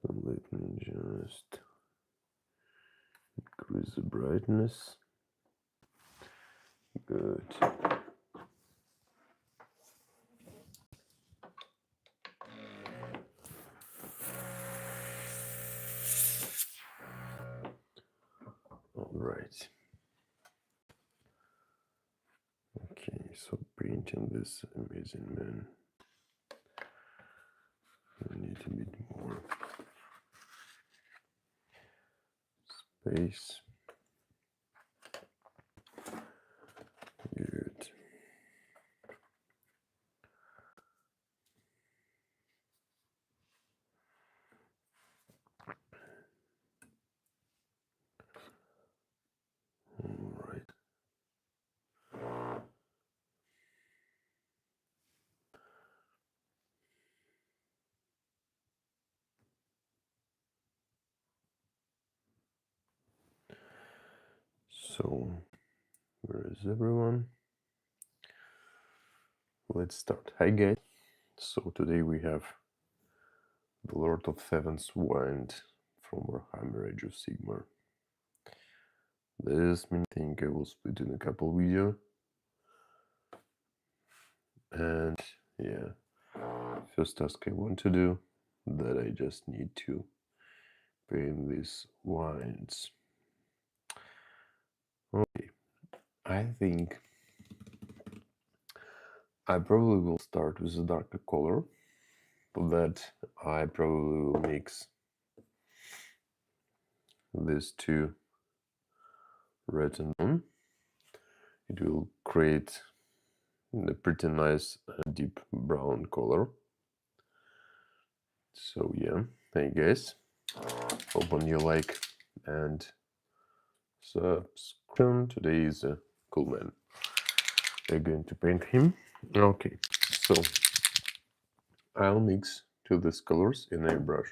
Let me just increase the brightness. Good. All right. Okay, so painting this amazing man. I need a bit more space. Good. All right. So, where is everyone? Let's start. Hi guys. So today we have the Lord of Seven's Wind from Warhammer Age of Sigmar. This I think I will split in a couple videos. And yeah, first task I want to do, that I just need to paint these winds. Okay, I think I probably will start with a darker color. For that I probably will mix these two, red and brown. It will create a pretty nice deep brown color. So yeah, hey guys, hope you like and subscribe. Today is a cool man. We're going to paint him. Okay, so I'll mix two these colors in Airbrush.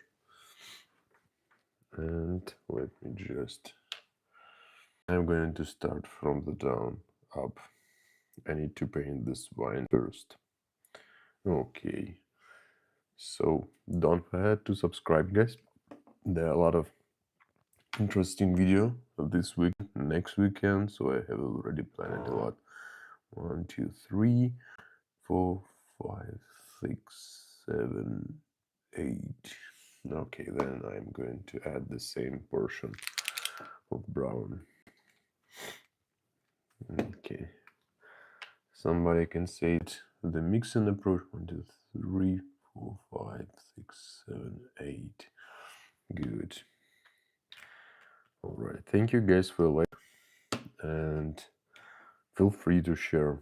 And let me just, I'm going to start from the down up. I need to paint this wine first. Okay, so don't forget to subscribe guys. There are a lot of interesting video this week, next weekend, so I have already planned a lot. 1, 2, 3, 4, 5, 6, 7, 8. Okay, then I'm going to add the same portion of brown. Okay, somebody can say it, the mixing approach. 1, 2, 3, 4, 5, 6, 7, 8. Good. All right, thank you guys for like, and feel free to share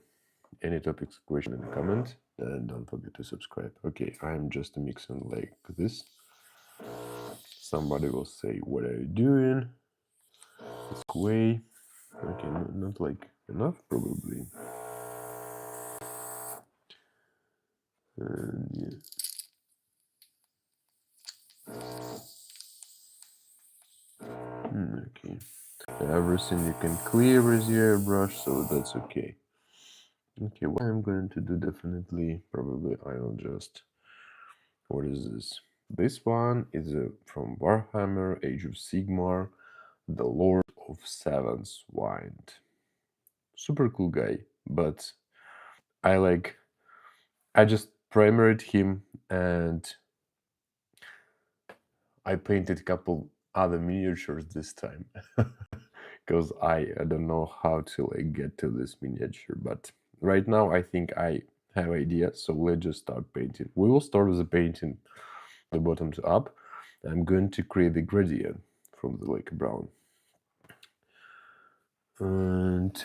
any topics, question in the comment, and don't forget to subscribe. Okay, I'm just mixing like this. Somebody will say, what are you doing? This way. Okay, not like enough probably. And yeah. Okay. Everything you can clear with your airbrush, so that's okay. Okay, what I'm going to do definitely, probably I'll just, what is this? This one is from Warhammer Age of Sigmar, the Lord of Seven's Wind. Super cool guy, but I just primered him and I painted a couple other miniatures this time because I don't know how to like get to this miniature, but right now I think I have idea, so let's just start painting. We will start with the painting the bottom to up. I'm going to create the gradient from the like brown, and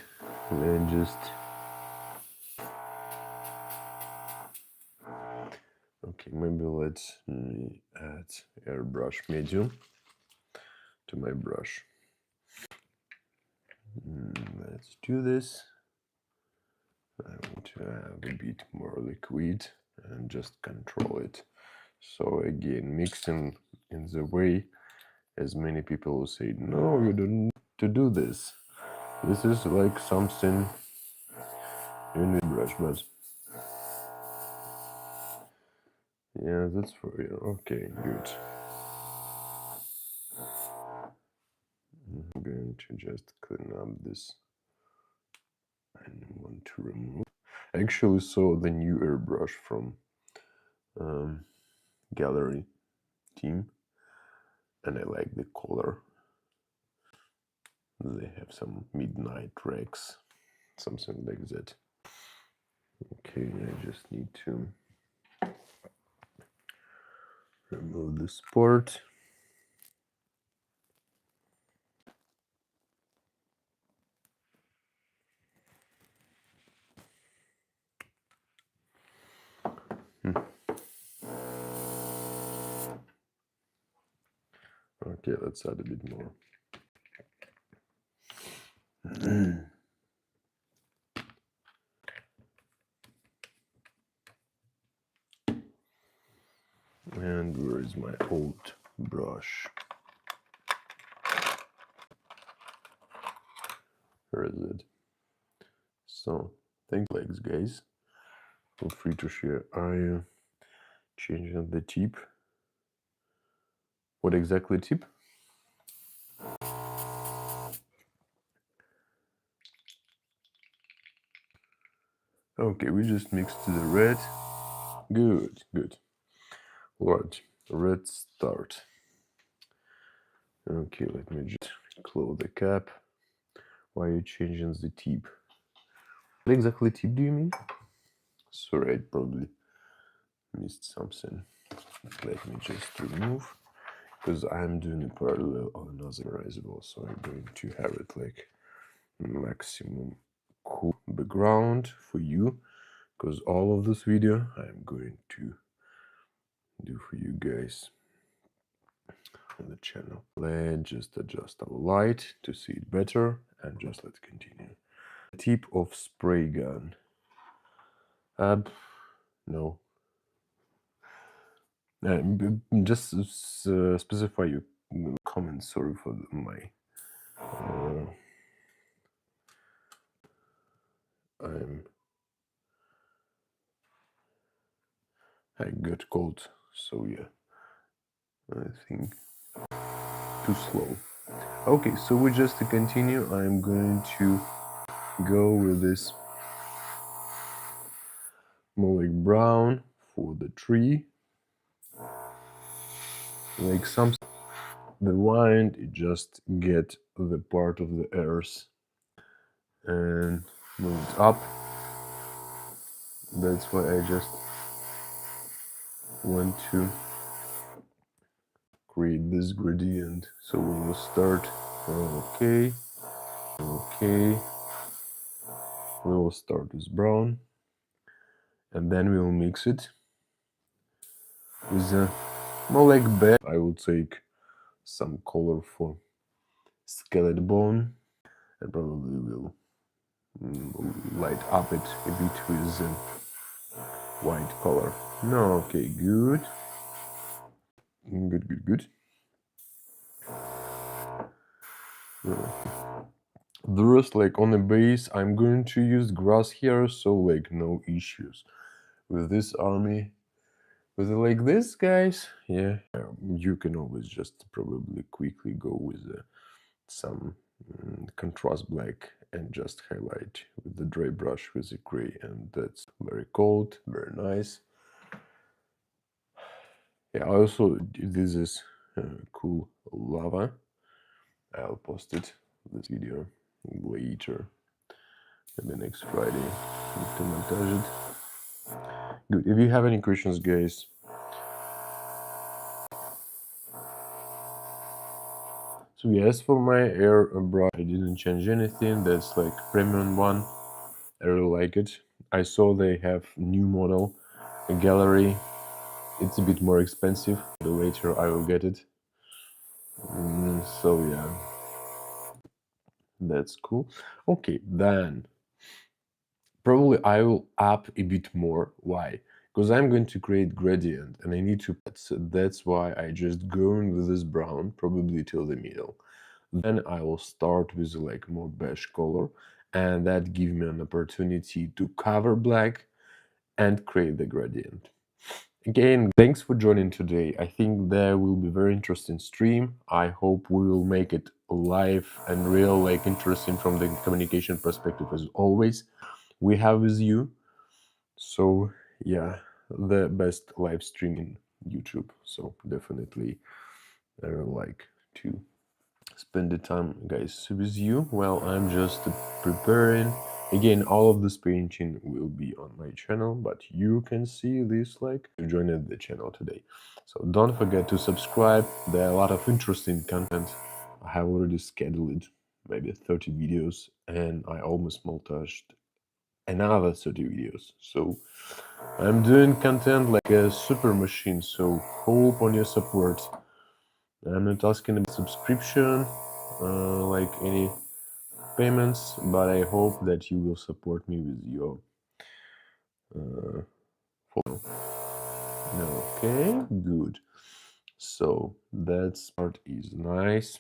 then just okay, maybe let's add airbrush medium to my brush. Let's do this. I want to have a bit more liquid and just control it. So again, mixing in the way as many people will say, no, you don't need to do this. This is like something in the brush, but yeah, that's for you. Okay, good. going to just clean up this. I want to remove. I actually saw the new airbrush from gallery team, and I like the color. They have some midnight Rex, something like that. Okay, I just need to remove this part. Okay, let's add a bit more. And where is my old brush? Where is it? So, thanks, guys. Feel free to share. I changing the tip. What exactly tip? Okay, we just mixed the red. Good, good. Right, let's start. Okay, let me just close the cap. Why are you changing the tip? What exactly tip do you mean? Sorry, I probably missed something. Let me just remove, because I'm doing a parallel on another as well, so I'm going to have it like maximum cool background for you, because all of this video I'm going to do for you guys on the channel. Let's just adjust our light to see it better, and just let's continue. Tip of spray gun. No. Just specify your comments. Sorry for my. I got cold, so yeah. I think too slow. Okay, so we just to continue, I'm going to go with this more like brown for the tree. Like some the wind, it just get the part of the earth and move it up. That's why I just want to create this gradient. So we will start. Okay, we will start with brown, and then we will mix it with a more like beige. I will take some color for skeleton bone, and probably will light up it a bit with white color. No, okay, good. Good. The rest, like on the base, I'm going to use grass here, so like no issues with this army. With it like this, guys, yeah, you can always just probably quickly go with some contrast black and just highlight with the dry brush with the gray, and that's very cold, very nice. Yeah, also this is cool lava. I'll post it this video later, maybe next Friday, to montage it. Good. If you have any questions, guys, so yes, for my Airbrush, I didn't change anything. That's like premium one. I really like it. I saw they have new model, a gallery. It's a bit more expensive. The later I will get it. So yeah, that's cool. Okay, then probably I will up a bit more. Why? Because I'm going to create gradient and I need to. So that's why I just going with this brown, probably till the middle. Then I will start with like more beige color, and that gives me an opportunity to cover black and create the gradient. Again, thanks for joining today. I think there will be very interesting stream. I hope we will make it live and real, like interesting from the communication perspective as always we have with you. So yeah, the best live stream in YouTube. So definitely I would like to spend the time, guys, with you while I'm just preparing. Again, all of this painting will be on my channel, but you can see this like join the channel today. So don't forget to subscribe. There are a lot of interesting content. I have already scheduled maybe 30 videos, and I almost montaged another 30 videos. So I'm doing content like a super machine. So hope on your support. I'm not asking about subscription, like any payments, but I hope that you will support me with your follow. Okay, good. So that part is nice.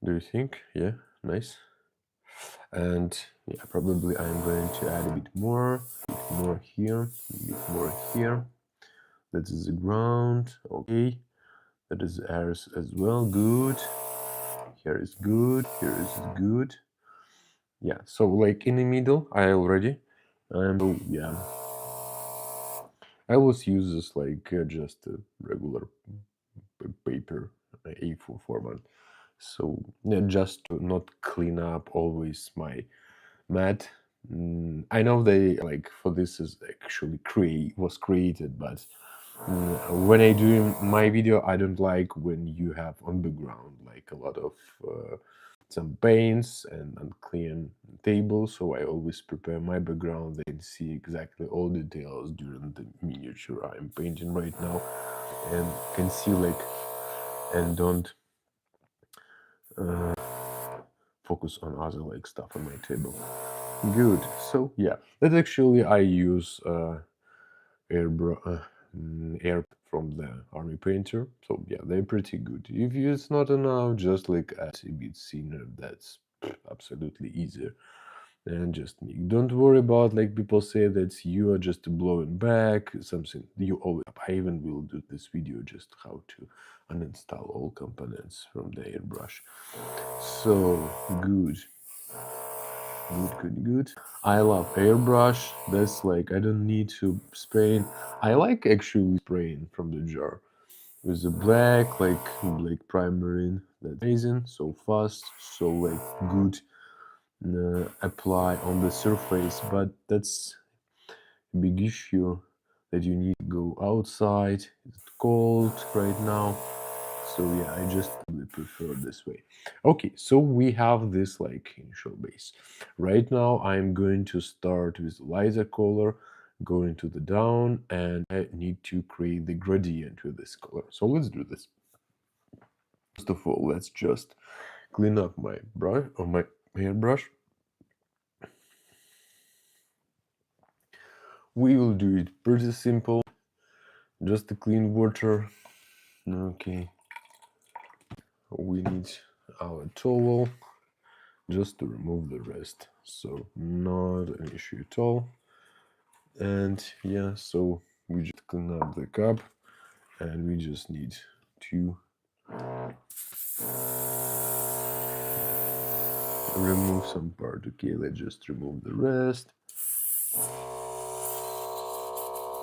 Do you think? Yeah, nice. And yeah, probably I'm going to add a bit more here, a bit more here. That is the ground. Okay, that is ours as well. Good. Here is good. Here is good. Yeah, so like in the middle I already so yeah, I always use this like just a regular paper A4 format, so yeah, just to not clean up always my mat. I know they like for this is actually created, but when I do my video I don't like when you have on the ground like a lot of some paints and unclean tables, so I always prepare my background and see exactly all details during the miniature I'm painting right now, and can see like and don't focus on other like stuff on my table. Good. So yeah, that actually I use air from the army painter. So yeah, they're pretty good. If it's not enough, just like add a bit thinner. That's absolutely easier. And just don't worry about like people say that you are just blowing back something. You always. I even will do this video just how to uninstall all components from the airbrush. So good. Good. I love airbrush. That's like I don't need to spray. I like actually spraying from the jar with the black primer in. That's amazing. So fast, so like good apply on the surface. But that's a big issue that you need to go outside. It's cold right now. So yeah, I just really prefer this way. Okay, so we have this like initial base. Right now I'm going to start with lighter color, going to the down, and I need to create the gradient with this color. So let's do this. First of all, let's just clean up my brush or my hairbrush. We will do it pretty simple, just a clean water. Okay, we need our towel just to remove the rest, so not an issue at all. And yeah, so we just clean up the cup and we just need to remove some part. Okay, let's just remove the rest.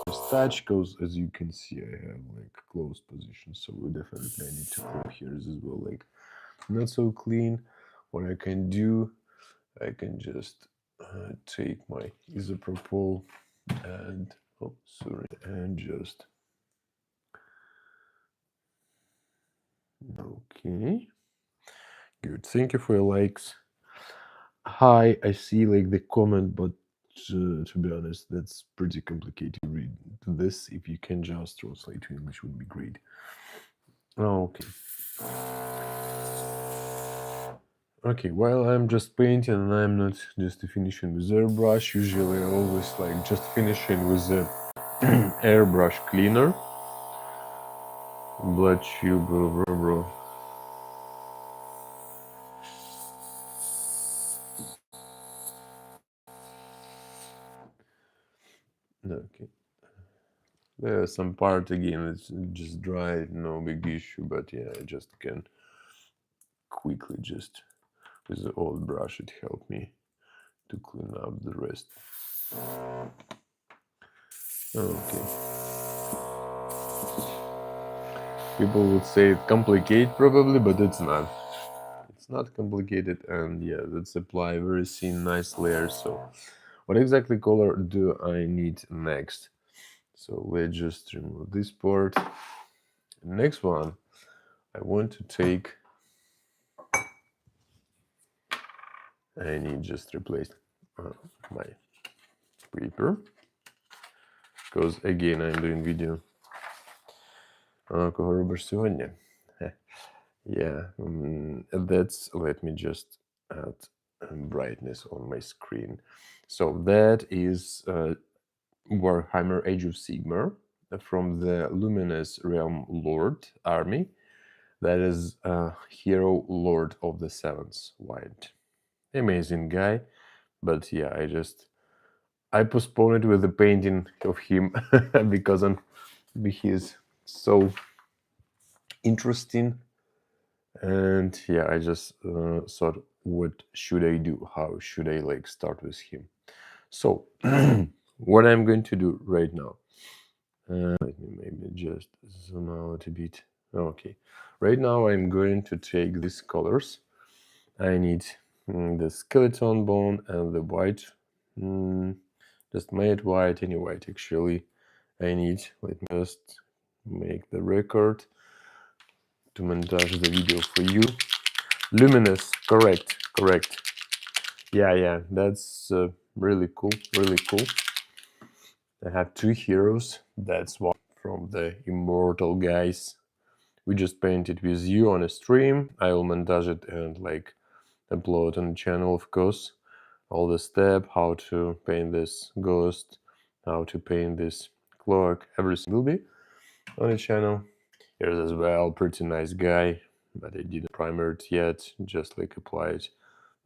Just touch, because as you can see I have like closed position, so we definitely need to clip here as well, like not so clean. What I can do, I can just take my isopropyl and and just okay, good. Thank you for your likes. Hi, I see like the comment, but to be honest, that's pretty complicated to read this. If you can just translate to English, would be great. Okay. Okay, while I'm just painting and I'm not just finishing with airbrush, usually I always like just finishing with the airbrush cleaner. Blood tube, bro. Okay. some part again, it's just dry, no big issue, but yeah, I just can quickly just with the old brush, it helped me to clean up the rest. Okay. People would say it's complicated probably, but it's not. It's not complicated, and yeah, let's apply very thin, nice layer. So what exactly color do I need next? So let's just remove this part. Next one, I want to take, I need just replace my paper, because again I'm doing video. Кого робиш сьогодні? Yeah, that's, let me just add brightness on my screen. So that is Warhammer Age of Sigmar from the Luminous Realm Lord army. That is Hero Lord of the Seventh Wind. Amazing guy, but yeah, I postponed it with the painting of him because he is so interesting. And yeah, I just thought, what should I do? How should I like start with him? So what I'm going to do right now, let me maybe just zoom out a bit. Okay, right now I'm going to take these colors. I need the skeleton bone and the white, just matte white, any white actually. I need, let me just make the record to montage the video for you. Luminous, correct. Yeah, that's really cool, really cool. I have two heroes. That's one from the Immortal guys. We just painted with you on a stream. I will montage it and like upload on the channel, of course. All the step, how to paint this ghost, how to paint this cloak, everything will be on the channel. Here's as well, pretty nice guy, but I didn't primer it yet, just like apply it.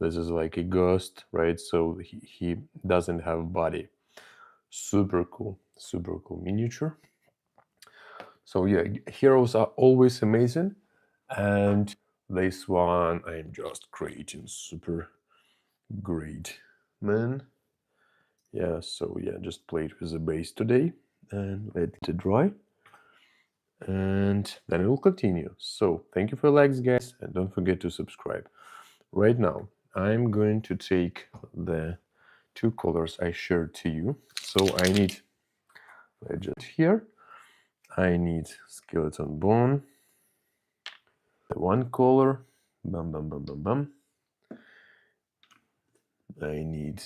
This is like a ghost, right? So he doesn't have body. Super cool miniature. So yeah, heroes are always amazing, and this one I'm just creating super great, man. Yeah, so yeah, just played with the base today and let it dry, and then we will continue. So thank you for likes, guys, and don't forget to subscribe. Right now I'm going to take the two colors I shared to you. So I need, just here, I need skeleton bone, the one color, bam. I need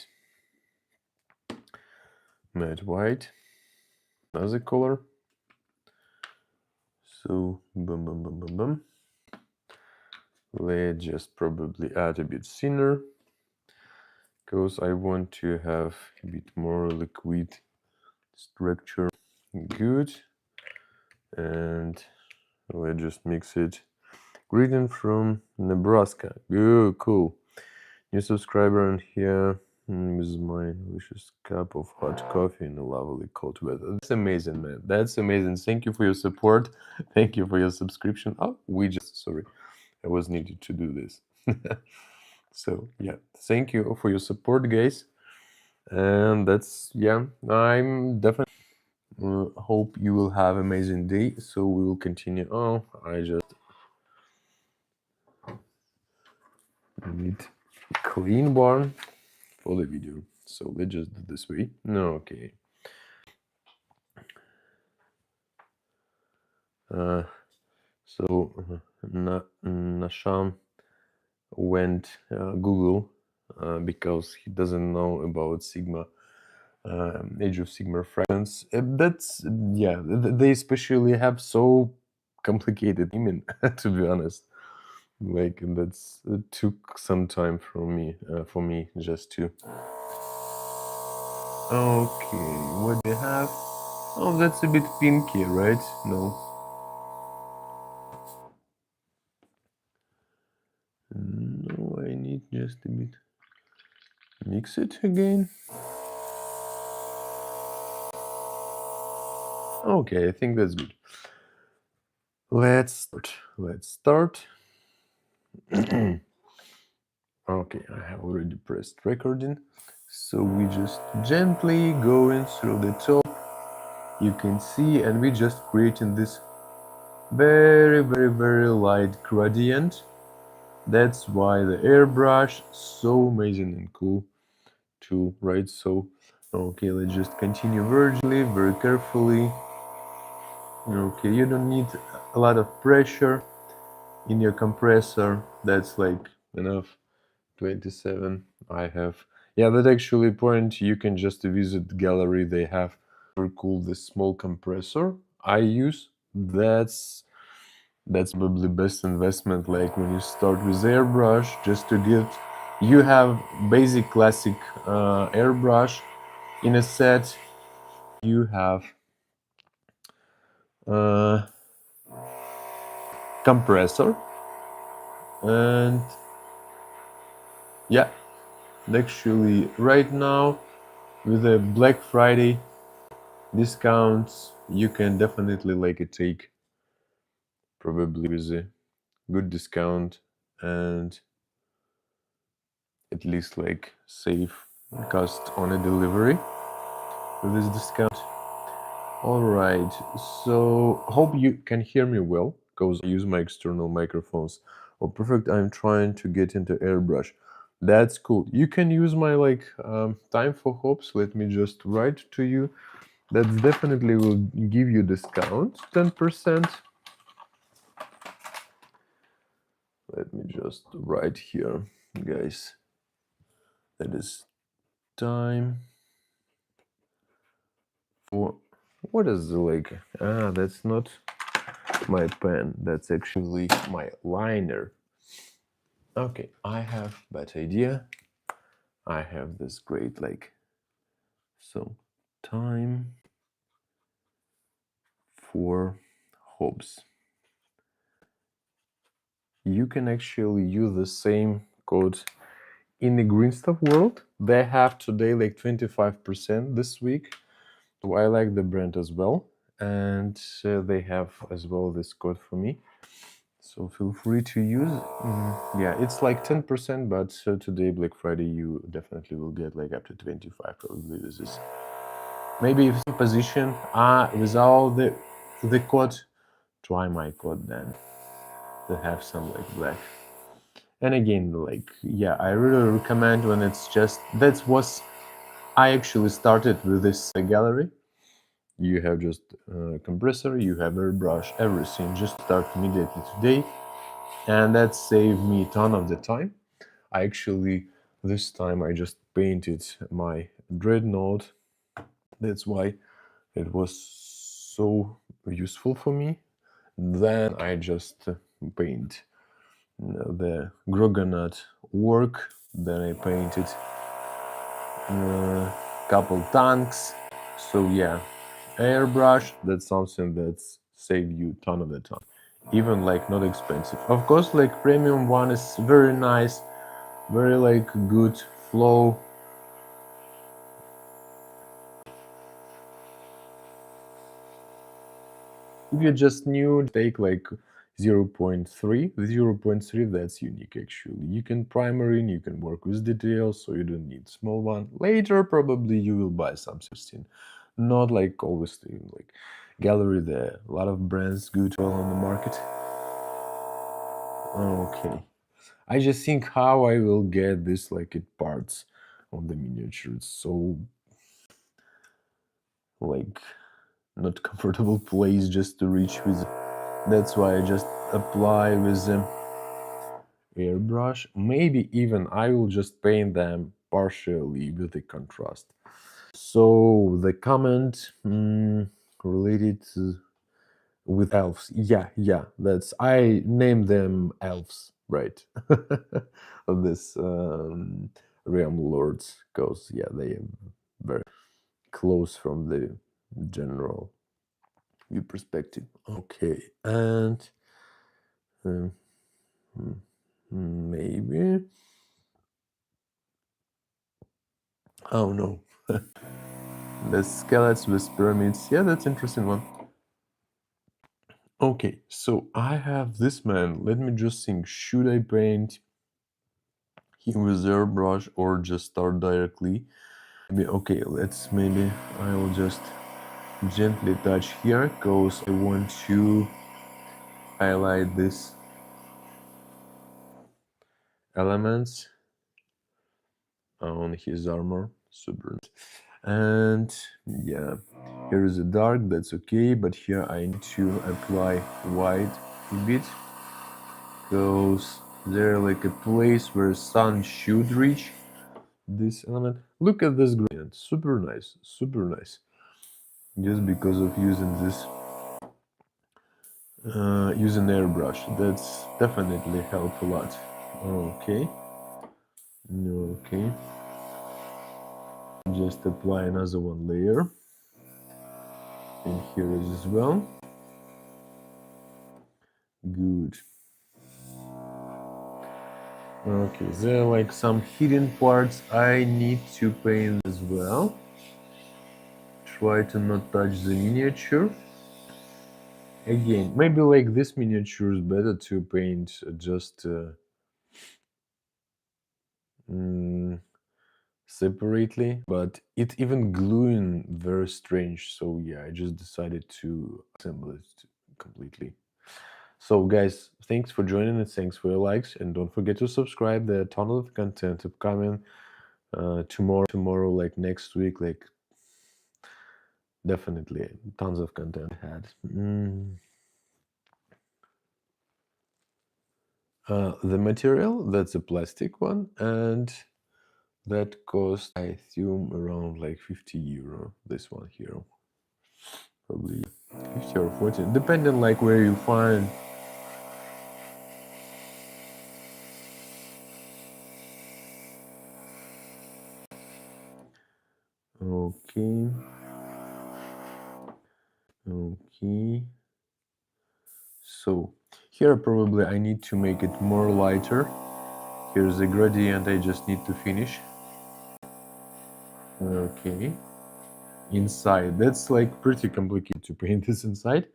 matte white, another color. So bam. Let's just probably add a bit thinner, because I want to have a bit more liquid structure. Good. And let's just mix it. Greeting from Nebraska. Good, cool. New subscriber in here with my delicious cup of hot coffee in a lovely cold weather. That's amazing, man. That's amazing. Thank you for your support. Thank you for your subscription. Oh, sorry, I was needed to do this. So yeah, thank you for your support, guys. And that's, yeah, I'm definitely hope you will have amazing day. So we will continue. Oh, I just need clean one for the video. So let's just do this way. No, okay. So Nasham went Google because he doesn't know about Sigma, Age of Sigmar fragments. That's, yeah, they especially have so complicated naming, to be honest. Like, that's took some time for me just to. Okay, what do you have? Oh, that's a bit pinky, right? No. No, I need just a bit. Mix it again. Okay, I think that's good. Let's start. Okay, I have already pressed recording. So we just gently going through the top. You can see, and we just creating this very light gradient. That's why the airbrush so amazing and cool tool, right? So okay, let's just continue very carefully. Okay, you don't need a lot of pressure in your compressor. That's like enough. 27 I have. Yeah, that actually point. You can just visit gallery. They have very cool this small compressor I use. That's probably best investment, like when you start with airbrush, just to get, you have basic classic airbrush in a set. You have uh, compressor, and yeah, actually right now with the Black Friday discounts, you can definitely like take probably with a good discount and at least like save cost on a delivery with this discount. All right, so hope you can hear me well because I use my external microphones. Oh, perfect. I'm trying to get into airbrush. That's cool. You can use my like time for hopes. Let me just write to you. That definitely will give you discount 10%. Let me just write here, guys. That is time for, what is the like? Ah, that's not my pen. That's actually my liner. Okay, I have that idea. I have this great like, so time for hopes. You can actually use the same code in the green stuff world. They have today like 25% this week. So I like the brand as well, and they have as well this code for me. So feel free to use. Yeah, it's like 10%, but today Black Friday you definitely will get like up to 25 probably with this. Maybe if some position without the code, try my code then. They have some like black. And again, like yeah, I really recommend when it's just that was I actually started with this gallery. You have just compressor, you have airbrush, everything. Just start immediately today, and that saved me a ton of the time. I actually this time I just painted my dreadnought. That's why it was so useful for me. Then I just paint the Groganut work. Then I painted a couple tanks. So yeah, airbrush, that's something that's saved you a ton of the time. Even like not expensive. Of course, like premium one is very nice, very like good flow. If you just new, take like 0 0.3. The 0 0.3, that's unique actually. You can primary, you can work with details, so you don't need small one. Later, probably you will buy some 16. Not like always like gallery there. A lot of brands good well on the market. Okay. I just think how I will get this like it parts on the miniature. It's so like not comfortable place just to reach with. That's why I just apply with the airbrush. Maybe even I will just paint them partially with the contrast. So the comment related to, with elves. Yeah, that's I named them elves, right? Of this realm lords, because yeah, they are very close from the general view perspective. Okay, and um, maybe. Oh no. The skeletons with pyramids. Yeah, that's interesting one. Okay, so I have this man. Let me just think. Should I paint him with airbrush or just start directly? Okay, maybe I will just gently touch here because I want to highlight these elements on his armor. Super. And yeah, here is a dark, that's okay, but here I need to apply white a bit because there like a place where sun should reach this element. Look at this gradient, super nice, super nice. Just because of using this using airbrush, that's definitely helped a lot. Okay, okay, just apply another one layer and here is as well. Good. Okay, there are like some hidden parts I need to paint as well. Try to not touch the miniature. Again, maybe like this miniature is better to paint just separately, but it even gluing very strange. So yeah, I just decided to assemble it completely. So guys, thanks for joining us, thanks for your likes, and don't forget to subscribe. There are tons of content upcoming tomorrow, like next week, like definitely tons of content had. The material, that's a plastic one, and that cost, I assume, around like 50 euro. This one here, probably 50 or 40, depending like where you find. Okay. Okay. So here probably I need to make it more lighter. Here's the gradient I just need to finish. Okay. Inside, that's like pretty complicated to paint this inside.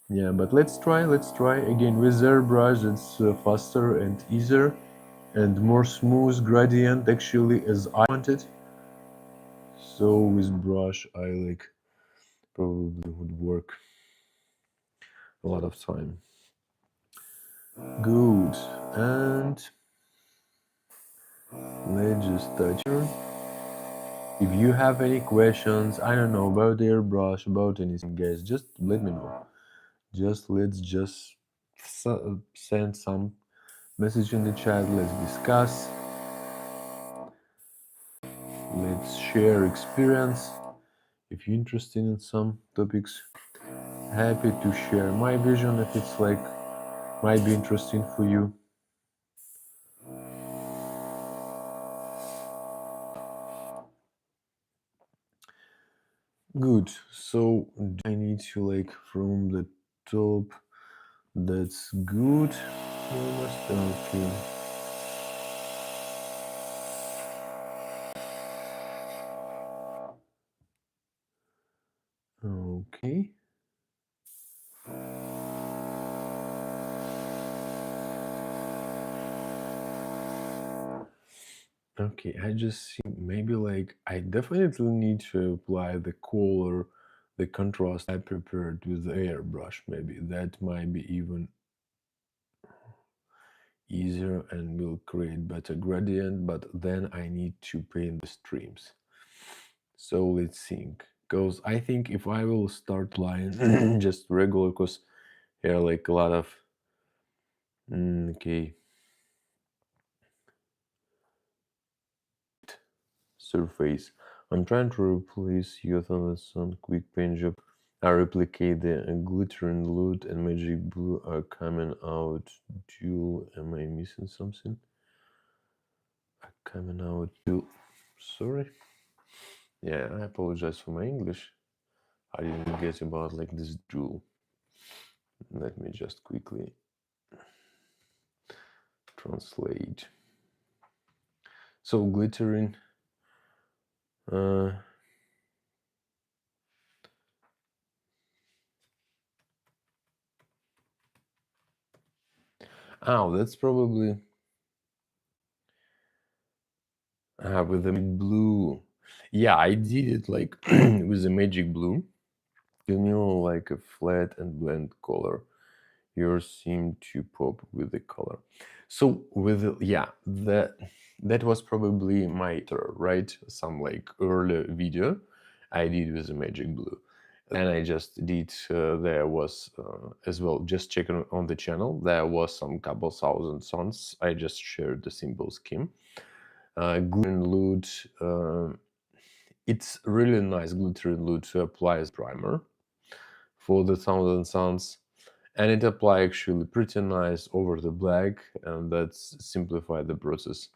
Yeah, but let's try again with airbrush. It's faster and easier and more smooth gradient actually as I wanted. So with brush I like probably would work a lot of time. Good. And let's just touch her. If you have any questions, I don't know, about the airbrush, about anything, guys, just let me know. Let's send some message in the chat. Let's discuss. Let's share experience. If you're interested in some topics, happy to share my vision if it's like might be interesting for you. Good. So I need to like from the top. That's good. Almost okay. Okay. Okay, I just see maybe like I definitely need to apply the color, the contrast I prepared with the airbrush. Maybe that might be even easier and will create better gradient, but then I need to paint the streams. So let's think. Because I think if I will start applying just regular, because here like a lot of okay. Surface. I'm trying to replace youth with some quick paint job. I replicate the glittering loot and magic blue are coming out. Dual. Am I missing something? Coming out. Dual. Sorry. Yeah, I apologize for my English. I didn't get about like this jewel. Let me just quickly translate. So glittering. Oh, that's probably with the blue. Yeah, I did it like with the magic blue. You know, like a flat and blend color. Yours seem to pop with the color. So with yeah, that was probably my right, some like earlier video I did with the magic blue. And I just did there was as well, just checking on the channel, there was some couple thousand songs. I just shared the simple scheme. Glitter loot, it's really nice glitter loot to apply as primer for the thousand sounds, and it apply actually pretty nice over the black, and that's simplify the process.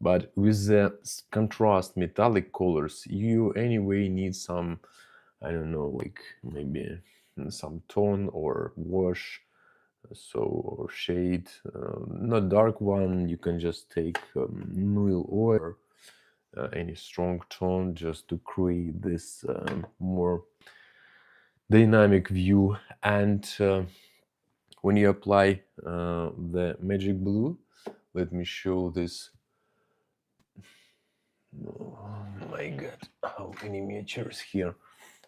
But with the contrast metallic colors, you anyway need some, I don't know, like maybe some tone or wash, so or shade, not dark one. You can just take Nuil oil or any strong tone just to create this more dynamic view. And when you apply the magic blue, let me show this. Oh my god, how many miniatures here.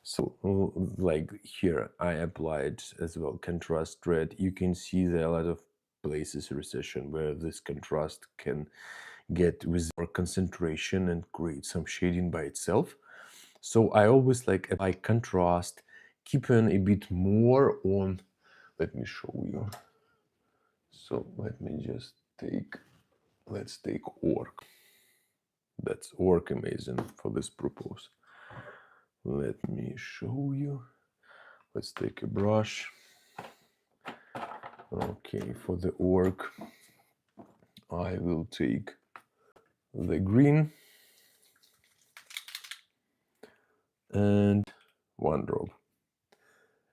So like here I applied as well contrast red. You can see there are a lot of places recession where this contrast can get with more concentration and create some shading by itself. So I always like apply contrast, keeping a bit more on. Let me show you. So let me just take, let's take orc. That's orc amazing for this purpose. Let me show you. Let's take a brush. Okay, for the orc, I will take the green and one drop,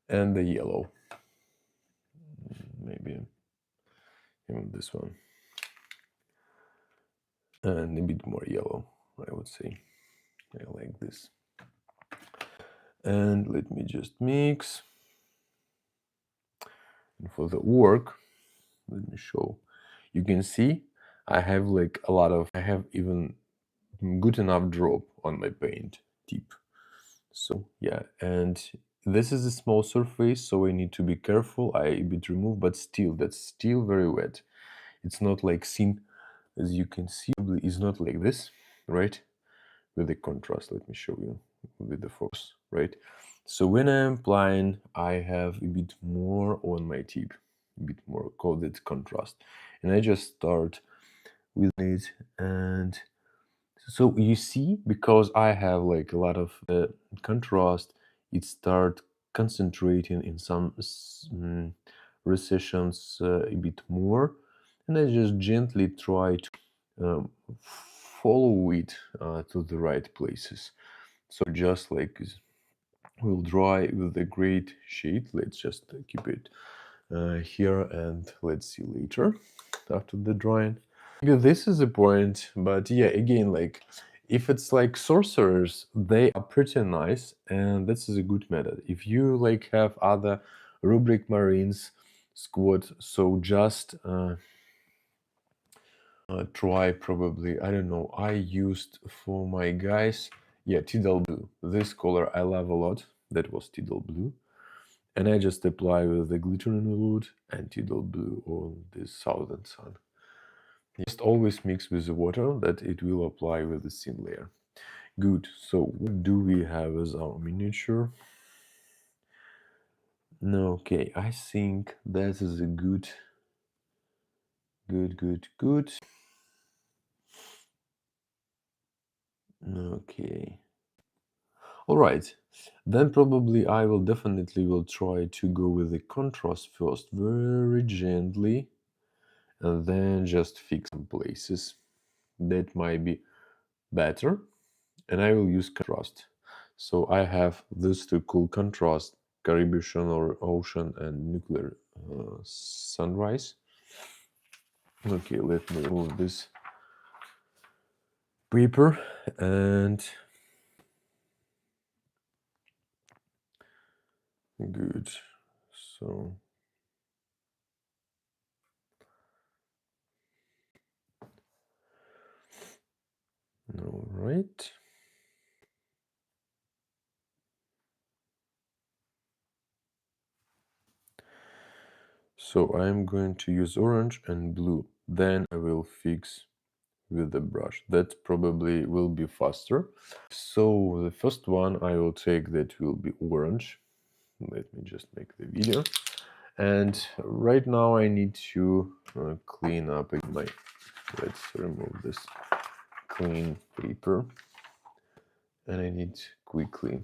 and the yellow. Maybe even this one, and a bit more yellow, I would say. I like this. And let me just mix. And for the orc, let me show. You can see I have like a lot of, I have even good enough drop on my paint tip. So yeah, and this is a small surface, so I need to be careful. I a bit remove, but still, that's still very wet. It's not like thin, as you can see, it's not like this, right? With the contrast, let me show you with the focus, right? So when I'm applying, I have a bit more on my tip, a bit more called it contrast. And I just start with it, and so you see, because I have like a lot of contrast, it start concentrating in some recessions a bit more, and I just gently try to follow it to the right places. So just like we'll dry with the great shade, let's just keep it here, and let's see later after the drying. Maybe this is a point, but yeah, again, like if it's like sorcerers, they are pretty nice, and this is a good method. If you like have other rubric marines squad, so just try probably, I don't know, I used for my guys, yeah, Tidal Blue. This color I love a lot. That was Tidal Blue. And I just apply with the glittering wood and Tidal Blue on this Southern Sun. Just always mix with the water that it will apply with the thin layer. Good. So what do we have as our miniature? No, okay, I think that is a good. Okay. All right. Then probably I will definitely will try to go with the contrast first, very gently, and then just fix some places. That might be better. And I will use contrast. So I have these two cool contrast, Caribbean or ocean and nuclear sunrise. Okay, let me remove this paper, and good. So All right. So I'm going to use orange and blue. Then I will fix with the brush. That probably will be faster. So the first one I will take, that will be orange. Let me just make the video. And right now I need to clean up my, let's remove this clean paper. And I need to quickly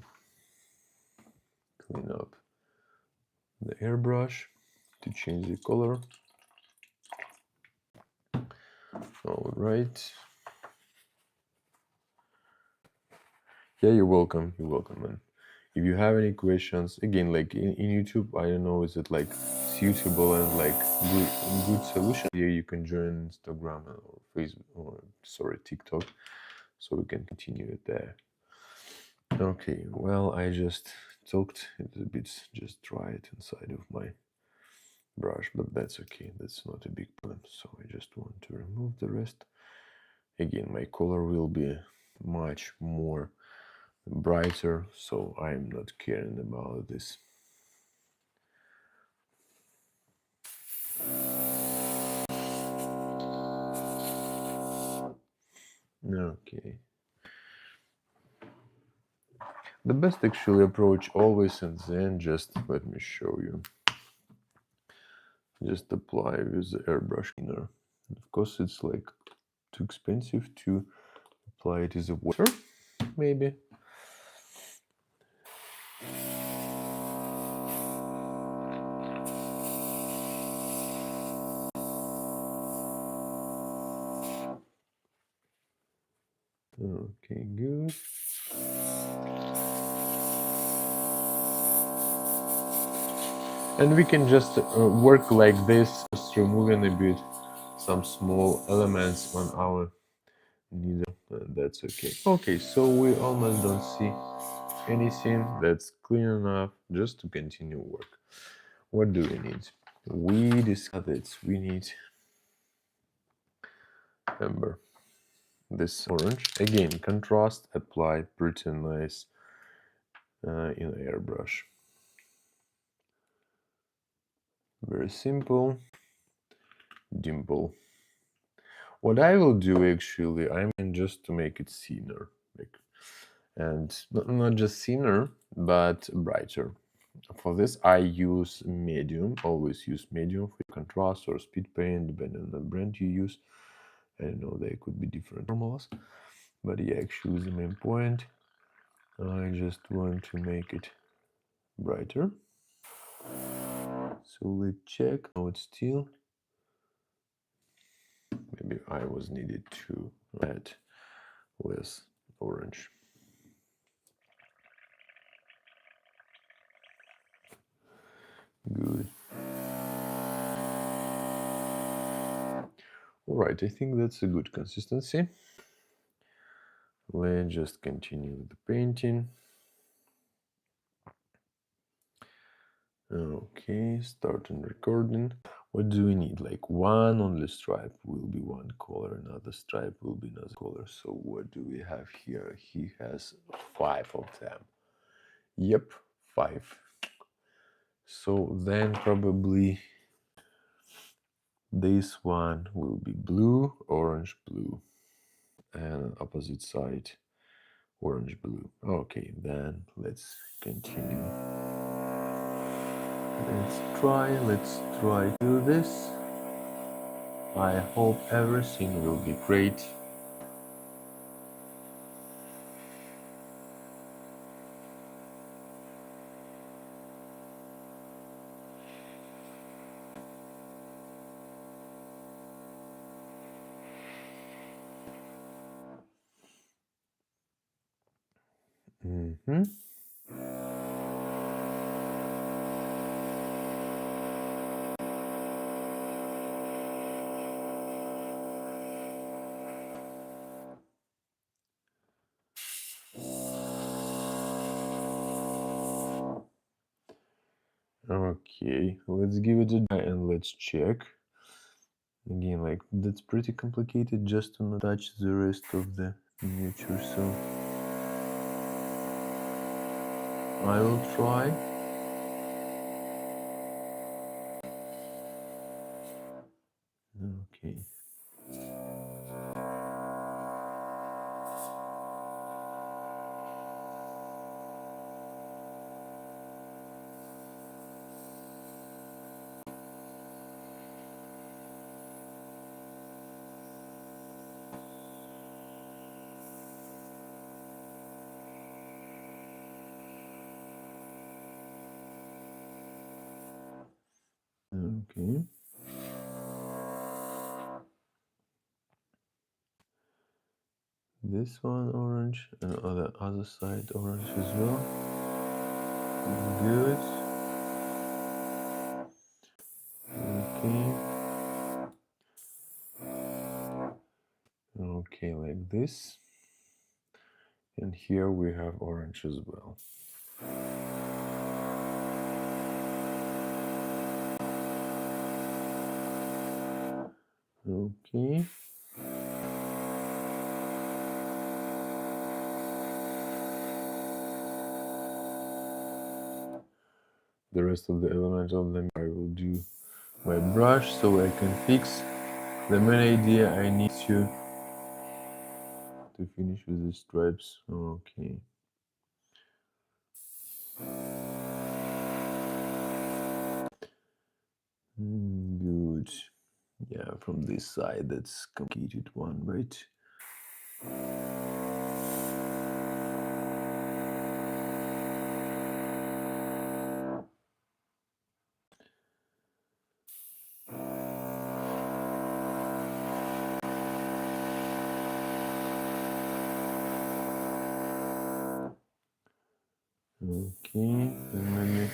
clean up the airbrush to change the color. All right. Yeah, you're welcome. You're welcome, man. If you have any questions, again, like in YouTube, I don't know, is it like suitable and like good solution? Yeah, you can join Instagram or Facebook, or sorry, TikTok, so we can continue it there. Okay, well, I just talked it a bit, just dry it inside of my brush, but that's okay. That's not a big problem. So I just want to remove the rest. Again, my color will be much more brighter, so I'm not caring about this. Okay. The best actually approach always, and then just let me show you. Just apply with the airbrush cleaner. Of course, it's like too expensive to apply it as a water, maybe. Okay, good. And we can just work like this, just removing a bit some small elements on our needle. That's okay. Okay, so we almost don't see anything. That's clean enough just to continue work. What do we need? We discussed it. We need amber. This orange. Again, contrast applied pretty nice in airbrush. Very simple. Dimple. What I will do actually, I'm just to make it thinner, like, and not just thinner, but brighter. For this, I use medium. Always use medium for contrast or speed paint, depending on the brand you use. I know there could be different formulas, but yeah, actually the main point. I just want to make it brighter. So let's check. Now it's still. Maybe I was needed to add less orange. Good. All right, I think that's a good consistency. Let's just continue the painting. Okay, starting recording. What do we need? Like one only stripe will be one color, another stripe will be another color. So what do we have here? He has 5 of them. Yep, 5. So then probably this one will be blue, orange, blue, and opposite side orange, blue. Okay, then let's continue. Let's try to do this. I hope everything will be great. Mm-hmm. Okay, let's give it a try and let's check. Again, like that's pretty complicated just to not touch the rest of the miniature, so I will try. Okay. Okay. This one orange and on the other side orange as well. Good. Okay. Okay, like this. And here we have orange as well. Okay. The rest of the elements of them I will do my brush so I can fix. The main idea I need to finish with the stripes. Okay. Good. Yeah, from this side that's completed one, right? Okay, and then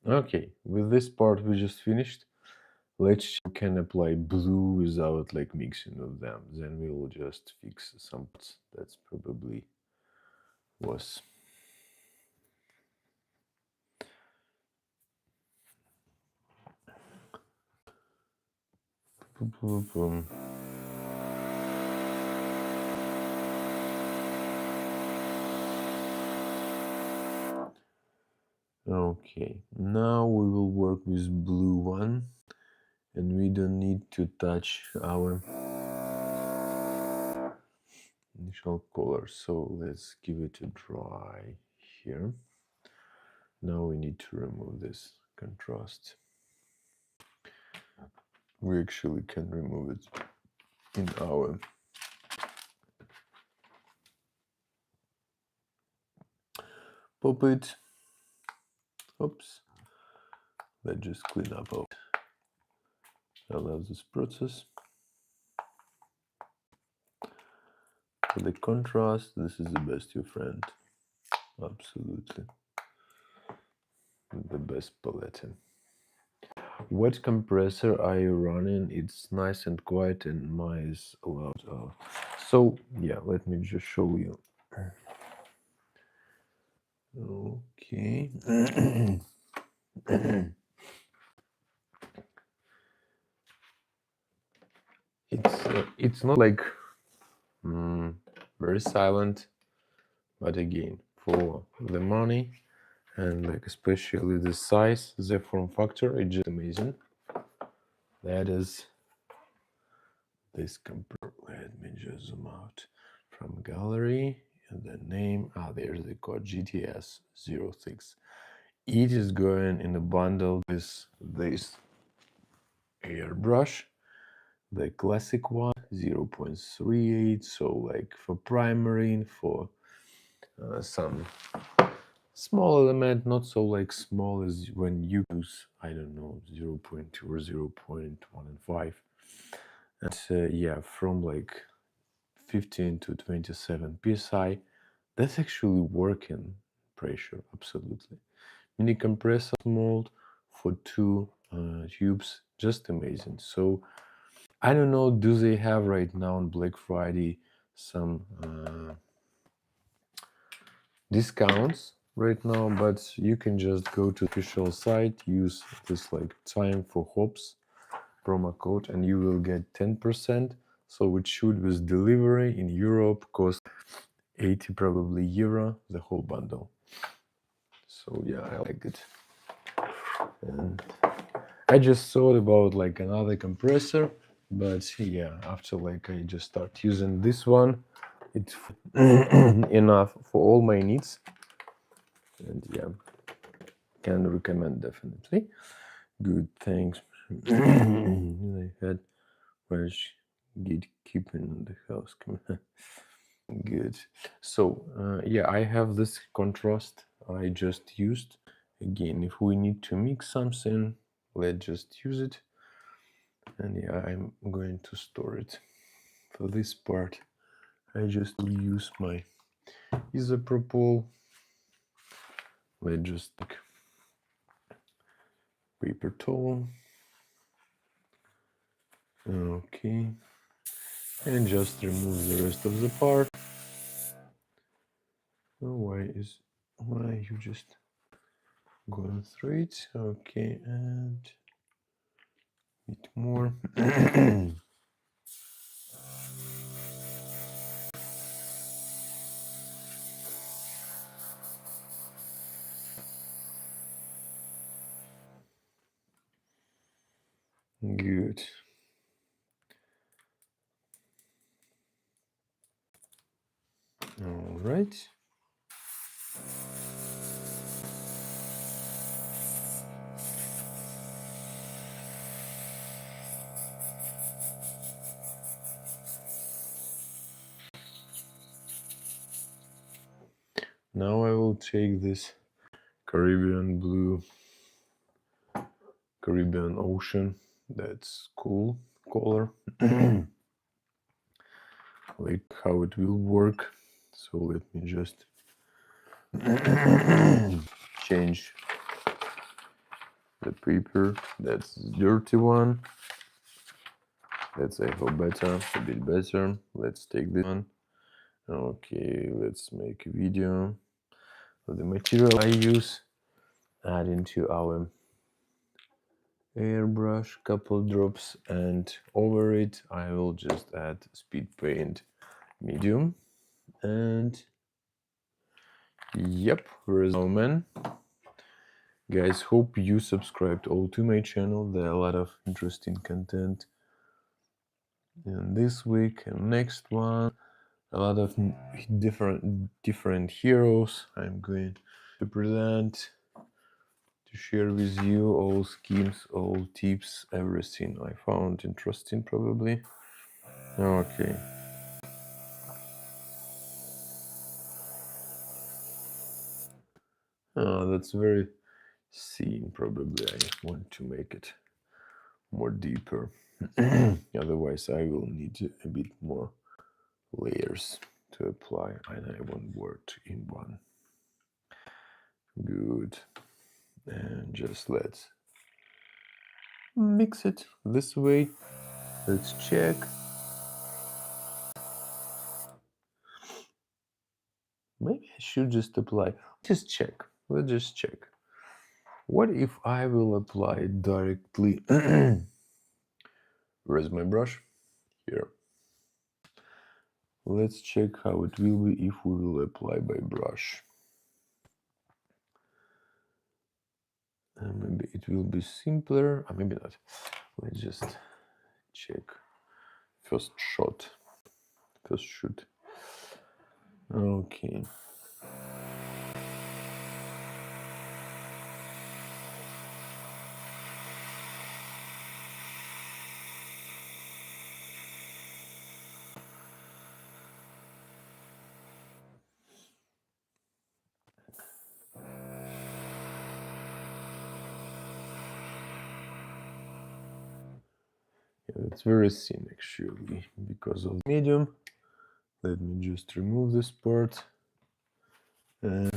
okay, with this part we just finished. Let's see if we can apply blue without like mixing of them. Then we will just fix some parts. That's probably was. Okay, now we will work with blue one, and we don't need to touch our initial color. So let's give it a dry here. Now we need to remove this contrast. We actually can remove it in our puppet. Oops. Let's just clean up our. I love this process. For the contrast, this is the best, your friend. Absolutely. The best palette. What compressor are you running? It's nice and quiet and mine is loud. So yeah, let me just show you. Okay. It's not like very silent, but again, for the money and like especially the size, the form factor, it's just amazing. That is this compressor. Let me just zoom out from gallery and the name. There's the code GTS06. It is going in a bundle with this airbrush, the classic one, 0.38. So like for primary, for some small element, not so like small as when you use, I don't know, 0.2 or 0.15. And yeah, from like 15 to 27 psi, that's actually working pressure, absolutely. Mini compressor mold for 2 tubes, just amazing. So I don't know, do they have right now on Black Friday some discounts right now, but you can just go to the official site, use this like time for hops promo code, and you will get 10%. So it should, with delivery in Europe, cost 80 probably euro, the whole bundle. So yeah, I like it. And I just thought about like another compressor, but yeah, after like I just start using this one, it's enough for all my needs. And yeah, can recommend definitely. Good, thanks. I had much gatekeeping in the house. Good. So yeah, I have this contrast I just used. Again, if we need to mix something, let's just use it. And yeah, I'm going to store it. For this part, I just use my isopropyl. Let's just take paper towel. Okay. And just remove the rest of the part. Oh, why you just going through it? Okay, and a bit more. Good. All right. Now I will take this Caribbean blue, Caribbean Ocean. That's cool color. Like how it will work. So let me just change the paper. That's the dirty one. Let's say for better, a bit better. Let's take this one. Okay, let's make a video of the material I use. Add into our airbrush, couple drops, and over it I will just add speed paint medium. And yep, where's our man? Guys, hope you subscribed all to my channel. There are a lot of interesting content in this week and next one. A lot of different heroes I'm going to present, to share with you all schemes, all tips, everything I found interesting probably. Okay. That's very thin. Probably I want to make it more deeper. Otherwise I will need a bit more layers to apply, and I want work in one. Good. And just let's mix it this way. Let's check. Maybe I should just apply. Just check. Let's just check. What if I will apply it directly? Where's my brush? Here. Let's check how it will be if we will apply by brush. Maybe it will be simpler, or maybe not. Let's just check. First shot. First shoot. Okay. Yeah, it's very thin actually because of the medium. Let me just remove this part. Okay,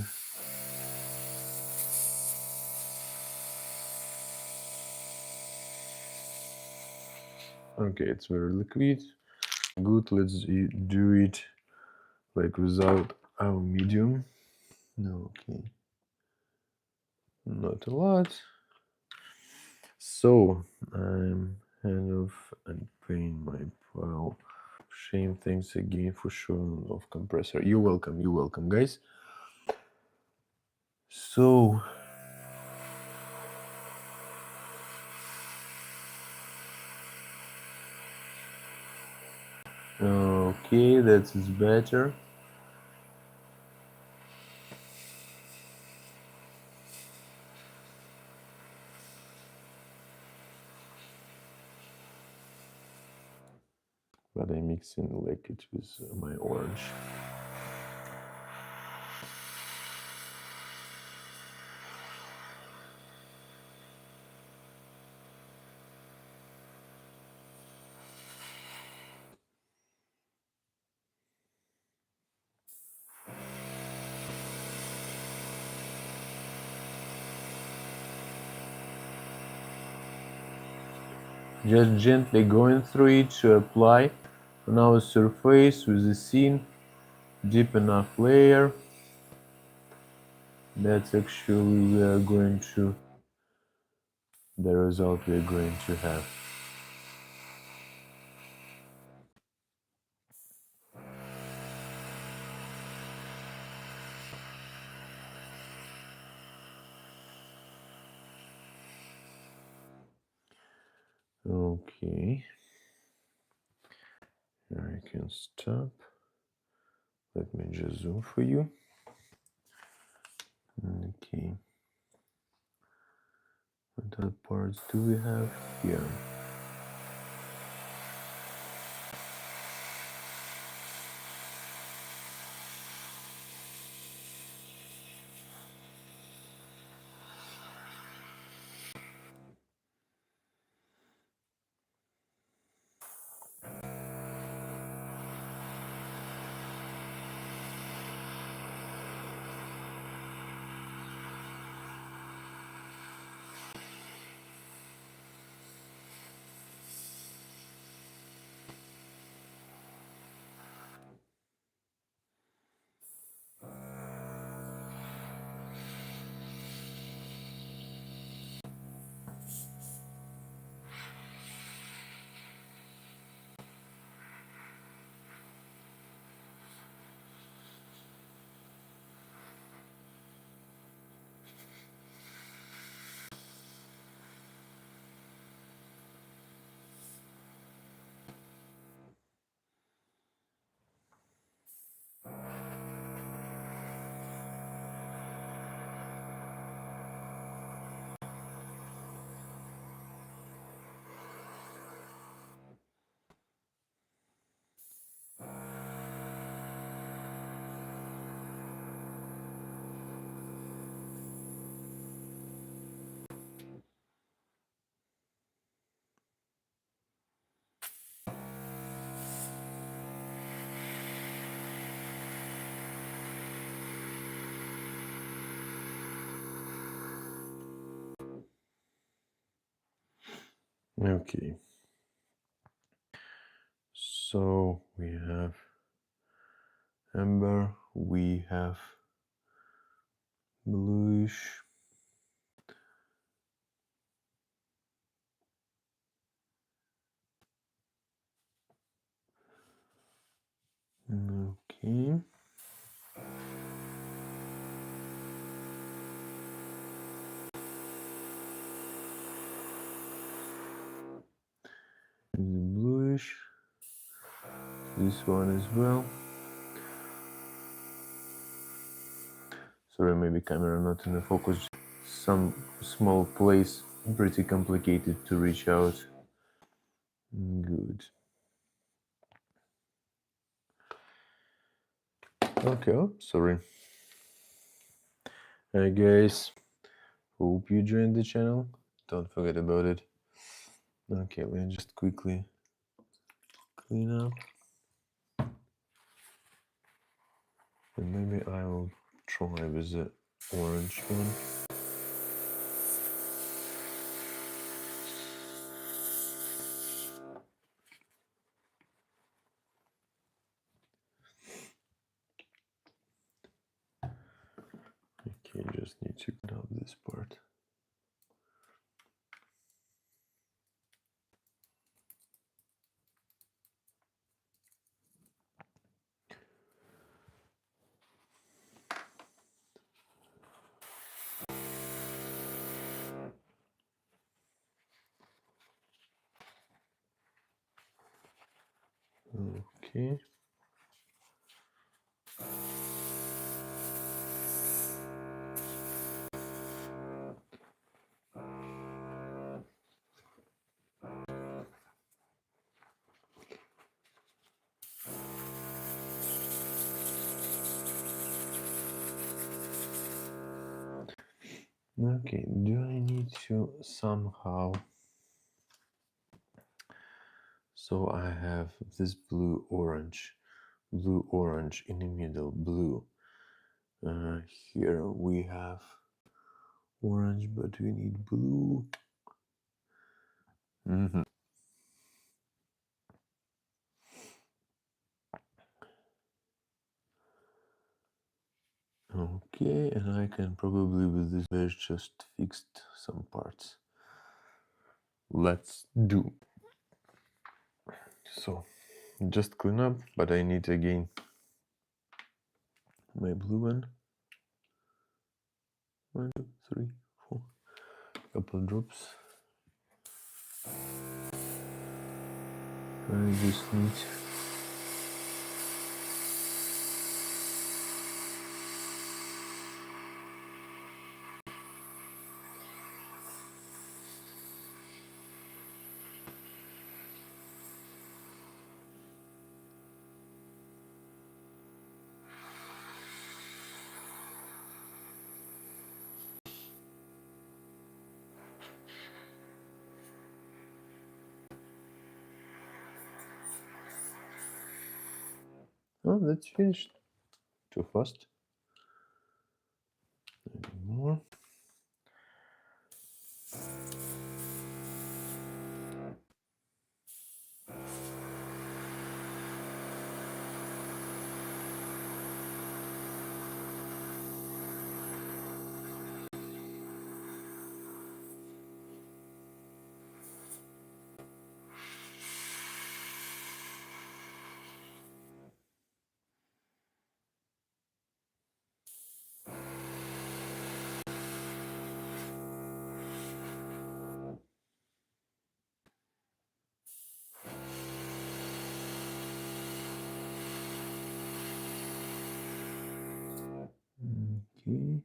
it's very liquid. Good, let's do it like without our medium. Okay, not a lot. So I'm kind of unpaying my pile. Shame, thanks again for showing off compressor. You're welcome, guys. So okay, that is better. But I'm mixing like it with my orange. Just gently going through it to apply on our surface with a thin, deep enough layer. That's actually the result we're going to have. Okay, here I can stop. Let me just zoom for you. Okay, what other parts do we have here? Okay, so we have amber, we have bluish, okay. The bluish, this one as well. Sorry, maybe camera not in the focus. Some small place, pretty complicated to reach out. Good. Okay, oh, sorry. Hi guys, hope you joined the channel. Don't forget about it. Okay, let's just quickly clean up. And maybe I will try with the orange one. just need to cut out this part. Okay. Okay, do I need to somehow... So I have this blue-orange in the middle, blue. Here we have orange, but we need blue. Okay, and I can probably with this mesh just fixed some parts. Let's do. So just clean up, but I need again my blue one. 1, 2, 3, 4. Couple drops. I just need Oh, that's finished. Too fast. More. Okay.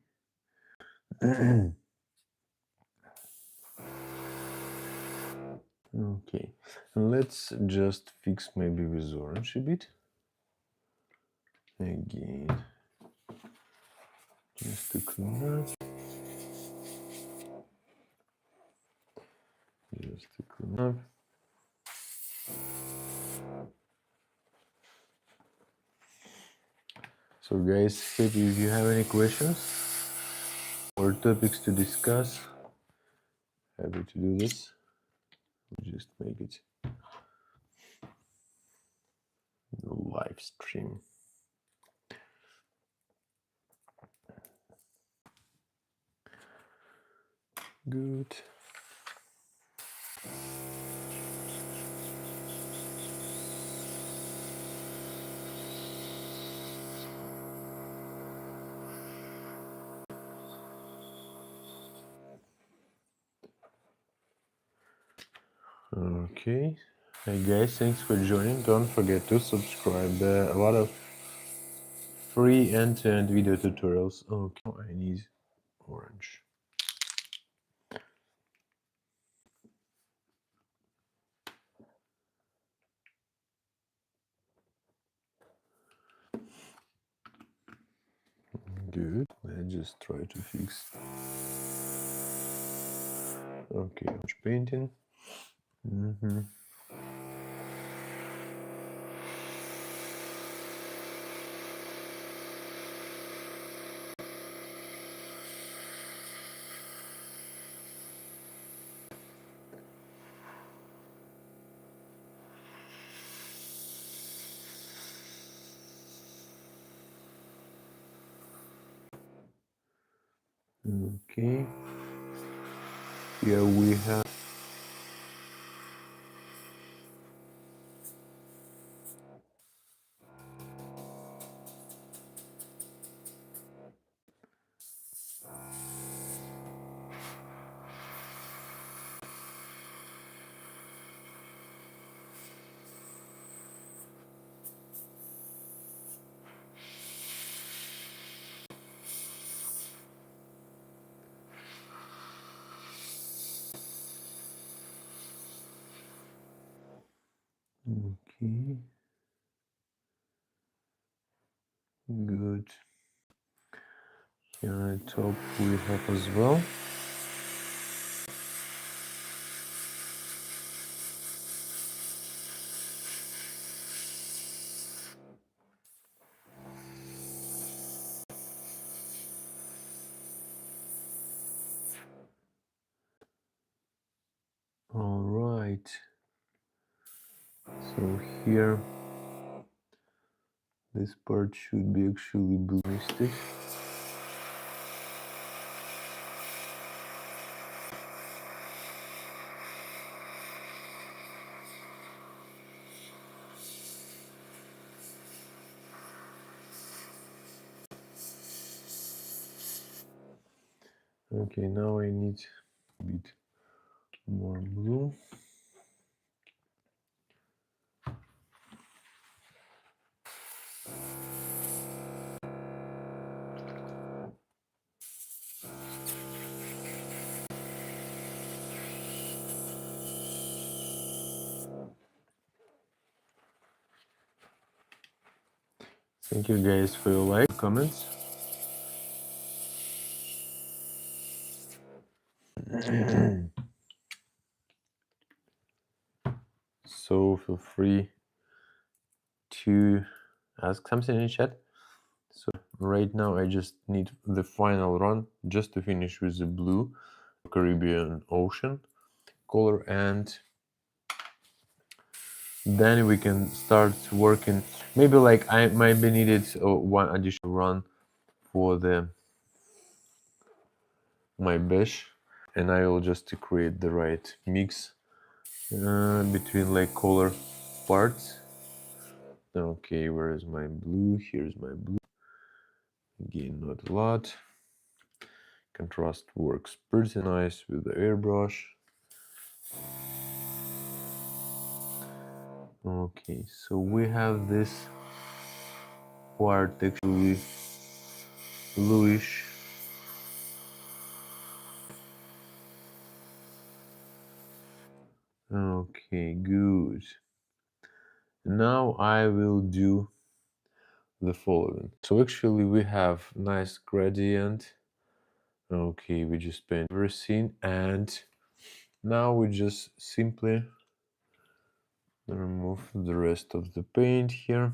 Okay, let's just fix maybe with orange a bit. Again, just to clean up. Just to clean up. So guys, if you have any questions or topics to discuss, happy to do this. We'll just make it a live stream. Good. Okay. Hey guys, thanks for joining. Don't forget to subscribe. A lot of free end-to-end video tutorials. Okay, I need orange. Good. Let's just try to fix. Okay, orange painting. Okay. Here we have okay. Good. Here on top we have as well. All right. So here, this part should be actually blue misted. Okay, now I need a bit more blue. Thank you guys for your like, comments. So feel free to ask something in chat. So right now I just need the final run just to finish with the blue Caribbean Ocean color, and then we can start working. Maybe like I might be needed one additional run for my mesh, and I will just to create the right mix between like color parts. Okay, where is my blue? Here's my blue. Again, not a lot. Contrast works pretty nice with the airbrush. Okay, so we have this part actually bluish. Okay, good. Now I will do the following. So actually we have nice gradient. Okay, we just paint everything, and now we just simply remove the rest of the paint here.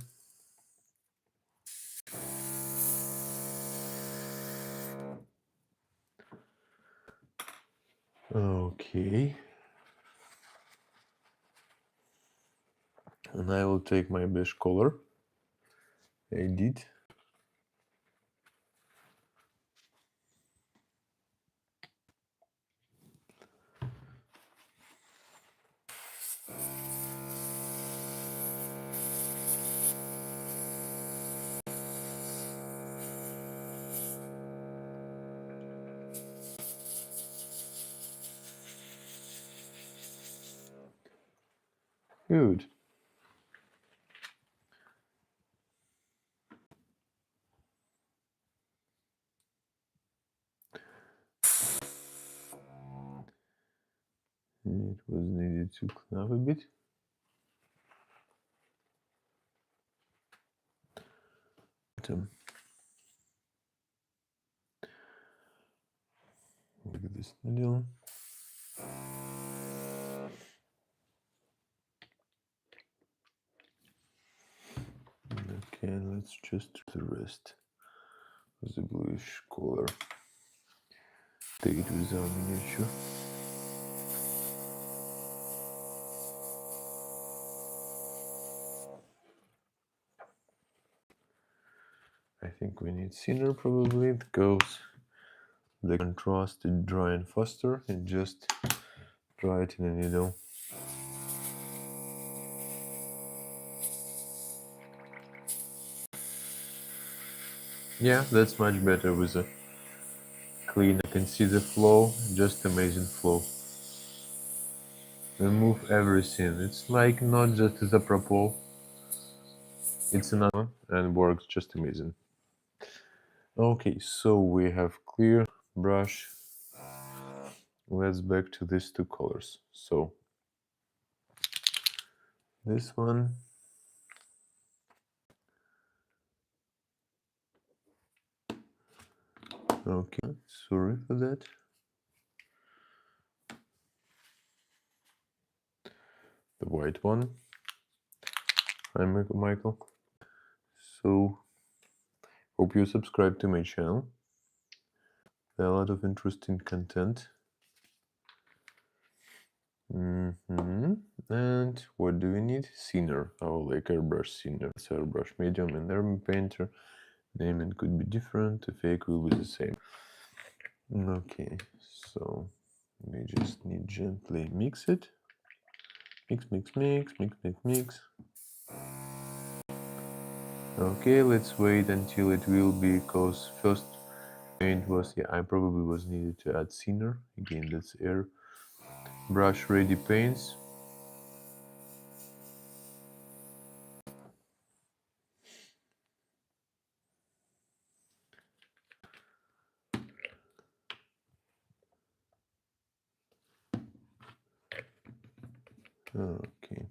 Okay. And I will take my beige color. I did. Good. It was needed to clean up a bit. Look at this needle. Okay, let's just do the rest of the bluish color. Take it with our miniature. I think we need thinner probably, because the contrast is drying faster and just dry it in a needle. Yeah, that's much better with a clean. I can see the flow, just amazing flow. Remove everything. It's like not just the propol. It's another one and works just amazing. Okay, so we have clear brush. Let's back to these two colors. So this one. Okay, sorry for that. The white one. Hi, Michael. So, hope you subscribe to my channel. There are a lot of interesting content. And what do we need? Thinner. Oh, like airbrush thinner. It's airbrush medium and Airman Painter. Naming could be different. The fake will be the same. Okay, so we just need gently mix it. Mix. Okay, let's wait until it will be, because first paint was, yeah, I probably was needed to add thinner. Again, that's Airbrush ready paints. Okay.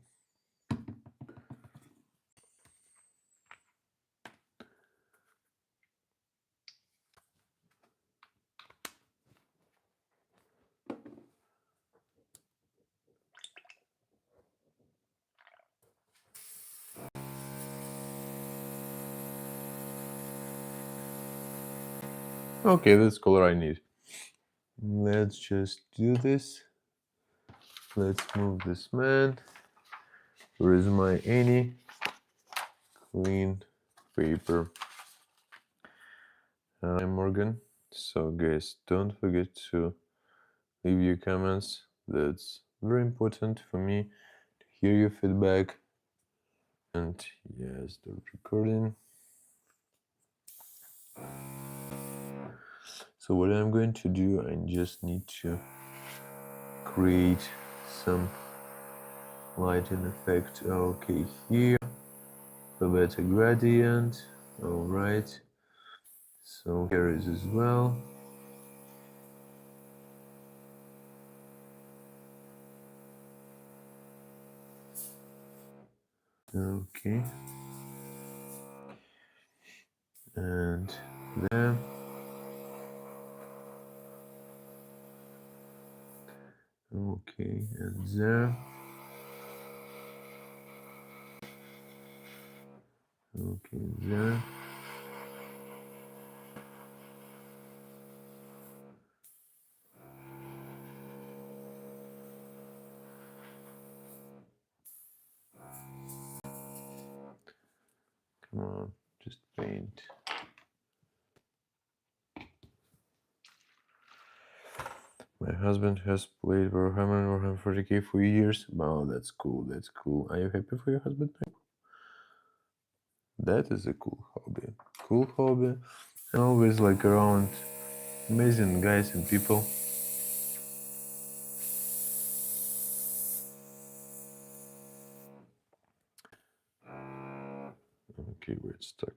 Okay, that's color I need. Let's just do this. Let's move this man. Where is my any clean paper? Morgan. So guys, don't forget to leave your comments. That's very important for me to hear your feedback. And yes, the recording. So what I'm going to do, I just need to create some lighting effect. Okay, here for better gradient. All right, so here is as well. Okay, and there. Okay, and there. Okay, there. Come on, just paint. My husband has played Warhammer 40k for years. Wow, that's cool. That's cool. Are you happy for your husband? That is a cool hobby. Cool hobby. Always like around amazing guys and people. Okay, where it's stuck.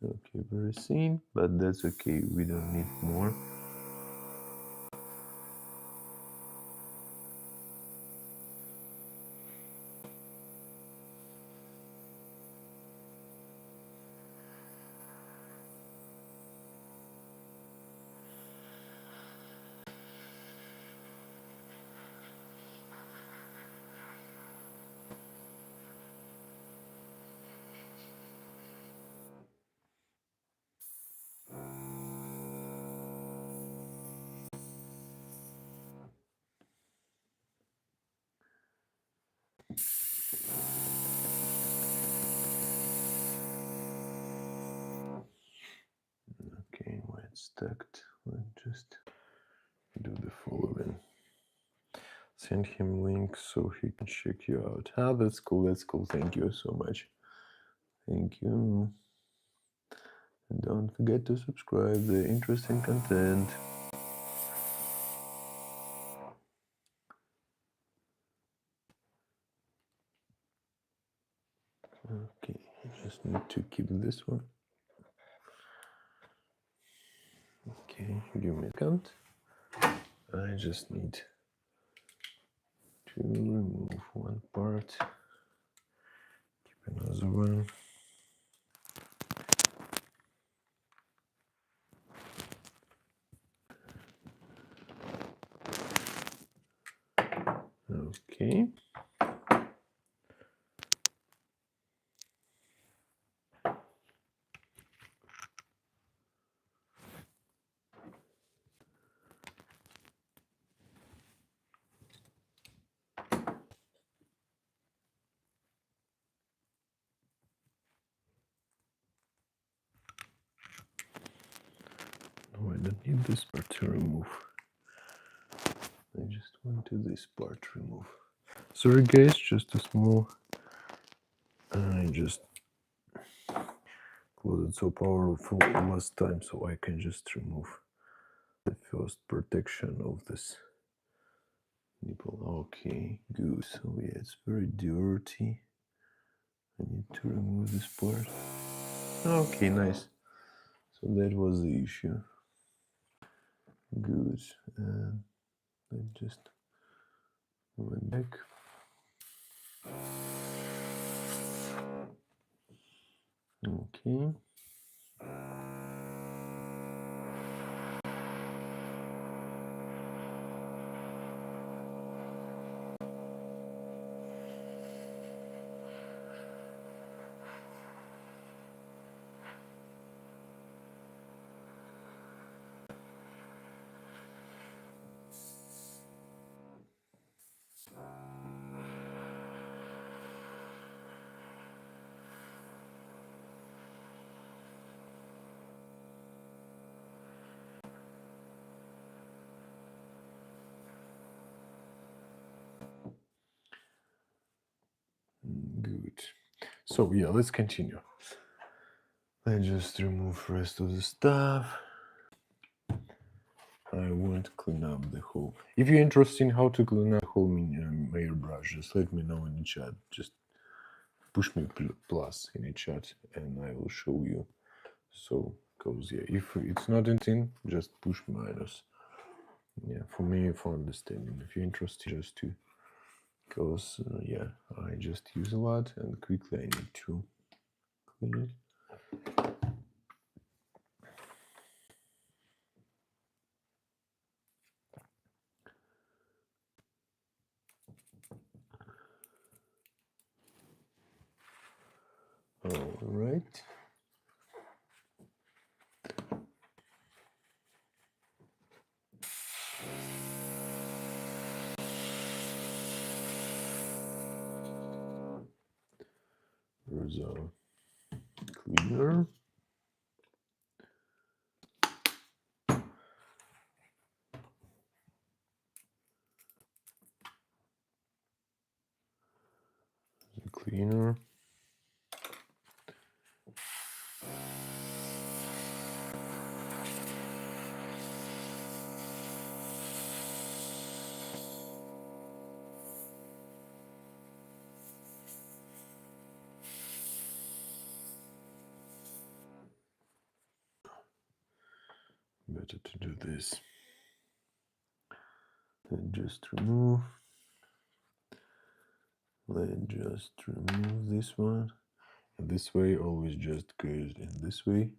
Okay, very thin, but that's okay. We don't need more. stacked. Let's just do the following. Send him link so he can check you out. Ah, that's cool. That's cool. Thank you so much. Thank you. And don't forget to subscribe. The interesting content. Okay, I just need to keep this one. Okay, give me a count. I just need to remove one part. Keep another one. Okay. No, I don't need this part to remove. I just want to this part to remove. Sorry guys, just a small. I just closed it so powerful last time, so I can just remove the first protection of this nipple. Okay, good. So yeah, it's very dirty. I need to remove this part. Okay, nice. So that was the issue. Good. And then just went back. Okay. Good. So yeah, let's continue. Let's just remove the rest of the stuff. I want to clean up the whole. If you're interested in how to clean up the whole airbrush, just let me know in the chat. Just push me plus in the chat, and I will show you. So, cause yeah, if it's not anything, just push minus. Yeah, for me, for understanding. If you're interested, just to, cause yeah, I just use a lot, and quickly I need to clean it. All right. There's a cleaner. Cleaner. Better to do this. Then just remove. Let's just remove this one. And this way always just goes in this way.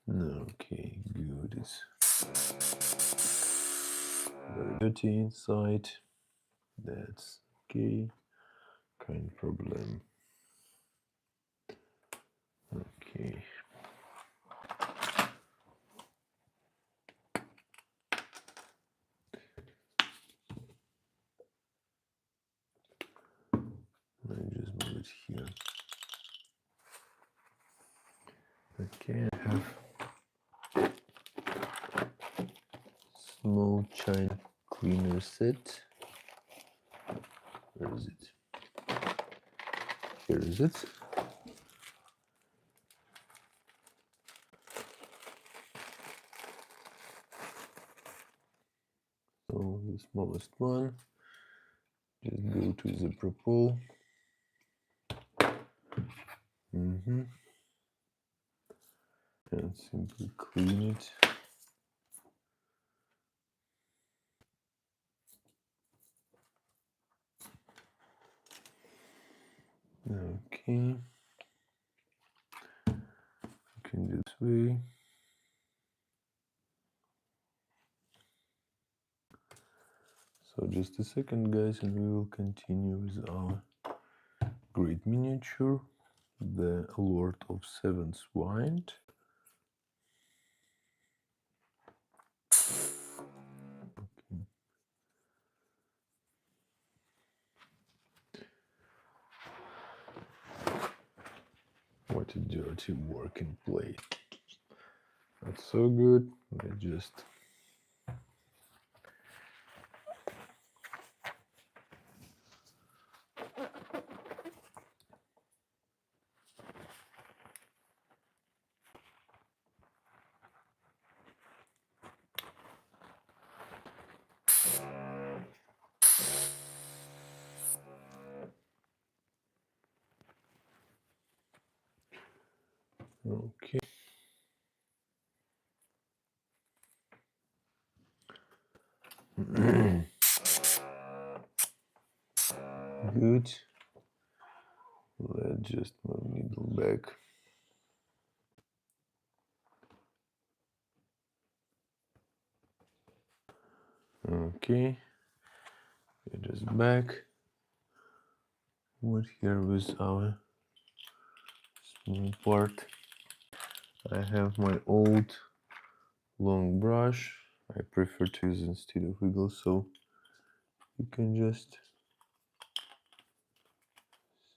Okay, good. It's very dirty inside. That's okay. Kind of problem. Okay. Let me just move it here. Okay, I have small china cleaner set. Where is it? Here is it. So the smallest one, just go to the propel. And simply clean it. Okay. You can do this way. So just a second, guys, and we will continue with our great miniature, the Lord of Seventh Wind. Okay. What a dirty working plate. Not so good. I just okay. Good. Let's just move needle back. Okay. It is back. What here was our small part? I have my old long brush. I prefer to use instead of wiggle, so you can just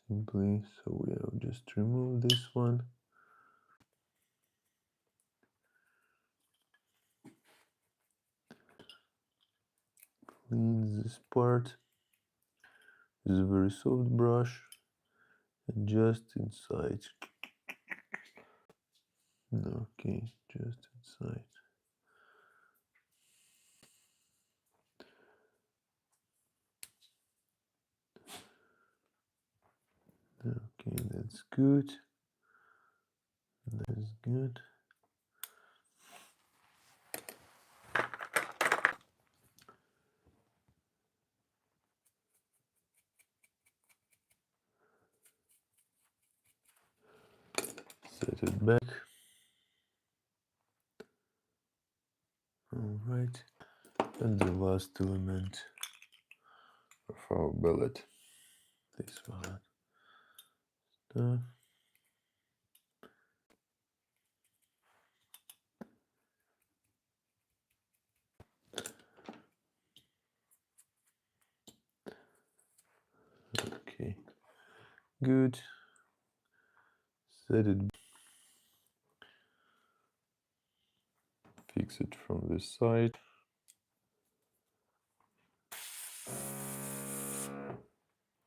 simply, so we have just remove this one. Clean this part. This is a very soft brush. And just inside. Okay, just inside. Okay, that's good. That's good. Set it back. All right. And the last element of our billet. This one. Stuff. Okay. Good. Set it. Fix it from this side.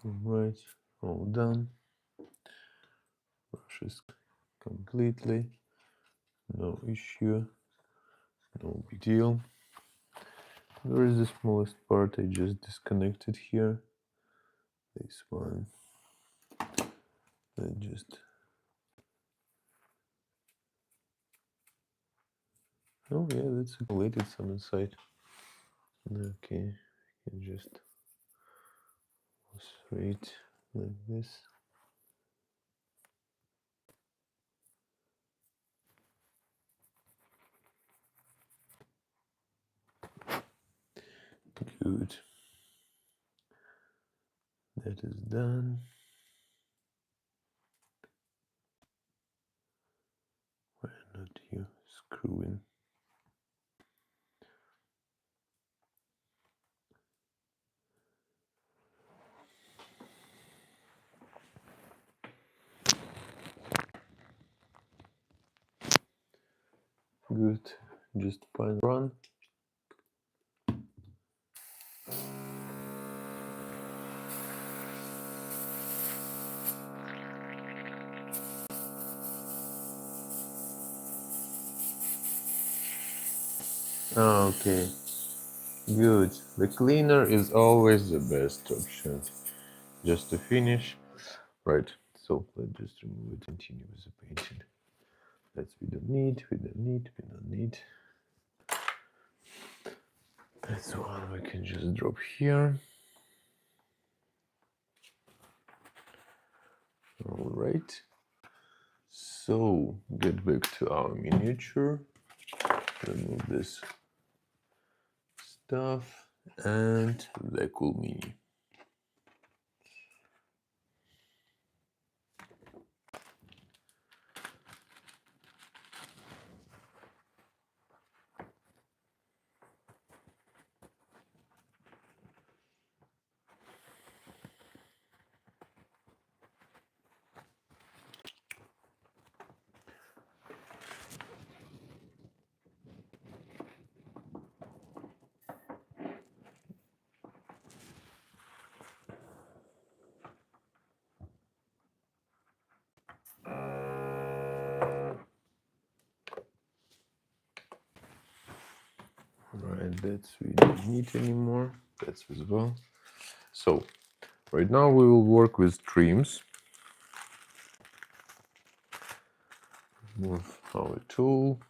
All right. All done. Brushes completely. No issue. No big deal. There is the smallest part I just disconnected here. This one. I just. Oh yeah, that's completed some inside. Okay, you can just straight like this. Good. That is done. Why not you screw in? Good. Just fine run. Okay, good. The cleaner is always the best option. Just to finish. Right, so let's just remove it, continue with the painting. That's we don't need. That's one we can just drop here. All right. So get back to our miniature. Remove this stuff and the cool mini. Right, that's we don't need anymore. That's visible. So right now we will work with trims. Move our tool.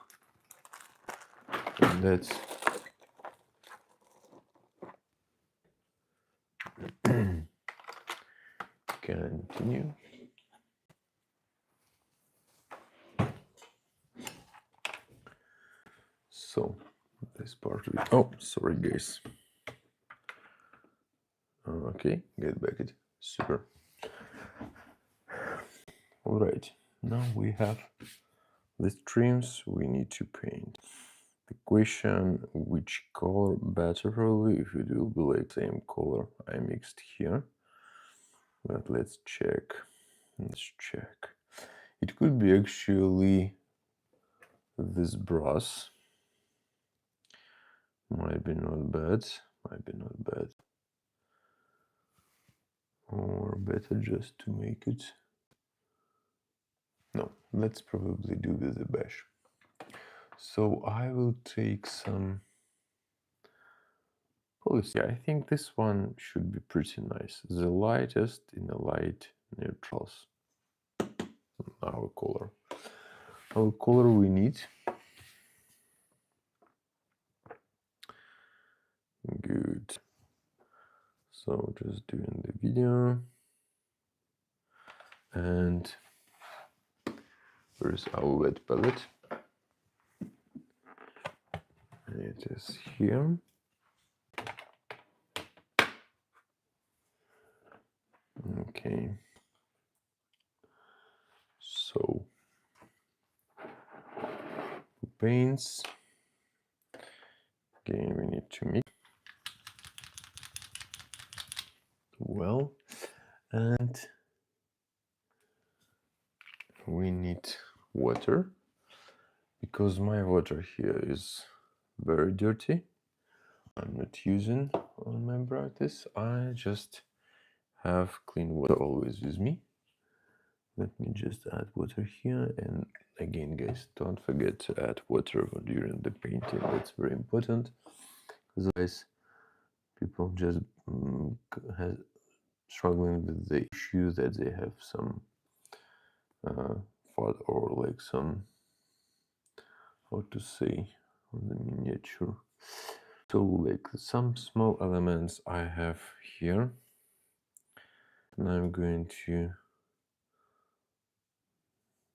And that's continue. So this part we, oh sorry guys. Okay, get back it. Super. All right, now we have the trims we need to paint. The question, which color better? Probably if it will be like same color I mixed here. But let's check. It could be actually this brass. Might be not bad. Or better just to make it. No, let's probably do with the beige. So I will take some policy. I think this one should be pretty nice. The lightest in the light neutrals. Our color. Our color we need. Good. So just doing the video. And where's our wet palette? It is here. Okay. So paints. Again, we need to mix well, and we need water because my water here is very dirty. I'm not using on my practice. I just have clean water always with me. Let me just add water here, and again guys, don't forget to add water during the painting. That's very important, because otherwise people just has struggling with the issue that they have some fat or like some, how to say, on the miniature. So like some small elements I have here, and I'm going to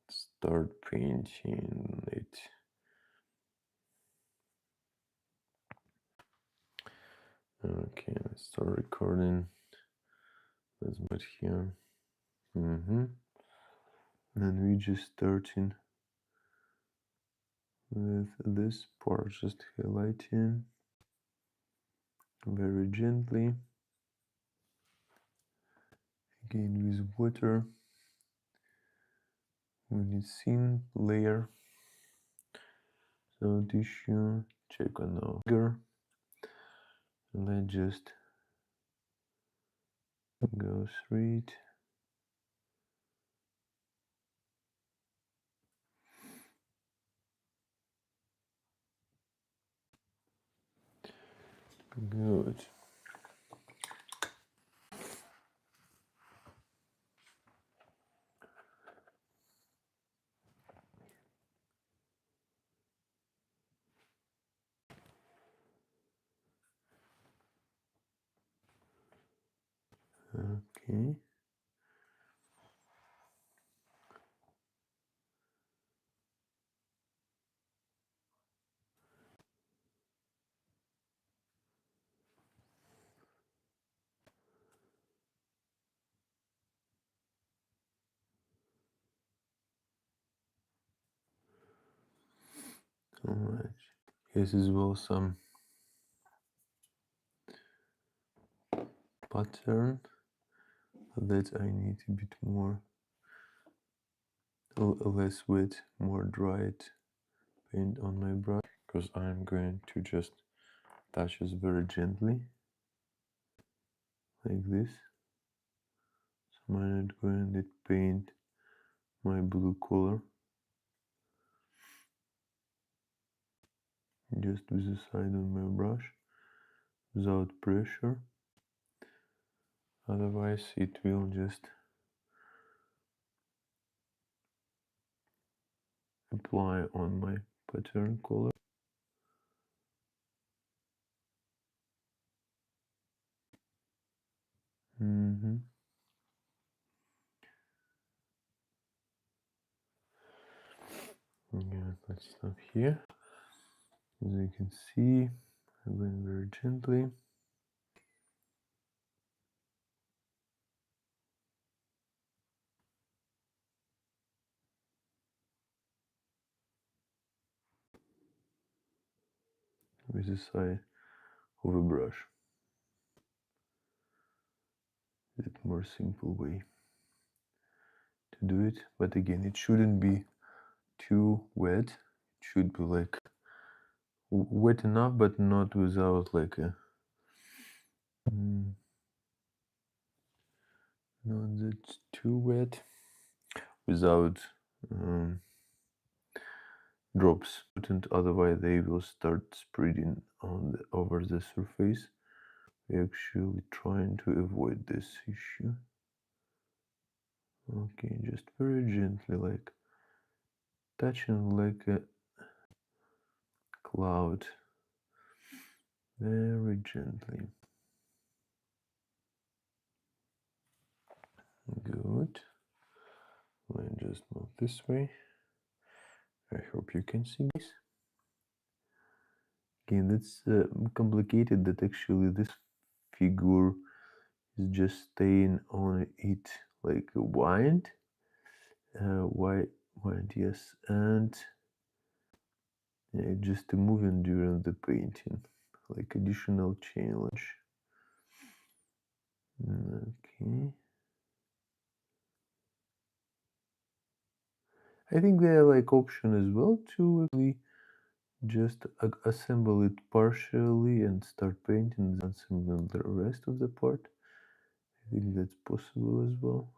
start painting it. Okay, let's start recording. Let's put here. And we just starting with this part, just highlighting very gently. Again with water. We need thin layer. So tissue, check on our finger. And let's just go through it. Good. Okay. All right. Here's as well some pattern that I need a bit more, less wet, more dried paint on my brush, because I'm going to just touch this very gently, like this. So I'm not going to paint my blue color, just with the side of my brush, without pressure. Otherwise it will just apply on my pattern color. Yeah, let's stop here. As you can see, I'm going very gently. With the side of a brush. It's a more simple way to do it, but again, it shouldn't be too wet. It should be like wet enough, but not without like a not that too wet, without drops, and otherwise they will start spreading on over the surface. We're actually trying to avoid this issue. Okay, just very gently, like touching like a cloud, very gently. Good. Let me just move this way. I hope you can see this. Again, that's complicated, that actually this figure is just staying on it like white, white, yes, and yeah, just moving during the painting, like additional challenge. Okay. I think there are like option as well to really just assemble it partially and start painting, then assemble the rest of the part. I think that's possible as well.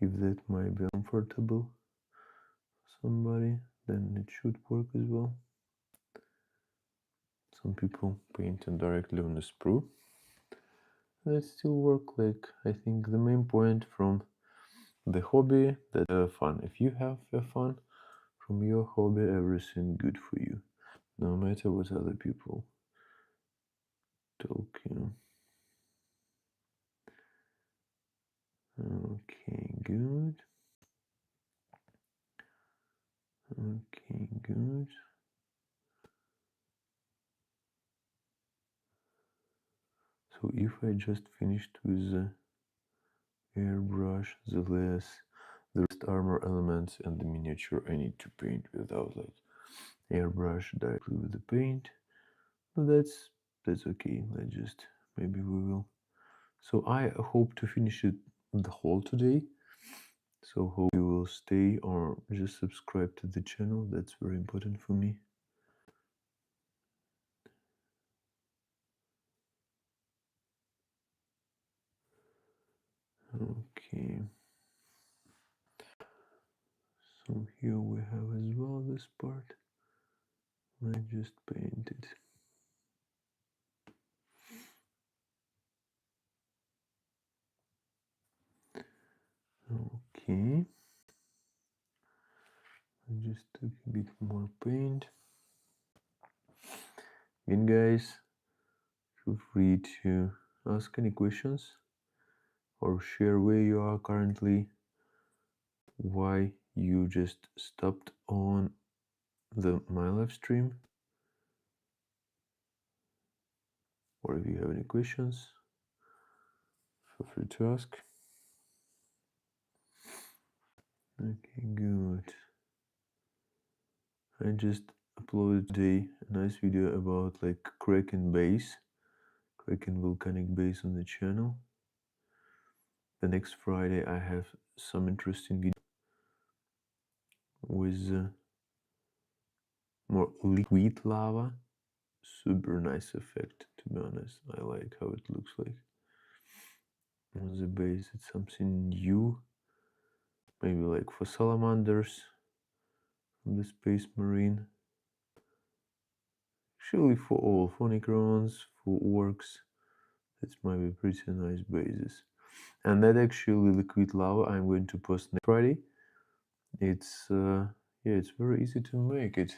If that might be comfortable for somebody, then it should work as well. Some people painting directly on the sprue. That still work. Like, I think the main point from the hobby, that fun. If you have fun from your hobby, everything good for you, no matter what other people talking. Okay, good. Okay, good. So if I just finished with the airbrush, the rest armor elements and the miniature, I need to paint without like airbrush directly with the paint. But that's okay. Let's just, maybe we will. So I hope to finish it the whole today. So hope you will stay or just subscribe to the channel. That's very important for me. Okay. So here we have as well this part I just paint it. Okay. I just took a bit more paint. Again, guys, feel free to ask any questions or share where you are currently, why you just stopped on my live stream, or if you have any questions, feel free to ask. Okay, good. I just uploaded today a nice video about like Kraken volcanic base on the channel. The next Friday I have some interesting video with more liquid lava. Super nice effect, to be honest. I like how it looks like on the base. It's something new, maybe like for salamanders from the Space Marine. Actually, for all, for Necrons, for Orcs, that might be pretty nice bases. And that actually liquid lava I'm going to post next Friday. It's yeah, it's very easy to make it.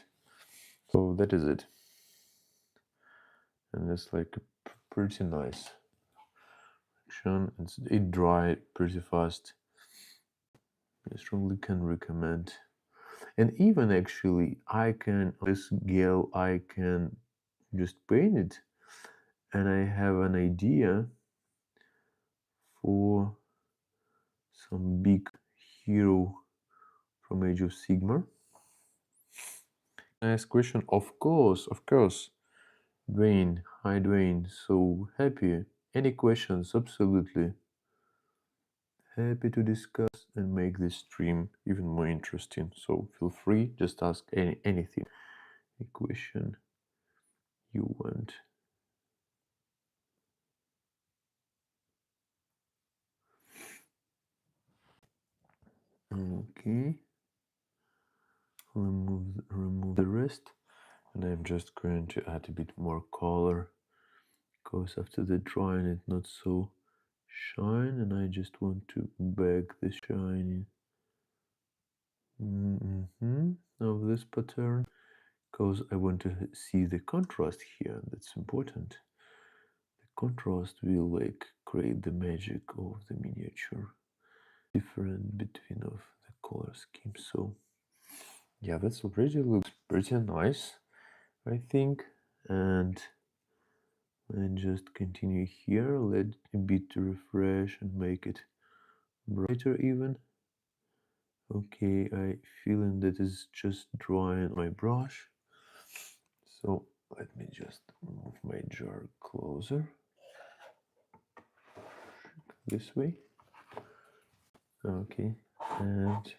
So that is it. And it's like a pretty nice action. It dried pretty fast. I strongly can recommend. And even actually I can, this gel, I can just paint it, and I have an idea for some big hero from Age of Sigmar. Nice question. Of course. Dwayne, hi Dwayne, so happy. Any questions? Absolutely. Happy to discuss and make this stream even more interesting. So feel free, just ask anything, any question you want. Okay. Remove the rest, and I'm just going to add a bit more color because after the drying it not so shine, and I just want to back the shining of this pattern because I want to see the contrast here. That's important. The contrast will like create the magic of the miniature, different between of the color scheme. So yeah, that's already looks pretty nice, I think. And just continue here, let a bit to refresh and make it brighter even. Okay, I feeling that is just drying my brush. So let me just move my jar closer. This way. Okay, and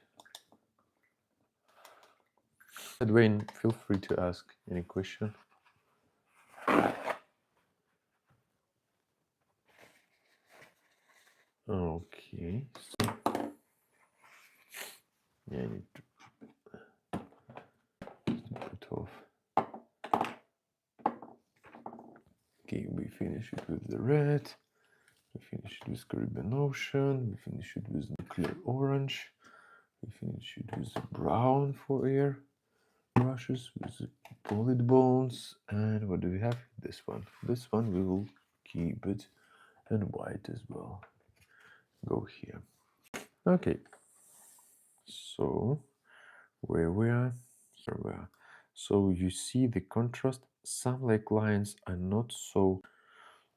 Dwayne, feel free to ask any question. Okay, so yeah, I need to put off. Okay, we finish it with the red. We finish it with Caribbean Ocean. We finish it with nuclear orange. We finish it with brown for air brushes with bullet bones. And what do we have? This one. This one we will keep it, and white as well. Go here. Okay. So where we are, here we are. So you see the contrast. Some like lines are not so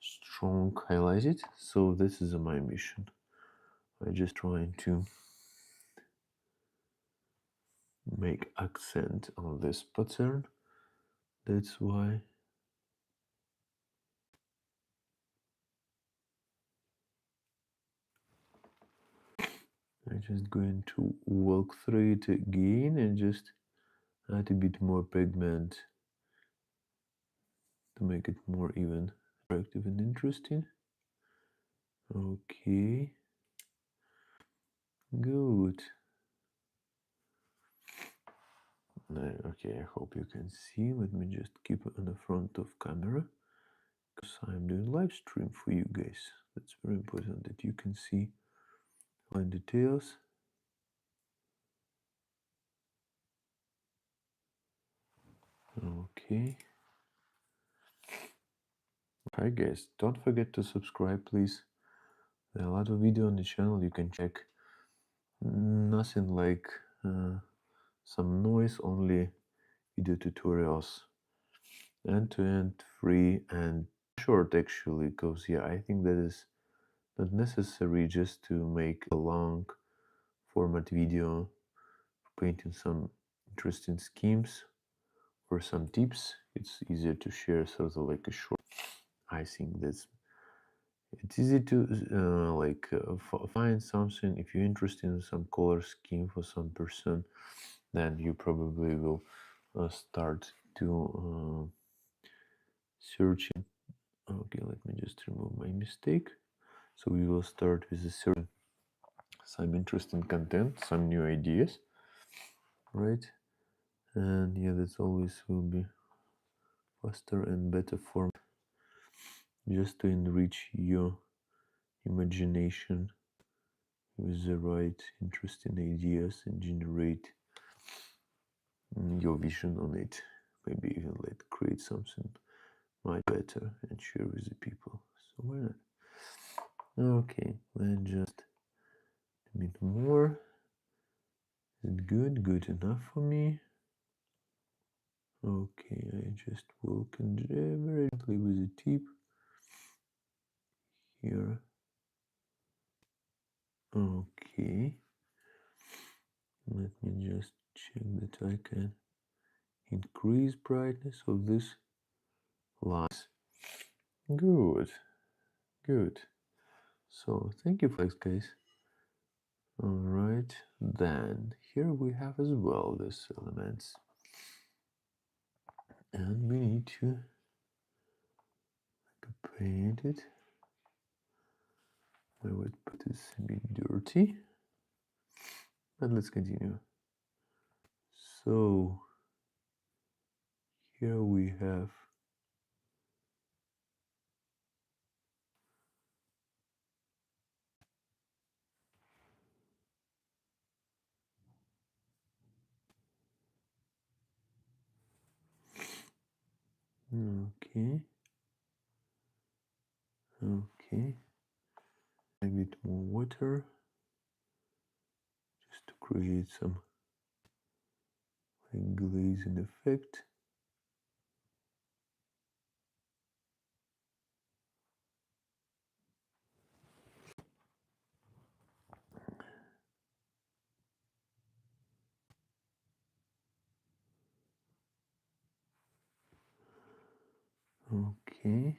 strong highlighted. So this is my mission. I'm just trying to make accent on this pattern. That's why I'm just going to walk through it again and just add a bit more pigment to make it more even attractive and interesting. Okay, good. Okay, I hope you can see. Let me just keep it on the front of camera because I'm doing live stream for you guys. That's very important that you can see all details. Okay. Hi guys, don't forget to subscribe, please. There are a lot of videos on the channel you can check. Nothing like some noise, only video tutorials, end-to-end, free and short actually, because yeah, I think that is not necessary just to make a long format video painting some interesting schemes or some tips. It's easier to share sort of like a short. I think that's it's easy to find something. If you're interested in some color scheme for some person, then you probably will start to searching. Okay, let me just remove my mistake. So we will start with a certain some interesting content, some new ideas, right? And yeah, that's always will be faster and better form just to enrich your imagination with the right interesting ideas and generate your vision on it. Maybe even like create something much better and share with the people. So why not? Okay, let's just a bit more. Is it good? Good enough for me. Okay, I just will very gently with the tip here. Okay, let me just check that I can increase brightness of this light. Good, good. So thank you, flex guys. All right, then here we have as well these elements, and we need to paint it. I would put this a bit dirty, but let's continue. So here we have okay, okay, a bit more water just to create some like glazing effect. Okay.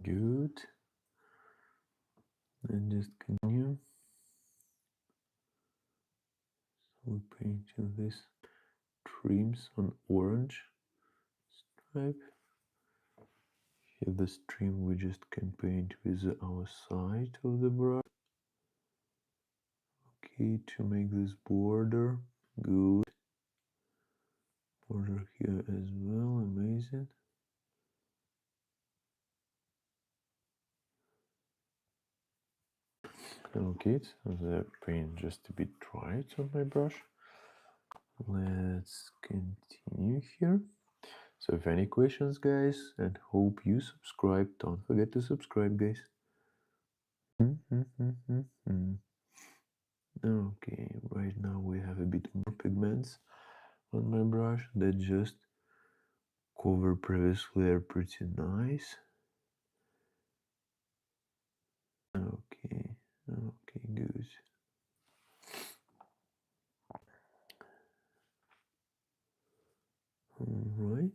Good. And just continue. So we paint this trims on orange stripe. Here the trim we just can paint with our side of the brush. Okay, to make this border. Good. Border here as well, amazing. Okay, so the paint just a bit dry on my brush. Let's continue here. So if any questions guys, and hope you subscribe, don't forget to subscribe guys. Okay, right now we have a bit more pigments on my brush that just cover previous layer pretty nice. Okay, okay, good. All right.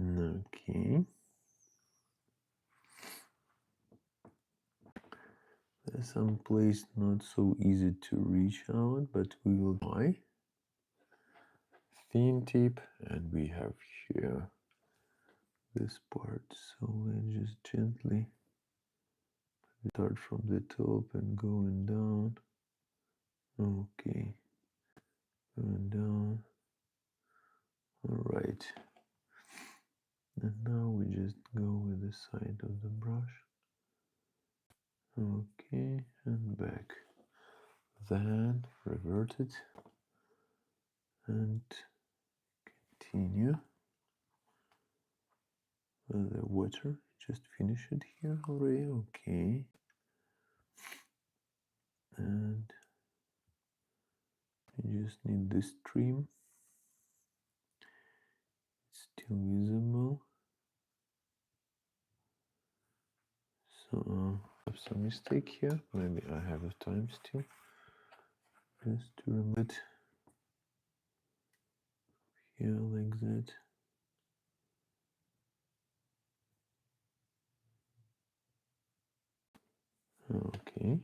Okay. There's some place not so easy to reach out, but we will try. Thin tip, and we have here this part. So let's just gently start from the top and going down. Okay. Going down. Alright. And now we just go with the side of the brush. Okay, and back. Then revert it and continue with the water. Just finish it here already. Okay. And you just need this trim. It's still visible. So I have some mistake here. Maybe I have a time still. Just to remove it here like that. Okay.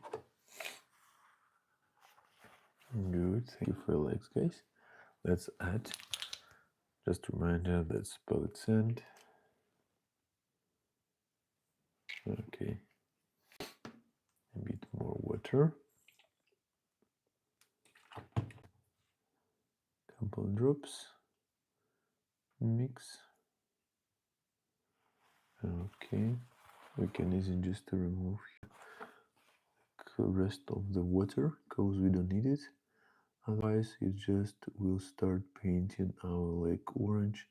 Good. Thank you for your likes, guys. Let's add. Just a reminder, that's both sand. Okay. A bit more water. Couple drops. Mix. Okay. We can easily just remove the rest of the water because we don't need it. Otherwise, it just will start painting our like orange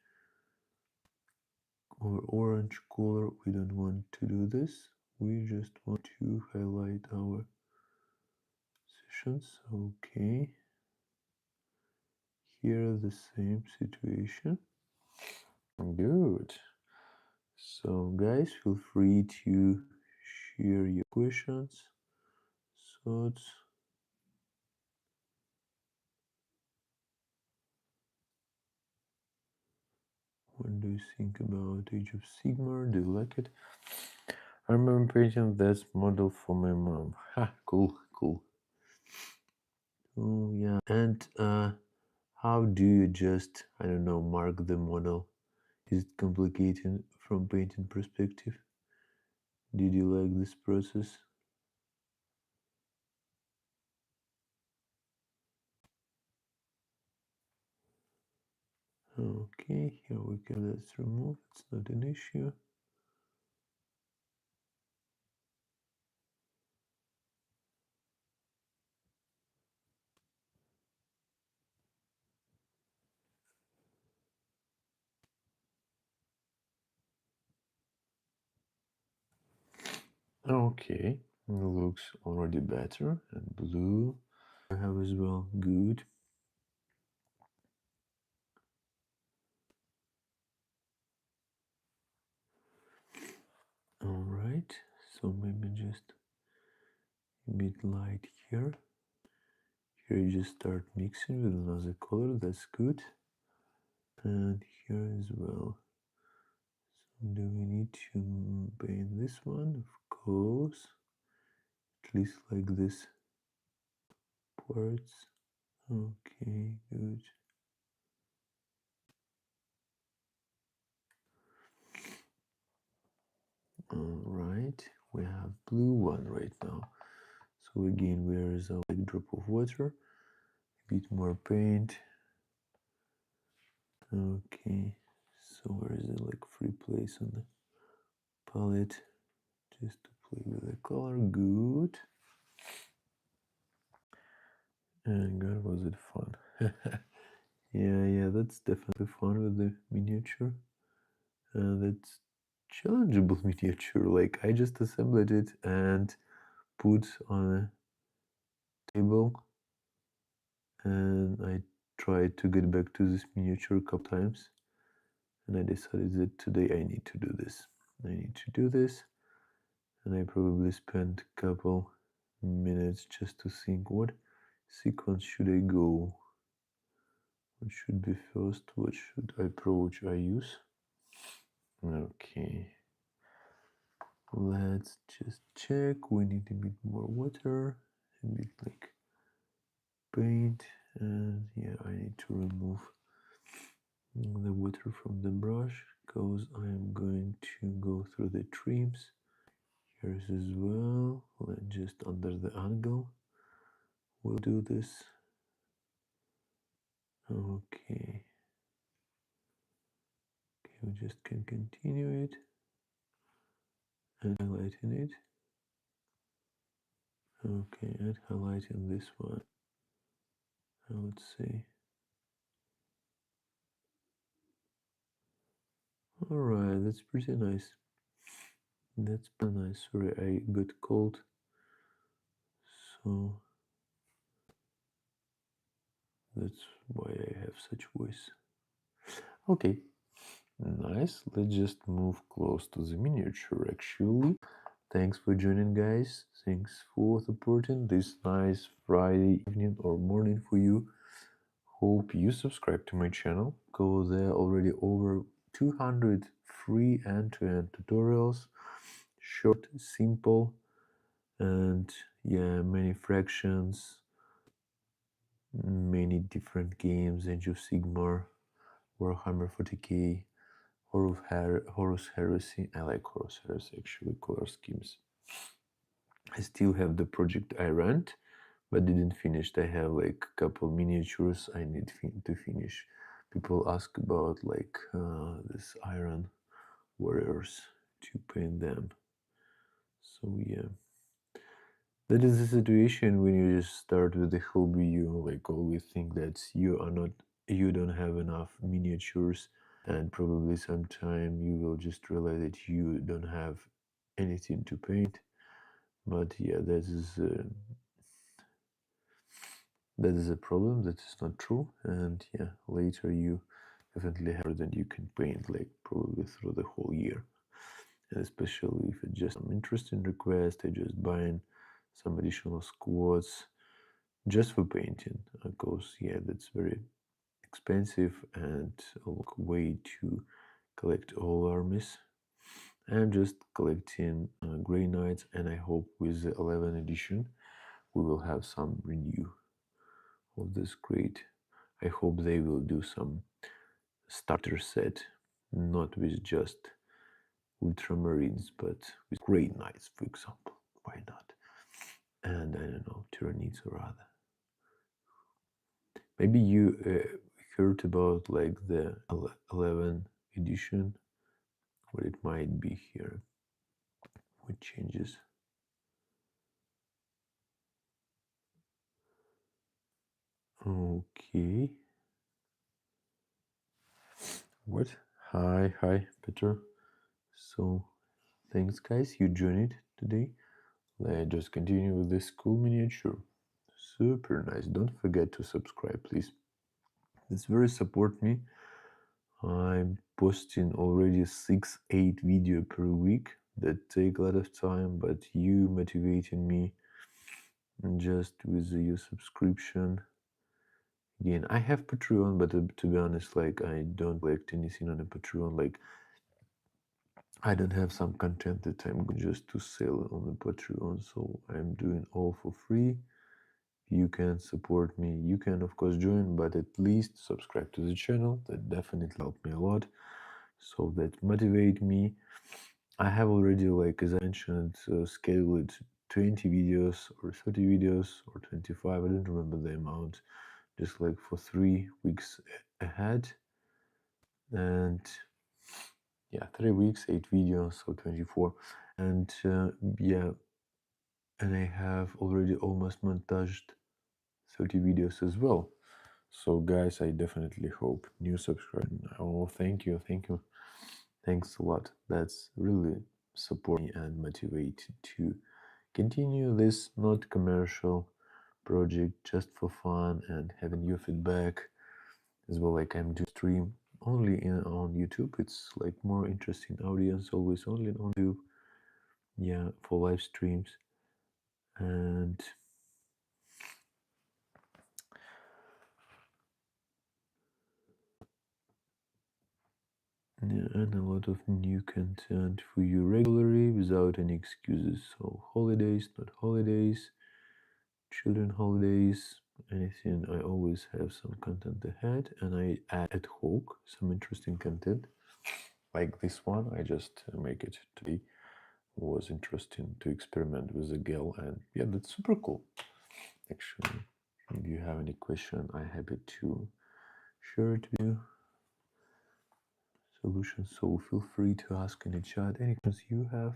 or orange color. We don't want to do this. We just want to highlight our sections. Okay. Here the same situation. Good. So guys, feel free to share your questions, thoughts. What do you think about Age of Sigmar? Do you like it? I remember painting this model for my mom. Ha, cool, cool. Oh yeah, and how do you just, I don't know, mark the model? Is it complicated from painting perspective? Did you like this process? Okay, here we can, let's remove, it's not an issue. Okay, it looks already better, and blue I have as well, good. Alright, so maybe just a bit light here. Here you just start mixing with another color, that's good. And here as well. So do we need to paint this one? Of course. At least like this parts. Okay, good. Alright, we have blue one right now. So again, where is our like, drop of water? A bit more paint. Okay, so where is it like free place on the palette? Just to play with the color, good. And God, was it fun. Yeah, that's definitely fun with the miniature. That's challengeable miniature. Like I just assembled it and put on a table, and I tried to get back to this miniature a couple times, and I decided that today I need to do this. And I probably spent a couple minutes just to think what sequence should I go. What should be first? What should approach I use? Okay, let's just check. We need a bit more water, a bit like paint, and yeah, I need to remove the water from the brush because I am going to go through the trims. Here's as well, just under the angle. We'll do this. Okay. We just can continue it and highlighting it. Okay, and highlighting this one. Let's see. Alright, that's pretty nice. That's pretty nice. Sorry, I got cold. So that's why I have such voice. Okay, nice. Let's just move close to the miniature actually. Thanks for joining, guys. Thanks for supporting this nice Friday evening or morning for you. Hope you subscribe to my channel because there are already over 200 free end-to-end tutorials, short, simple, and yeah, many fractions, many different games, Age of Sigmar, Warhammer 40k, Horus Heresy. I like Horus Heresy actually, color schemes. I still have the project I ran, but didn't finish. I have like a couple miniatures I need to finish. People ask about like this iron warriors to paint them. So yeah, that is the situation when you just start with the hobby. You like always think that you don't have enough miniatures, and probably sometime you will just realize that you don't have anything to paint. But yeah, that is a problem. That is not true. And yeah, later you definitely have that you can paint like probably through the whole year. And especially if it's just some interesting request, I just buying some additional squads just for painting. Because yeah, that's very expensive and a way to collect all armies. I'm just collecting Grey Knights, and I hope with the 11th edition we will have some renew of this great. I hope they will do some starter set, not with just ultramarines, but with Grey Knights, for example. Why not? And I don't know, Tyranids or other. Maybe you heard about like the 11th edition, what it might be here, what changes. Okay. What? Hi, Peter. So, thanks, guys. You joined today. Let's just continue with this cool miniature. Super nice. Don't forget to subscribe, please. This very support me. I'm posting already 6-8 video per week. That take a lot of time, but you motivating me just with your subscription. Again, I have Patreon, but to be honest, like I don't collect anything on a Patreon. Like I don't have some content that I'm going just to sell on the Patreon, so I'm doing all for free. You can support me. You can of course join, but at least subscribe to the channel. That definitely helped me a lot. So that motivate me. I have already, like as I mentioned, scheduled 20 videos or 30 videos or 25. I don't remember the amount. Just like for 3 weeks ahead, and yeah, 3 weeks, 8 videos, so 24. And yeah, and I have already almost montaged 30 videos as well. So guys, I definitely hope new subscribe. Oh, thank you, thanks a lot. That's really support me and motivate to continue this not commercial project just for fun and having your feedback as well. Like I'm doing stream only on YouTube. It's like more interesting audience always only on YouTube. Yeah, for live streams. And Yeah, and a lot of new content for you regularly without any excuses. So holidays, not holidays, children holidays, anything. I always have some content ahead, and I add ad hoc some interesting content like this one. I just make it today. Was interesting to experiment with a girl, and yeah, that's super cool. Actually, if you have any question, I'm happy to share it with you. Solutions, so feel free to ask in the chat any questions you have.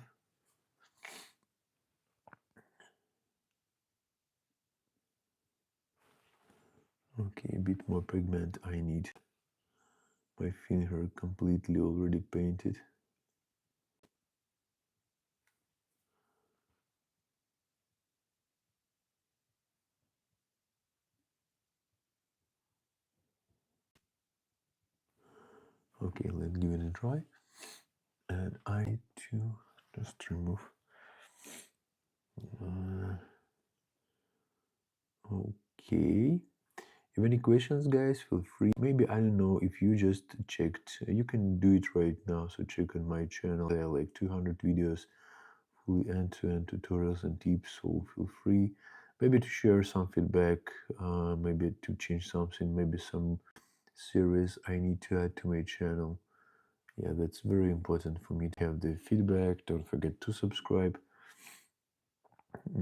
Okay, a bit more pigment I need. My finger completely already painted. Okay, let's give it a try. And I need to just remove. Okay. If any questions, guys, feel free. Maybe I don't know if you just checked. You can do it right now. So check on my channel. There are like 200 videos, fully end-to-end tutorials and tips. So feel free, maybe to share some feedback, maybe to change something, maybe some series I need to add to my channel. Yeah, that's very important for me to have the feedback. Don't forget to subscribe.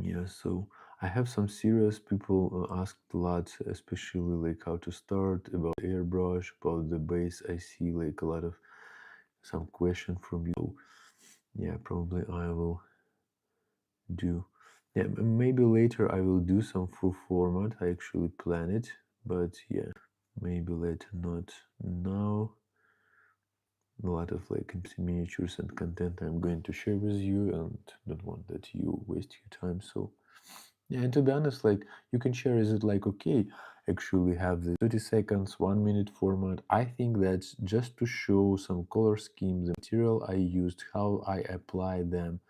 Yeah, so I have some serious people asked a lot, especially like how to start, about Airbrush, about the base. I see like a lot of some question from you. So, yeah, probably I will do. Yeah, maybe later I will do some full format. I actually plan it, but yeah, maybe later, not now. A lot of like miniatures and content I'm going to share with you, and don't want that you waste your time. So yeah, and to be honest, like you can share, is it like okay, actually have the 30 seconds, 1 minute format. I think that's just to show some color schemes, the material I used, how I apply them.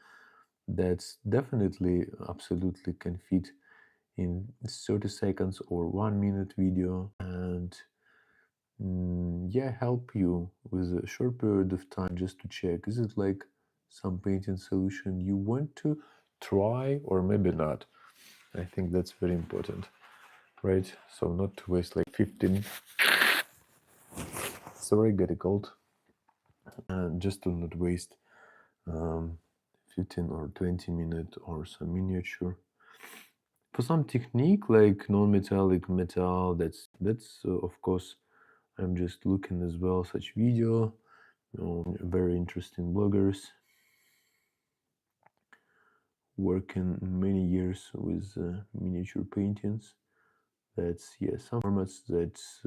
That's definitely absolutely can fit in 30 seconds or 1 minute video, and yeah, help you with a short period of time just to check, is it like some painting solution you want to try or maybe not. I think that's very important, right? So not to waste like 15, sorry, get a cold, and just to not waste 15 or 20 minutes or some miniature for some technique like non-metallic metal. That's of course, I'm just looking as well such video, very interesting bloggers working many years with miniature paintings. That's yeah, some formats that's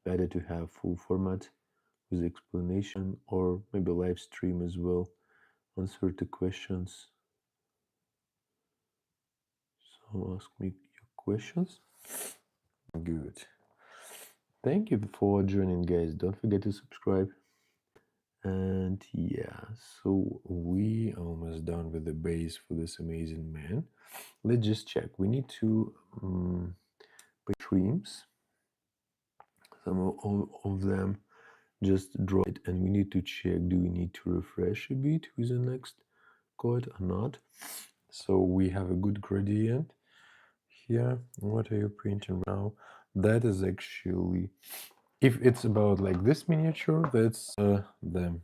better to have full format with explanation, or maybe live stream as well, answer the questions. So ask me your questions. Good. Thank you for joining, guys. Don't forget to subscribe. And yeah, so we almost done with the base for this amazing man. Let's just check. We need to put trims. Some of them just draw it, and we need to check, do we need to refresh a bit with the next coat or not. So we have a good gradient here. What are you printing now? That is actually, if it's about like this miniature, that's the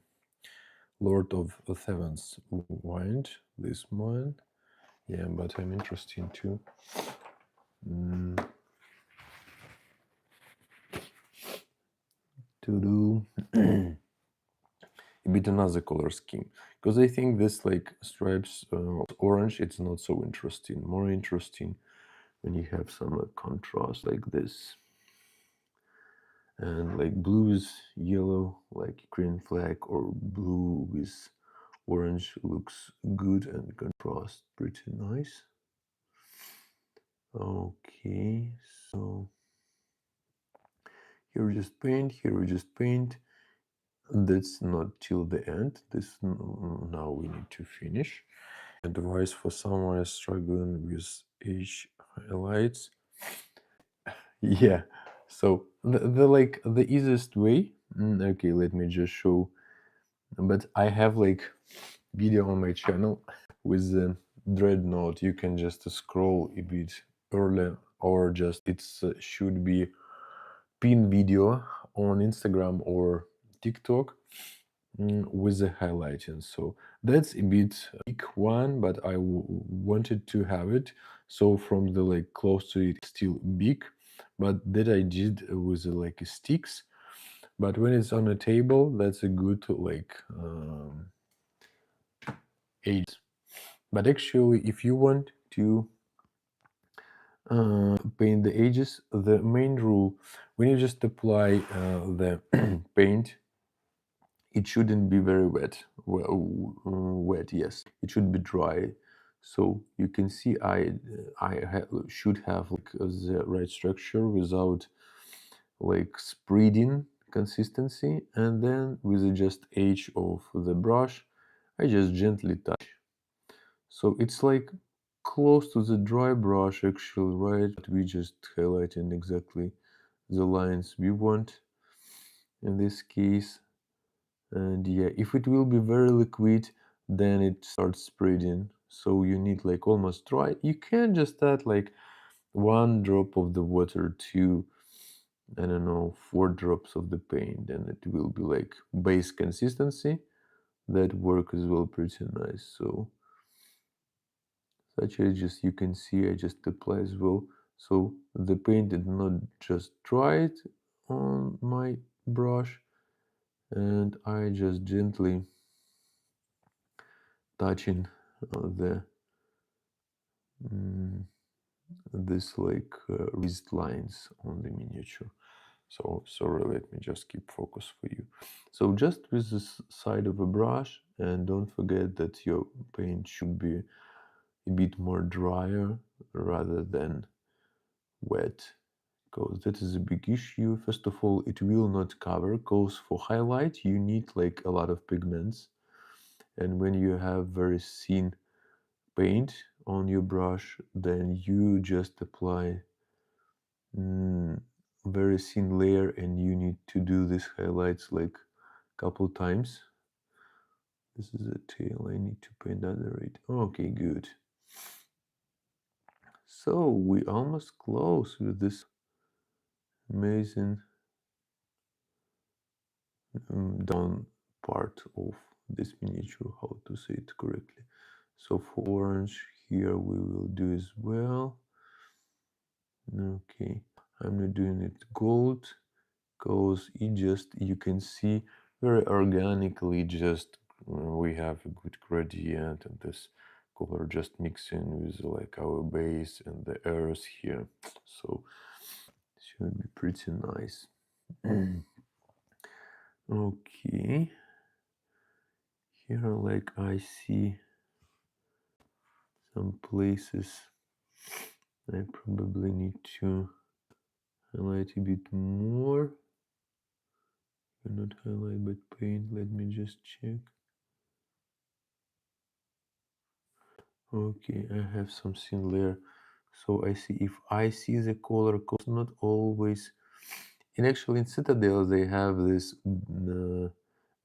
Lord of the Sevens wind, this one. Yeah, but I'm interested too. To do a bit another color scheme, because I think this like stripes orange, it's not so interesting. More interesting when you have some contrast like this, and like blue is yellow like green flag, or blue with orange looks good and contrast pretty nice. Okay, so here we just paint, here we just paint. That's not till the end. This now we need to finish. Advice for someone struggling with H highlights. Yeah, so the like the easiest way Okay, let me just show. But I have like video on my channel with the dreadnought. You can just scroll a bit earlier, or just it's should be pin video on Instagram or TikTok with the highlighting. So that's a bit big one, but I wanted to have it. So from the like close to it, still big, but that I did with like sticks. But when it's on a table, that's a good like age. But actually, if you want to paint the edges, the main rule, when you just apply the paint, it shouldn't be very wet. Wet, yes, it should be dry. So you can see should have like the right structure without like spreading consistency, and then with the just edge of the brush, I just gently touch. So it's like close to the dry brush actually, right? But we just highlighting exactly the lines we want in this case. And yeah, if it will be very liquid, then it starts spreading. So you need like almost dry. You can just add like 1 drop of the water to, I don't know, 4 drops of the paint, and it will be like base consistency. That work as well pretty nice. So such as just you can see, I just apply as well. So the paint did not just dry it on my brush, and I just gently touching the this like raised lines on the miniature. So sorry, let me just keep focus for you. So just with the side of a brush, and don't forget that your paint should be a bit more drier rather than wet, because that is a big issue. First of all, it will not cover, because for highlight you need like a lot of pigments, and when you have very thin paint on your brush, then you just apply very thin layer, and you need to do these highlights like couple times. This is a tail, I need to paint under it. Okay, good. So we almost close with this amazing down part of this miniature, how to say it correctly. So for orange here we will do as well. Okay, I'm not doing it gold, because it just, you can see very organically, just we have a good gradient, and this color just mixing with like our base and the earth here, so it should be pretty nice. Okay, here like I see some places I probably need to highlight a bit more. Not highlight but paint, let me just check. Okay, I have something there. So I see, if I see the color, cause not always. And actually in Citadel they have this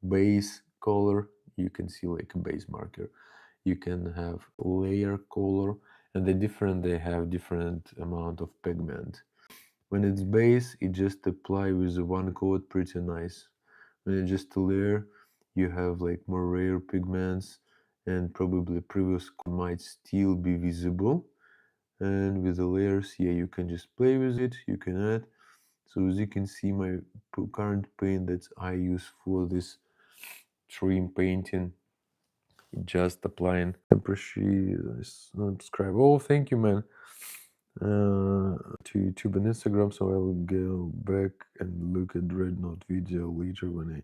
base color. You can see like a base marker. You can have layer color, and they have different amount of pigment. When it's base, it just apply with one coat pretty nice. When it's just a layer, you have like more rare pigments, and probably previous coat might still be visible. And with the layers, yeah, you can just play with it, you can add. So as you can see, my current paint that I use for this trim painting, just applying. I appreciate subscribe. Oh, thank you, man. To YouTube and Instagram, so I will go back and look at Dreadnought video later when I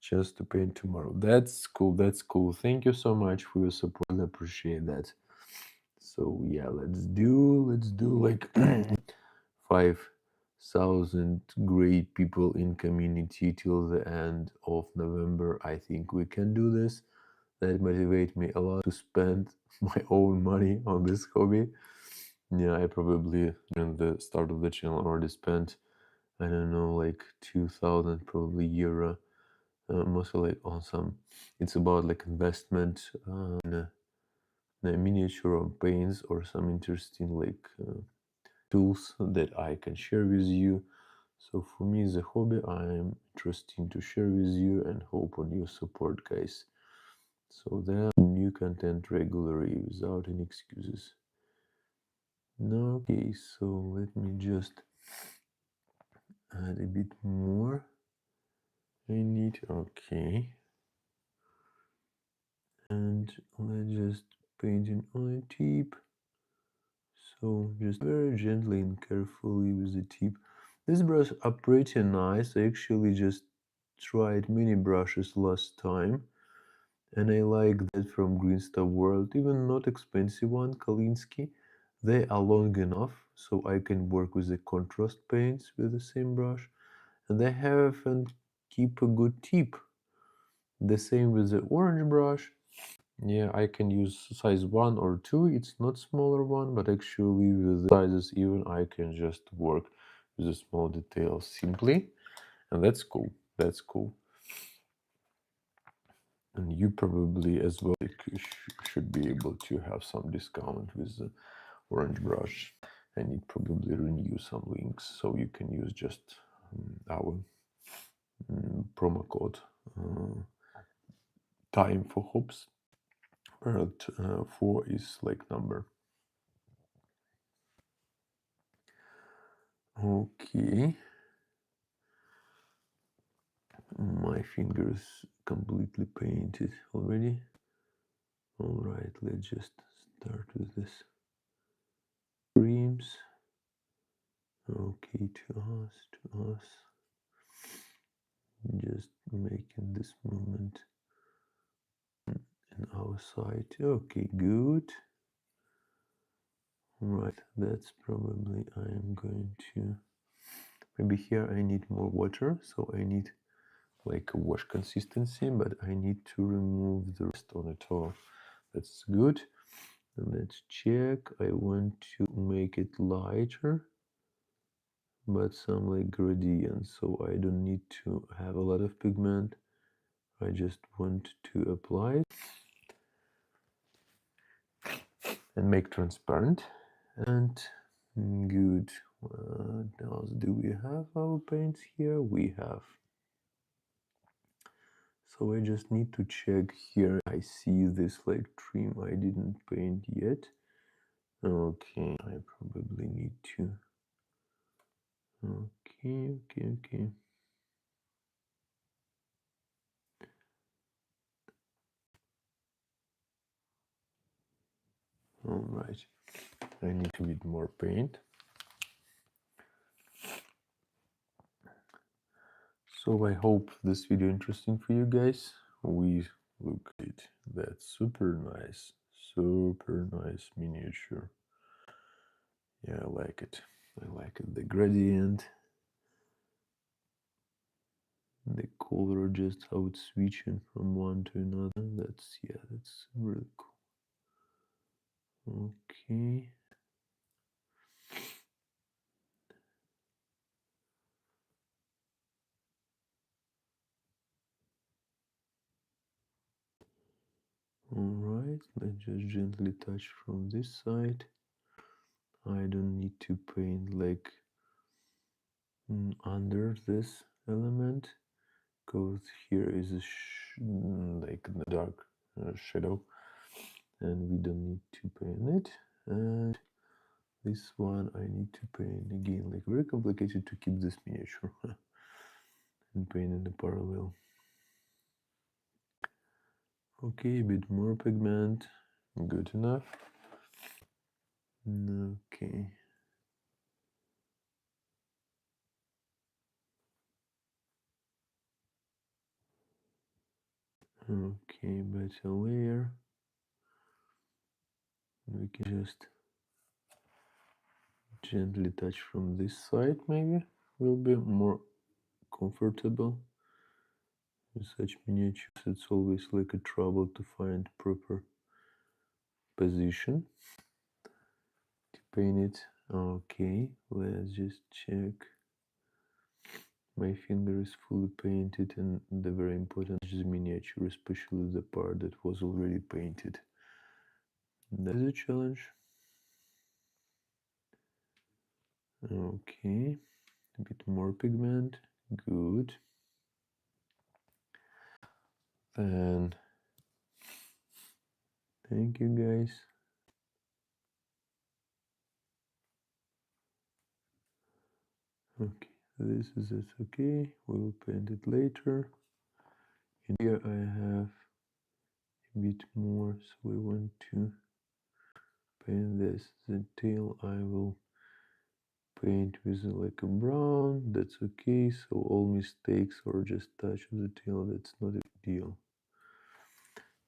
just to paint tomorrow. That's cool. That's cool. Thank you so much for your support. I appreciate that. So yeah, let's do like 5,000 great people in community till the end of November. I think we can do this. That motivates me a lot to spend my own money on this hobby. Yeah, I probably during the start of the channel already spent I don't know, like 2000 probably euro. Mostly like on some, it's about like investment in a miniature of paints or some interesting like tools that I can share with you. So for me as a hobby, I'm interested to share with you and hope on your support, guys. So there are new content regularly without any excuses. No, okay, so let me just add a bit more. I need, okay. And let's just paint it on a tip. So just very gently and carefully with the tip. These brushes are pretty nice. I actually just tried mini brushes last time, and I like that from Green Star World, even not expensive one, Kalinsky. They are long enough so I can work with the contrast paints with the same brush, and they have and keep a good tip. The same with the orange brush. Yeah, I can use size 1 or 2. It's not smaller one, but actually with the sizes even I can just work with the small details simply, and that's cool. That's cool. And you probably as well should be able to have some discount with the orange brush. I need probably renew some links so you can use just our promo code time for hopes. But 4 is like number. Okay. My fingers completely painted already. All right, let's just start with this creams. Okay, to us. Just making this movement in our side. Okay, good. Right, that's probably I'm going to, maybe here I need more water, so I need like a wash consistency, but I need to remove the rest on it all. That's good. And let's check. I want to make it lighter, but some like gradient, so I don't need to have a lot of pigment. I just want to apply it and make transparent. And good. What else do we have? Our paints here we have. So I just need to check here. I see this like trim I didn't paint yet. Okay, I probably need to. Okay. All right. I need to add more paint. So I hope this video interesting for you guys. We look at that super nice miniature. Yeah, I like it. I like it. The gradient, the color, just how it's switching from one to another. That's really cool. Okay. Alright, let's just gently touch from this side. I don't need to paint like under this element, because here is a like the dark shadow, and we don't need to paint it. And this one I need to paint again, like very complicated to keep this miniature and paint in the parallel. Okay, a bit more pigment, good enough. Okay. Okay, better layer. We can just gently touch from this side, maybe will be more comfortable. With such miniatures, it's always like a trouble to find proper position to paint it. Okay, let's just check. My finger is fully painted, and the very important is the miniature, especially the part that was already painted. That is a challenge. Okay, a bit more pigment, good. Then, thank you guys. Okay, this is it. Okay, we'll paint it later. And here I have a bit more, so we want to paint this. The tail I will paint with like a brown. That's okay. So all mistakes or just touch of the tail, that's not a big deal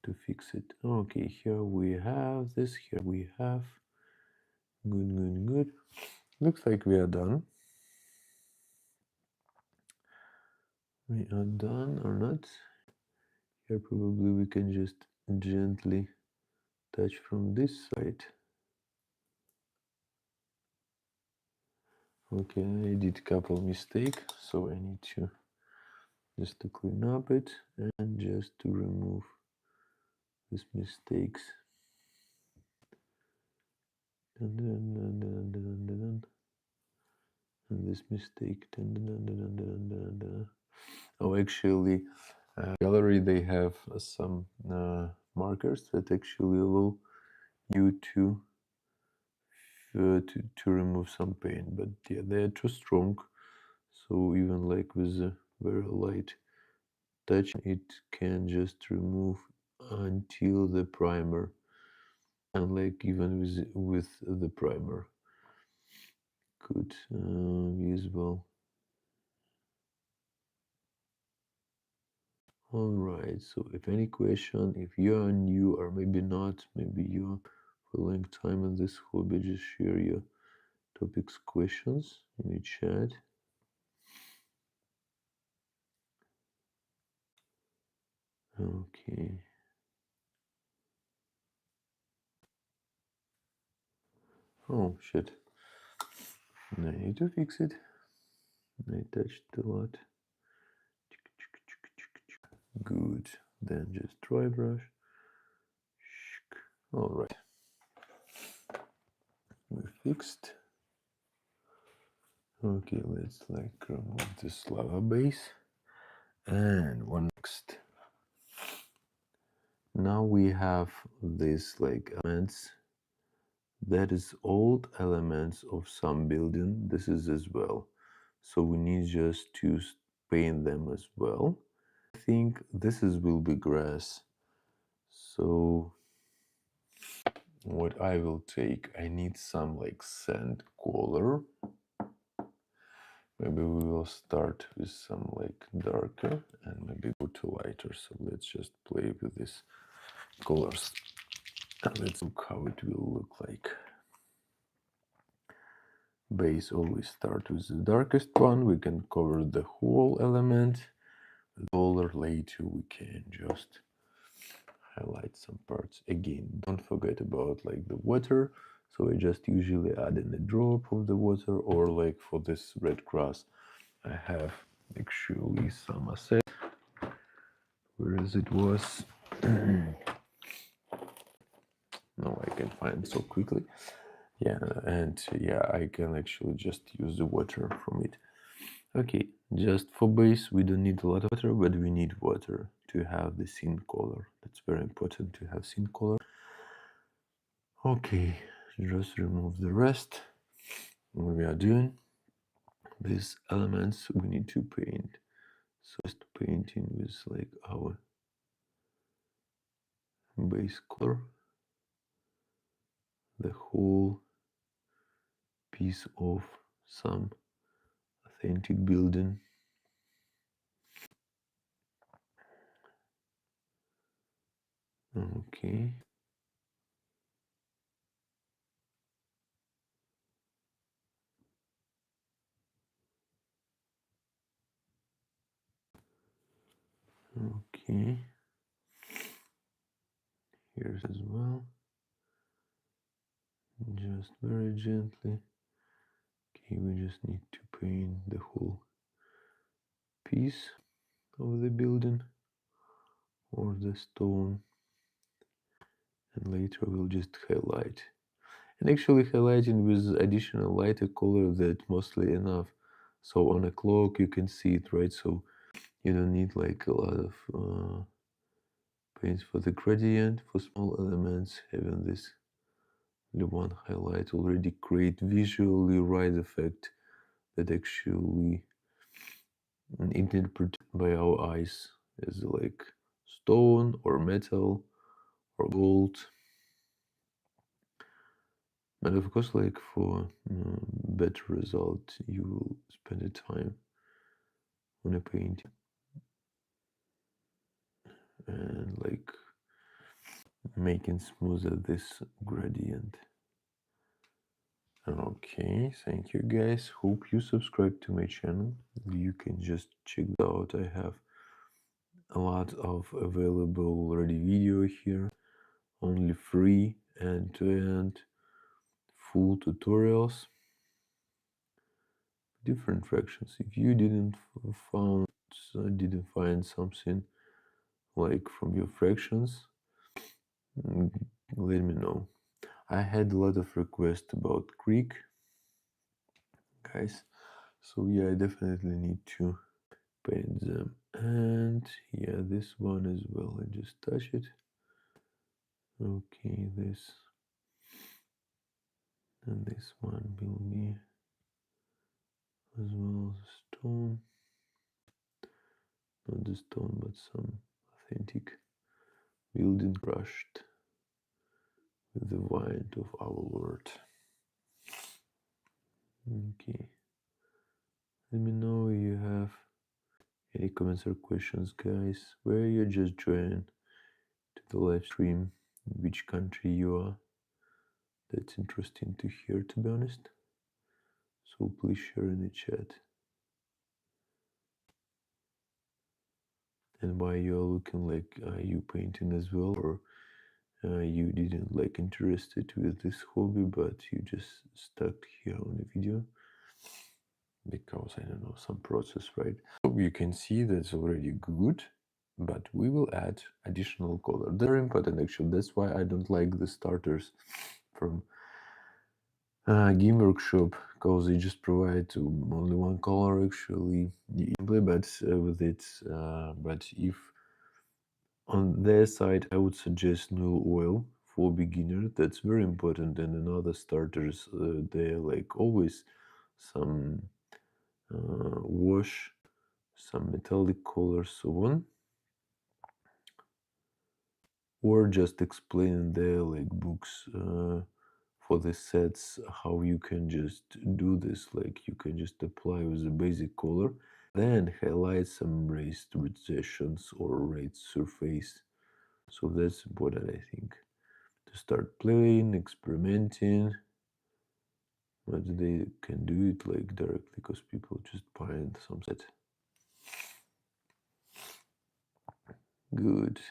to fix it. Okay, here we have this. Here we have. Good. Looks like we are done. We are done or not? Here probably we can just gently touch from this side. Okay, I did a couple mistakes, so I need to just to clean up it and just to remove these mistakes. And this mistake. Oh, actually, gallery they have some markers that actually allow you to remove some paint, but yeah, they are too strong. So even like with a very light touch, it can just remove until the primer, and like even with the primer could use well. All right, so if any question, if you are new or maybe not, maybe you're for a long time in this hobby, just share your topics, questions in the chat. Okay. Oh shit. I need to fix it. I touched a lot. Good. Then just dry brush. All right. We're fixed. Okay, let's like remove this lava base. And one next. Now we have this like elements. That is old elements of some building. This is as well. So we need just to paint them as well. I think this is will be grass. So what I will take, I need some like sand color. Maybe we will start with some like darker and maybe go to lighter. So let's just play with these colors and let's look how it will look like. Base always start with the darkest one. We can cover the whole element. The color later we can just highlight some parts. Again, don't forget about like the water. So I just usually add in a drop of the water, or like for this red grass, I have actually some asset. Whereas it was no, I can find so quickly. Yeah, and yeah, I can actually just use the water from it. Okay, just for base, we don't need a lot of water, but we need water to have the scene color. That's very important to have scene color. Okay, just remove the rest. What we are doing, these elements we need to paint. So just painting with like our base color, the whole piece of some authentic building. Okay. Okay. Here's as well. Just very gently. Okay, we just need to paint the whole piece of the building or the stone, and later we'll just highlight. And actually highlighting with additional lighter color, that's mostly enough. So on a cloak you can see it, right? So you don't need like a lot of paints for the gradient. For small elements, having this one highlight already create visually right effect that actually interpreted by our eyes as like stone or metal or gold. But of course, like for better result, you will spend the time on a painting and like making smoother this gradient. Okay, thank you guys. Hope you subscribe to my channel. You can just check it out. I have a lot of available already video here, only free end-to-end full tutorials, different fractions. If you didn't find something like from your fractions, let me know. I had a lot of requests about Greek, guys, so yeah, I definitely need to paint them. And yeah, this one as well, I just touch it. Okay, this and this one will be as well as stone, not the stone but some authentic building brushed with the wine of our Lord. Okay, let me know if you have any comments or questions, guys, where you just joined to the live stream, which country you are. That's interesting to hear, to be honest. So please share in the chat. And why you're looking like you painting as well, or you didn't like interested with this hobby, but you just stuck here on the video because I don't know, some process, right? So you can see that's already good, but we will add additional color. They're important actually. That's why I don't like the starters from Game Workshop, because they just provide only one color actually you can play but with it. But if on their side, I would suggest no oil for beginner. That's very important. And in other starters, they're like always some wash, some metallic color, so on. Or just explain their like books for the sets how you can just do this. Like you can just apply with a basic color, then highlight some raised recessions or raised surface. So that's important, I think, to start playing, experimenting. But they can do it like directly because people just find some set. Good.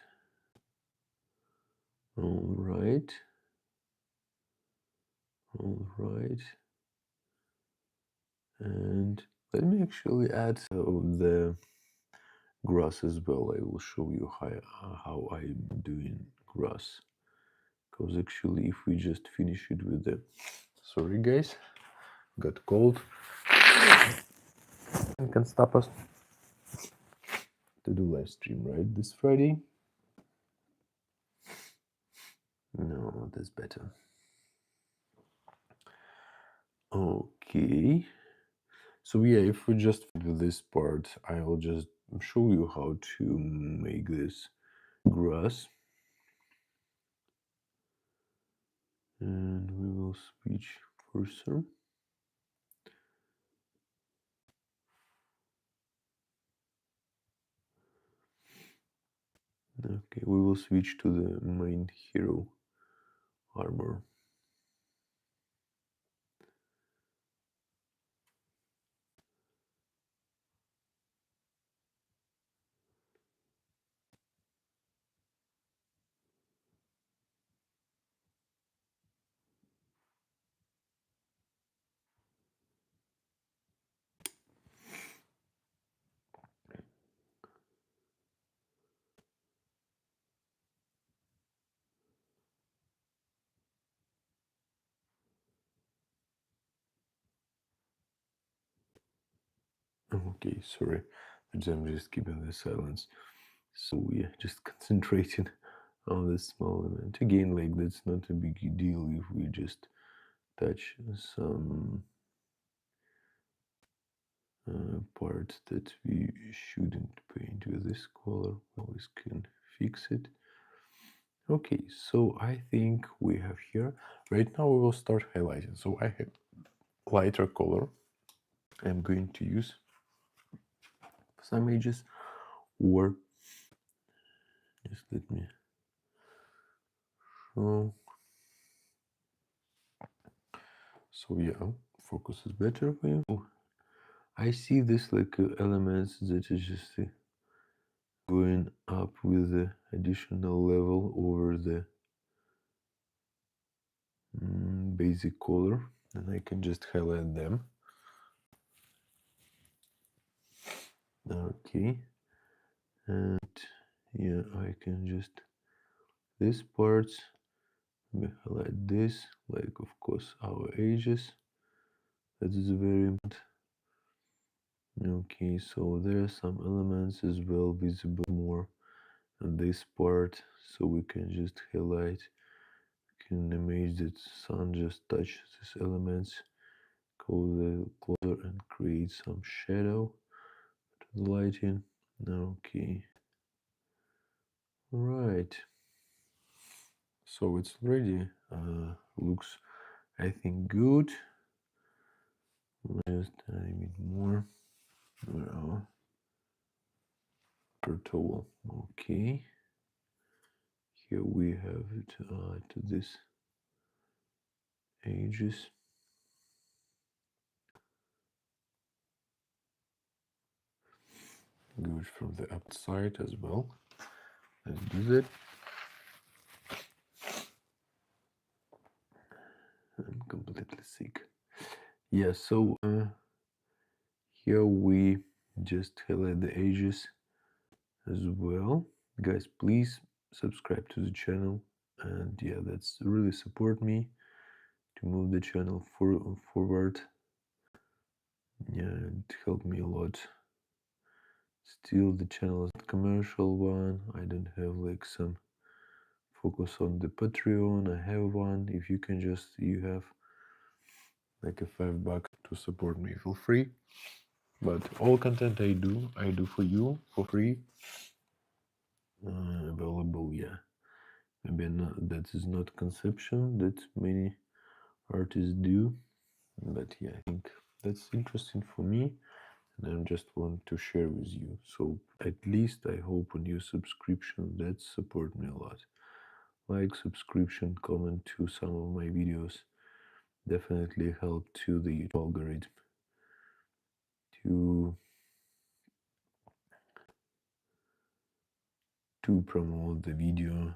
All right. All right. And let me actually add the grass as well. I will show you how I'm doing grass. Because actually, if we just finish it with the... Sorry guys, got cold. It can stop us to do live stream, right? This Friday? No, that's better. Okay. So yeah, if we just do this part, I'll just show you how to make this grass. And we will switch cursor. Okay, we will switch to the main hero armor. Okay, sorry, but I'm just keeping the silence. So yeah, just concentrating on this small element. Again, like that's not a big deal if we just touch some parts that we shouldn't paint with this color. We always can fix it. Okay, so I think we have here. Right now we will start highlighting. So I have lighter color. I'm going to use some edges, or just let me show. So yeah, focus is better for you. I see this like elements that is just going up with the additional level over the basic color, and I can just highlight them. Okay, and yeah, I can just this parts highlight this, like of course our edges. That is very important. Okay, so there are some elements as well visible more on this part, so we can just highlight. Can imagine that sun just touch these elements, go the closer and create some shadow to the lighting. Okay, right. So it's already looks, I think, good. Just a bit more. Well, per tool. Okay. Here we have it to this edges. Good from the outside as well. Let's do that. I'm completely sick. Yeah, so here we just highlight the edges as well. Guys, please subscribe to the channel, and yeah, that's really support me to move the channel forward. Yeah, it helped me a lot. Still, the channel is not commercial one. I don't have like some focus on the Patreon. I have one. If you can just, you have like a $5 to support me, feel free. But all content I do for you for free. Available, yeah. Maybe not, that is not conception that many artists do, but yeah, I think that's interesting for me, and I just want to share with you. So at least I hope on your subscription that support me a lot. Like, subscription, comment to some of my videos definitely help to the YouTube algorithm to promote the video,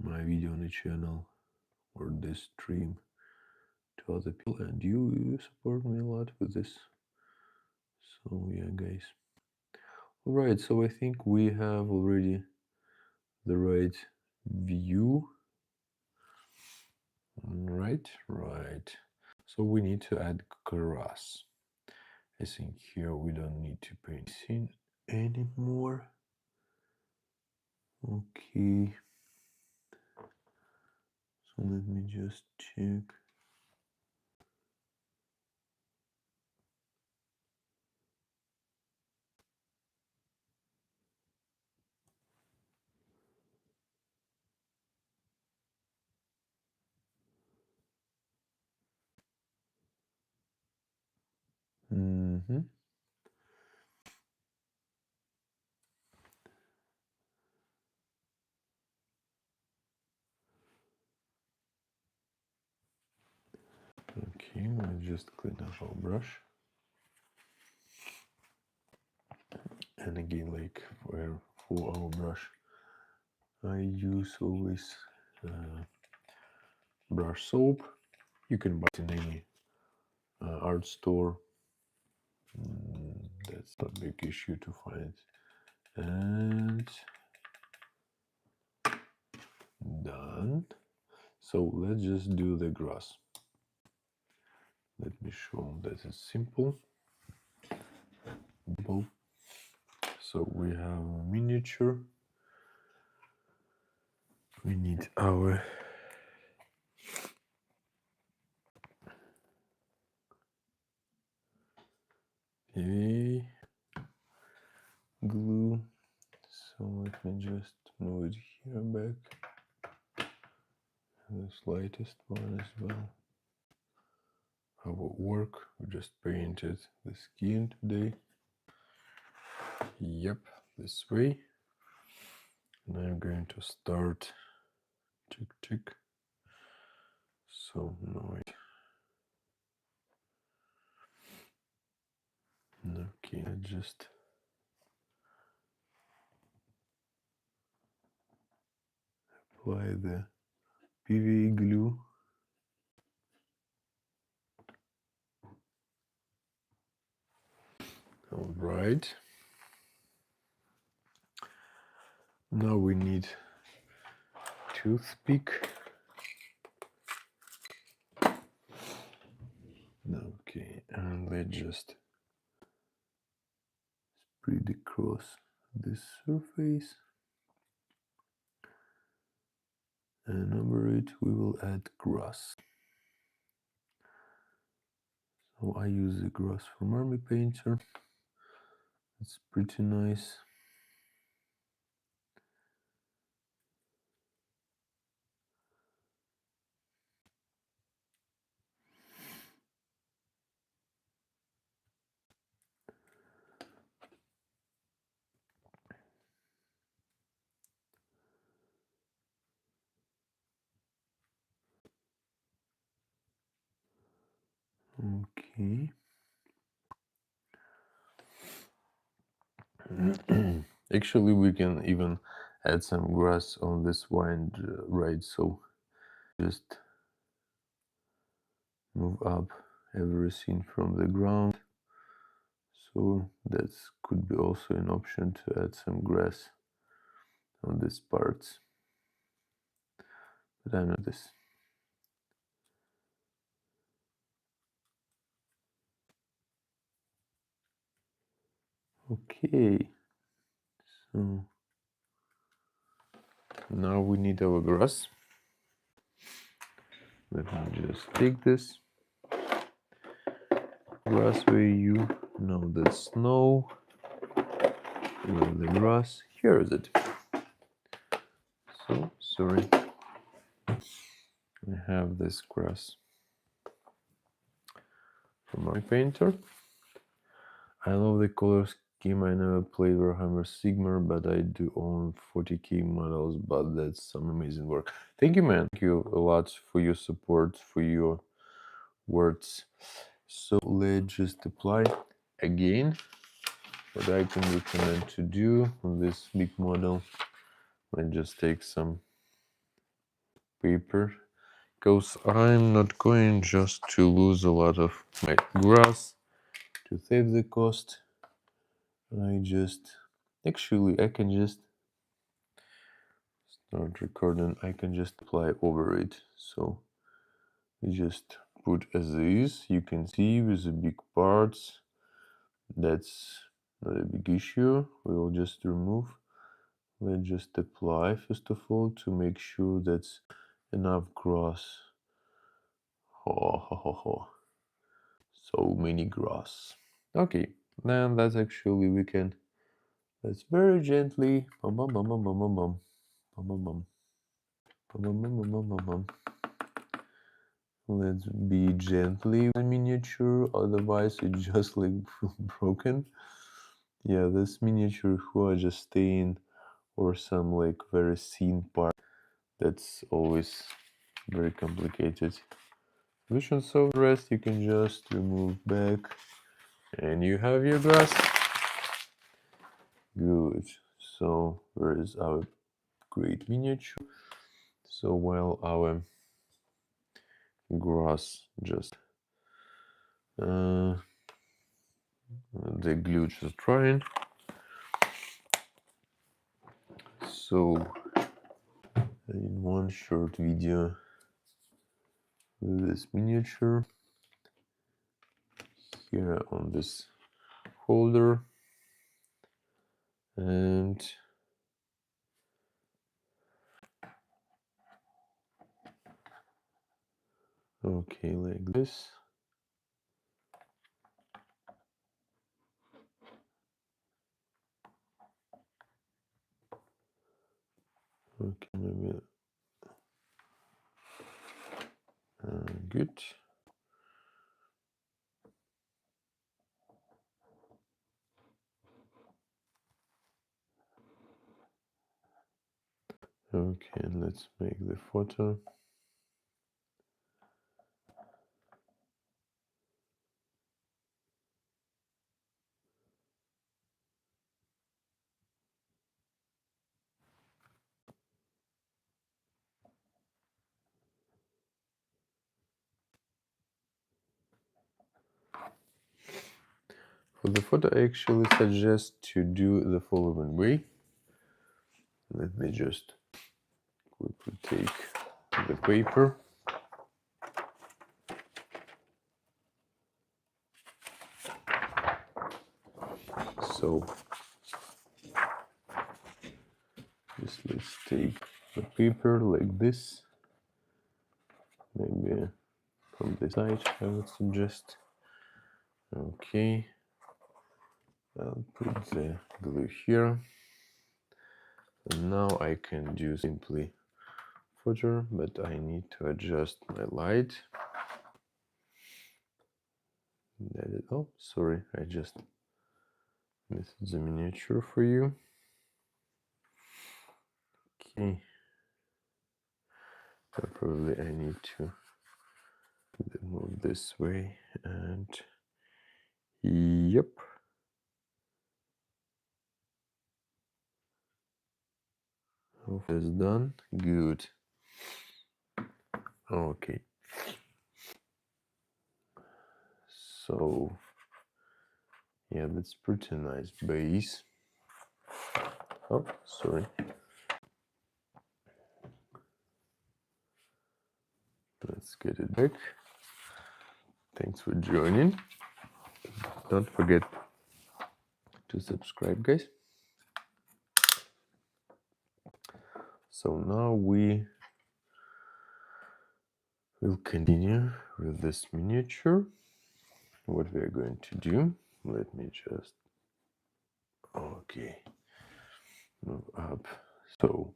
my video on the channel or this stream to other people, and you support me a lot with this. So yeah, guys. All right, so I think we have already the right view. Right. So we need to add grass. I think here we don't need to paint scene anymore. Okay. So let me just check. Okay, let's just clean up our brush. And again, like for our brush, I use always brush soap. You can buy it in any art store. That's not a big issue to find. And done. So let's just do the grass. Let me show that it's simple. So we have a miniature. We need our PVA glue. So let me just move it here back. The slightest one as well. Our work, we just painted the skin today. Yep, this way. And I'm going to start tick. So now okay, I just apply the PVA glue. All right. Now we need toothpick. Okay, and let's just spread across this surface. And over it we will add grass. So I use the grass from Army Painter. It's pretty nice. Okay. Actually, we can even add some grass on this wine, right? So just move up everything from the ground. So that could be also an option to add some grass on these parts. But I know this. Okay. So now we need our grass. Let me just take this grass where you know the snow. With the grass. Here is it. So sorry. I have this grass from my painter. I love the color scheme. I never played Warhammer Sigmar, but I do own 40k models, but that's some amazing work. Thank you, man. Thank you a lot for your support, for your words. So let's just apply again. What I can recommend to do on this big model, let's just take some paper, because I'm not going just to lose a lot of my grass. To save the cost, I can just start recording. I can just apply over it. So we just put as is. You can see with the big parts, that's not a big issue. We will just remove. Let's just apply first of all to make sure that's enough grass. So many grass. Okay, then that's actually we can. Let's very gently. Let's be gently with the miniature, otherwise it's just like broken. Yeah, this miniature who are just staying or some like very thin part. That's always very complicated. Vision, so the rest you can just remove back and you have your grass. Good. So where is our great miniature? So while our grass just the glue just drying. So in one short video with this miniature here on this holder, and okay, like this. Okay, maybe good. Okay, let's make the photo. For the photo, I actually suggest to do the following way. Let me just quickly take the paper. So just let's take the paper like this. Maybe from this side, I would suggest. Okay, I'll put the glue here. And now I can do simply footer, but I need to adjust my light. Oh, sorry, I just missed the miniature for you. Okay, so probably I need to move this way, and yep. Is done. Good. Okay. So yeah, that's pretty nice base. Oh, sorry. Let's get it back. Thanks for joining. Don't forget to subscribe, guys. So now we will continue with this miniature. What we are going to do, let me just, okay, move up. So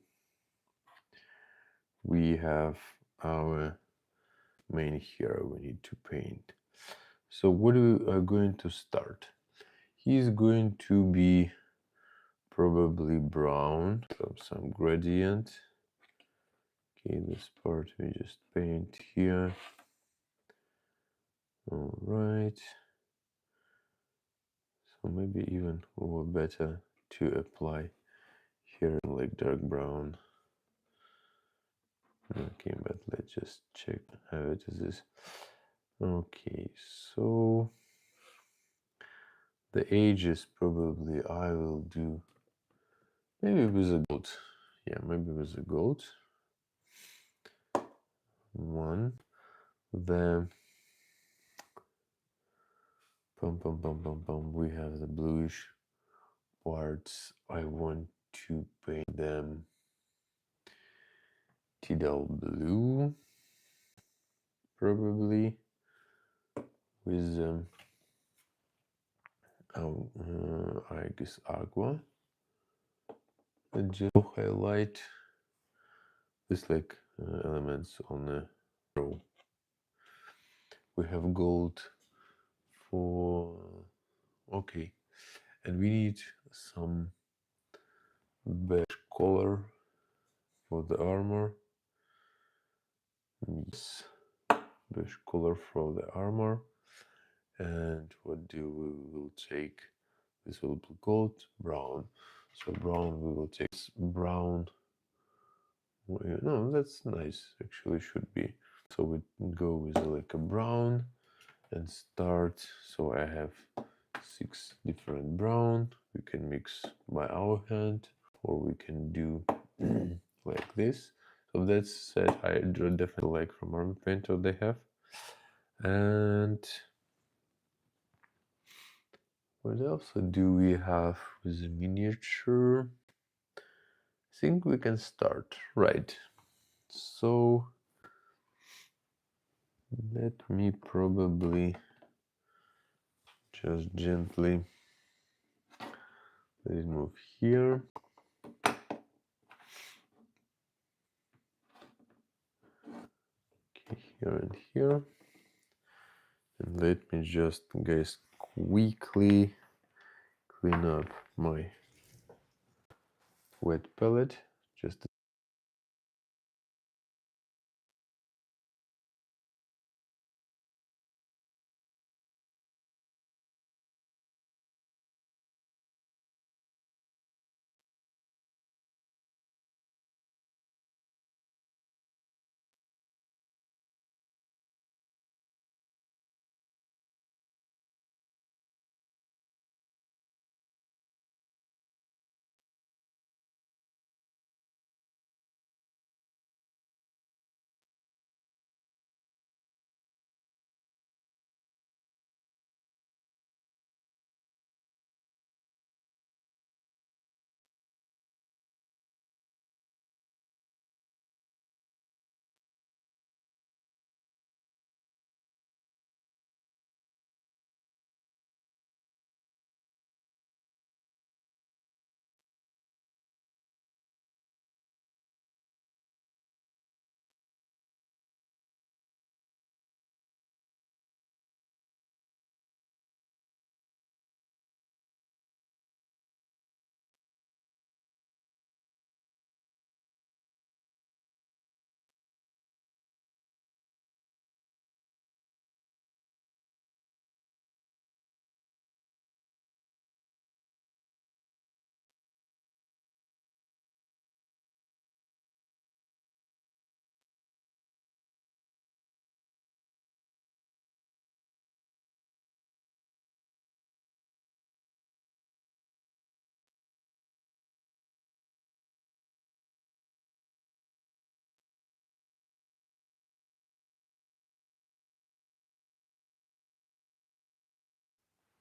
we have our main hero we need to paint. So what we are going to start? He's going to be probably brown, so some gradient. Okay, this part we just paint here. All right. So maybe even or better to apply here like dark brown. Okay, but let's just check how it is. Okay, so the edges probably I will do maybe with a gold. Yeah, maybe with a gold. One. Then we have the bluish parts. I want to paint them tidal blue, probably with I guess aqua, and just highlight this like elements on the row. We have gold for okay, and we need some beige color for the armor. Yes, beige color for the armor. And what do we will take? This will be gold, brown. So brown, we will take brown. No, that's nice. Actually, should be. So we go with like a brown and start. So I have 6 different brown. We can mix by our hand, or we can do like this. So that's set. I definitely like from Army Painter they have. And What else do we have with the miniature? I think we can start, right? So let me probably just gently let it move here. Okay, here and here. And let me just, guys, quickly clean up my wet palette. Just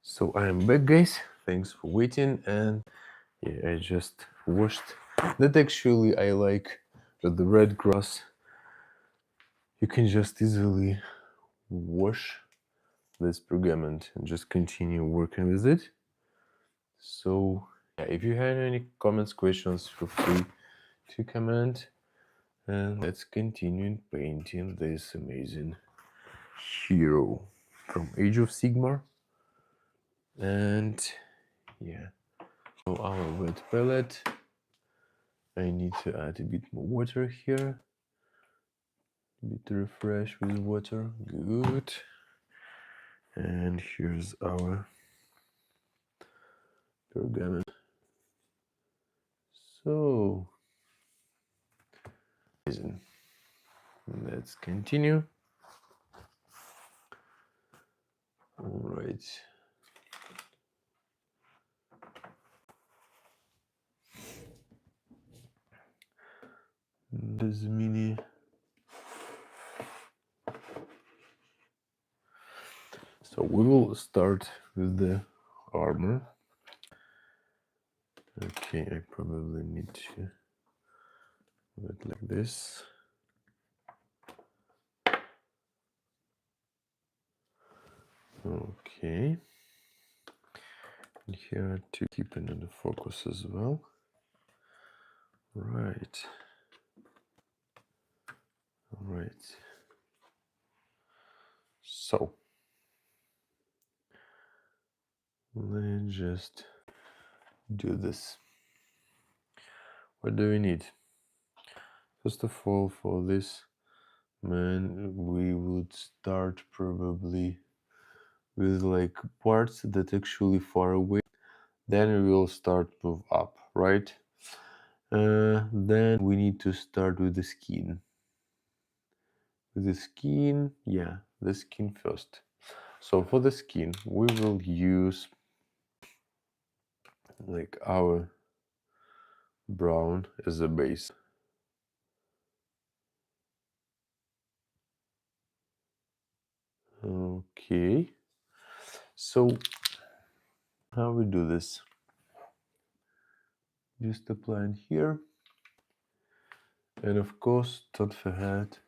so I am back, guys. Thanks for waiting. And yeah, I just washed. That actually I like with the red grass. You can just easily wash this pergament and just continue working with it. So yeah, if you have any comments, questions, feel free to comment. And let's continue painting this amazing hero from Age of Sigmar. And yeah, so our wet palette. I need to add a bit more water here. A bit to refresh with water. Good. And here's our pergament. So let's continue. All right. This mini. So we will start with the armor. Okay, I probably need to do it like this. Okay. And here to keep it in the focus as well. Right. All right. So let's just do this. What do we need? First of all, for this man, we would start probably with like parts that actually far away. Then we will start move up, right? Then we need to start with the skin. With the skin, yeah, the skin first. So for the skin, we will use like our brown as a base. Okay, so how we do this. Just applying here, and of course don't forget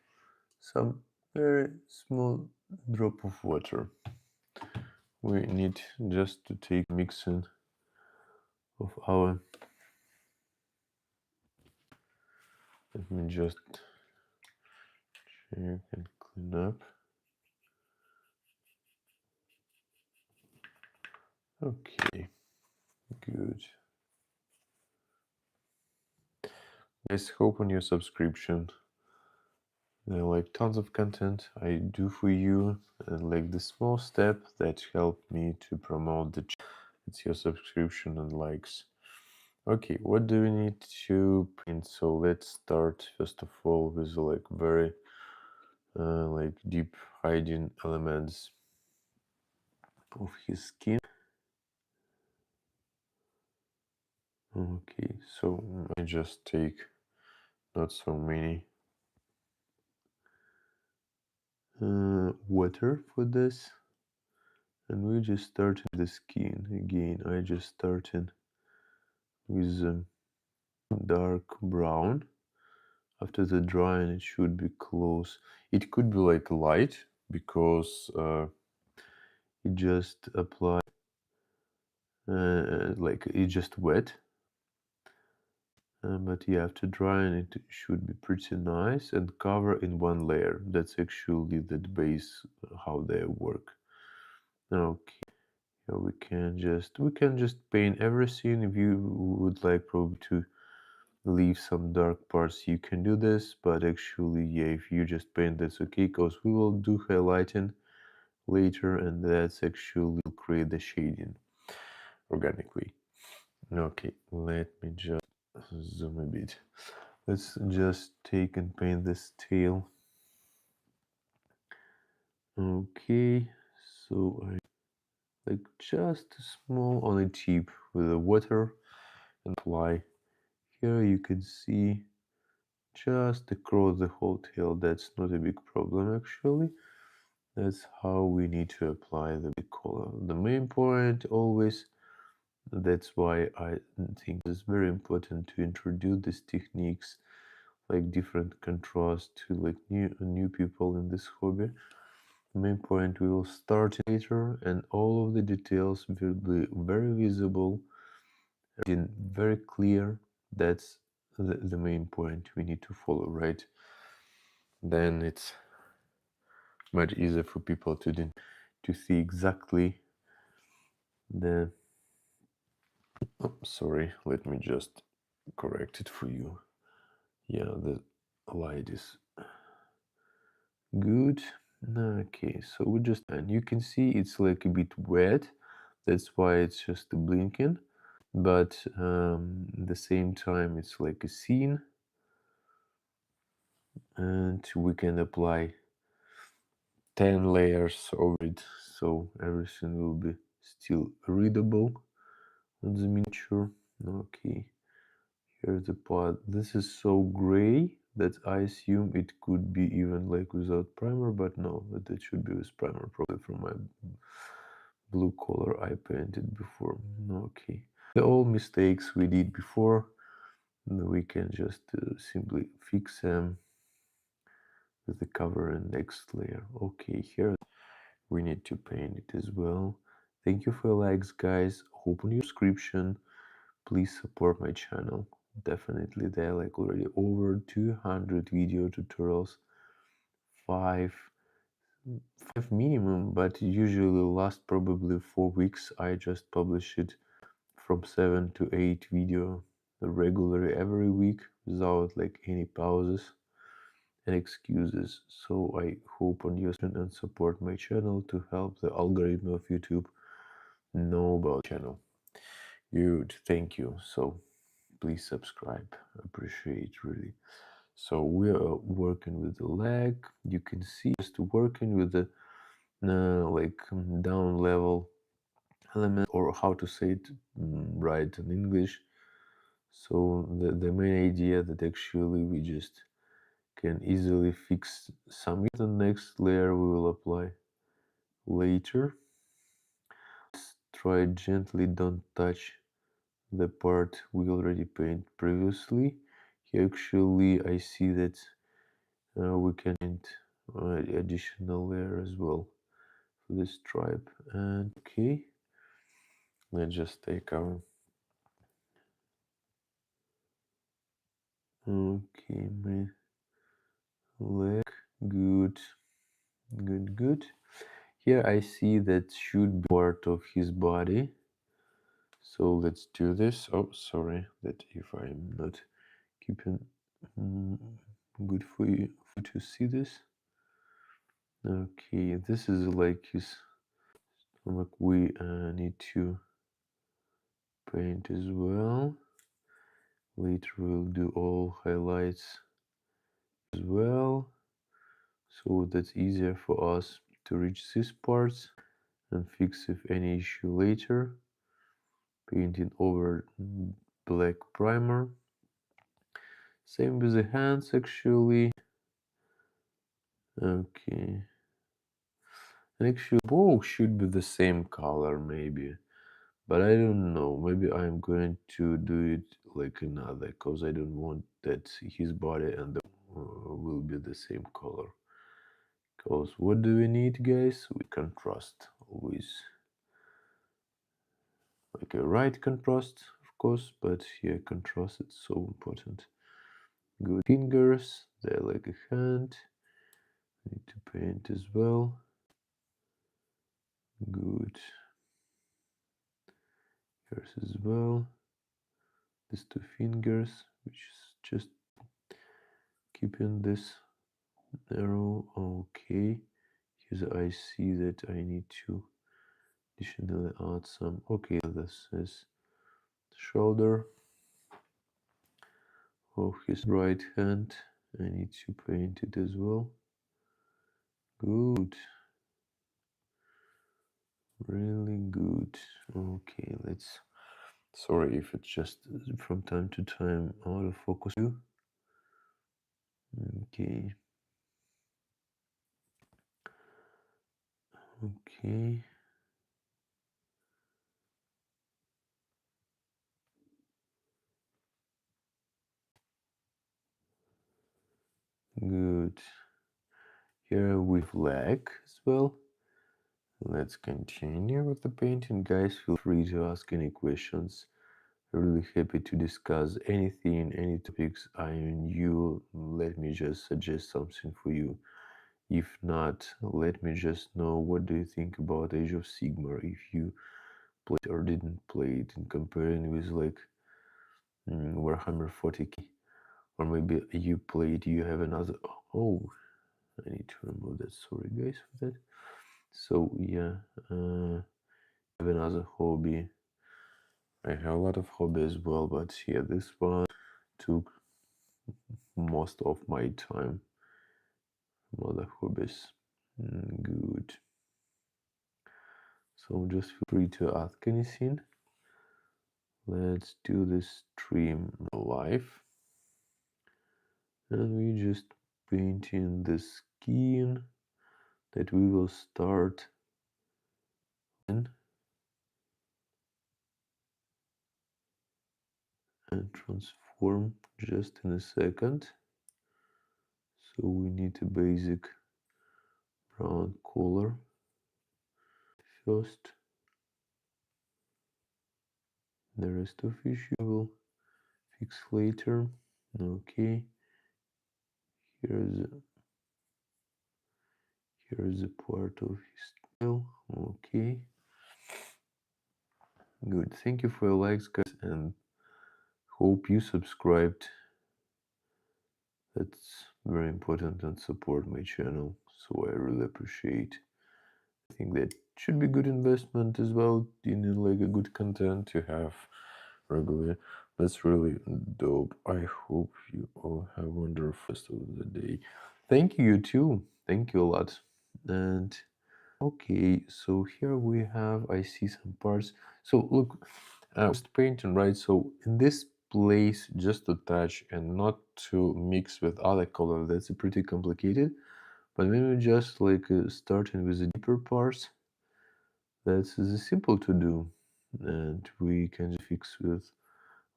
some very small drop of water. We need just to take mixing of our, let me just check and clean up. Okay, good. Guys, hope on your subscription. Like tons of content I do for you, and like the small step that helped me to promote the channel. It's your subscription and likes. Okay, what do we need to paint? So let's start first of all with like very like deep hiding elements of his skin. Okay, so I just take not so many water for this, and we just start the skin again. I just started with dark brown. After the drying it should be close. It could be like light because it just apply like it just wet, but yeah, after drying it should be pretty nice and cover in one layer. That's actually the base how they work. Okay, yeah, we can just paint everything. If you would like probably to leave some dark parts, you can do this, but actually yeah, if you just paint, that's okay, because we will do highlighting later, and that's actually will create the shading organically. Okay, let me just zoom a bit. Let's just take and paint this tail. Okay, so I like just small on a tip with the water and apply. Here you can see just across the whole tail. That's not a big problem actually. That's how we need to apply the big color. The main point always, that's why I think it's very important to introduce these techniques, like different contrast to like new people in this hobby. The main point, we will start later, and all of the details will be very visible and very clear. That's the main point we need to follow, right? Then it's much easier for people to see exactly the, oh, sorry, let me just correct it for you. Yeah, the light is good. Okay, so we just, and you can see it's like a bit wet, that's why it's just blinking, but at the same time it's like a scene, and we can apply 10 layers over it, so everything will be still readable on the miniature. Okay, here's the part. This is so gray that I assume it could be even like without primer, but no, it should be with primer, probably from my blue color I painted before. Okay, the old mistakes we did before, we can just simply fix them with the cover and next layer. Okay, here we need to paint it as well. Thank you for your likes, guys. Open your subscription. Please support my channel. Definitely, there are like already over 200 video tutorials, five minimum, but usually last probably 4 weeks. I just publish it from 7 to 8 video regularly every week without like any pauses and excuses. So I hope on you and support my channel to help the algorithm of YouTube know about the channel. Good, thank you. So please subscribe, appreciate really. So we are working with the leg. You can see just working with the like down level element, or how to say it right in English. So the main idea that actually we just can easily fix some. The next layer we will apply later. try gently, don't touch the part we already painted previously. Here actually I see that we can paint additional layer as well for this stripe. And okay, let's just take our my leg. Good. Here I see that should be part of his body. So let's do this. Oh, sorry that if I'm not keeping good for you to see this. Okay, this is like his stomach. We need to paint as well. Later we'll do all highlights as well, so that's easier for us to reach these parts and fix if any issue later. Painting over black primer. Same with the hands actually. Okay. And actually both should be the same color maybe. But I don't know. Maybe I'm going to do it like another, because I don't want that his body and the will be the same color. Because what do we need, guys? We contrast always. Like a right contrast, of course, but here contrast is so important. Good fingers, they're like a hand. Need to paint as well. Good. Here's as well. These two fingers, which is just keeping this arrow. Okay. Here I see that I need to additionally add some. Okay, this is shoulder of his right hand. I need to paint it as well. Good. Really good. Okay, let's. Sorry if it's just from time to time out of focus. Okay. Okay. Good. Here with leg as well. Let's continue with the painting. Guys, feel free to ask any questions. Really happy to discuss anything, any topics. I mean, you let me just suggest something for you. If not, let me just know what do you think about Age of Sigmar, if you played or didn't play it, in comparing with like Warhammer 40k, or maybe you played, you have another. Oh, I need to remove that. Sorry, guys, for that. So yeah, I have another hobby. I have a lot of hobbies as well, but yeah, this one took most of my time. Other hobbies. Good. So just feel free to ask anything. Let's do this stream live. And we just paint in the skin that we will start in and transform just in a second. So we need a basic brown color first. The rest of it you will fix later. Okay. Here's a part of his tail. Okay. Good. Thank you for your likes, guys, and hope you subscribed. That's very important and support my channel. So I really appreciate. I think that should be good investment as well. You need like a good content to have regularly. That's really dope. I hope you all have a wonderful rest of the day. Thank you too. Thank you a lot. And okay, so here we have, I see some parts. So look, just painting, right? So in this place, just to touch and not to mix with other color, that's pretty complicated. But when we just like starting with the deeper parts, That's simple to do, and we can fix with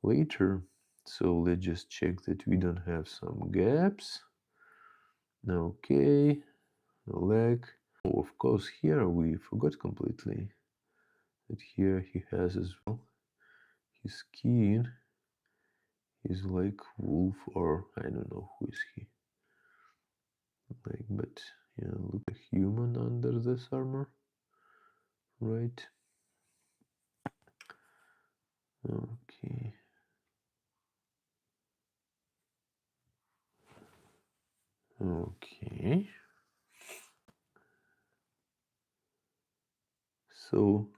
later. So let's just check that we don't have some gaps. Okay, leg. Oh, of course, here we forgot completely that here he has as well his skin is like wolf, or I don't know who is he. Like, but yeah, look a human under this armor, right? Okay. Okay. So,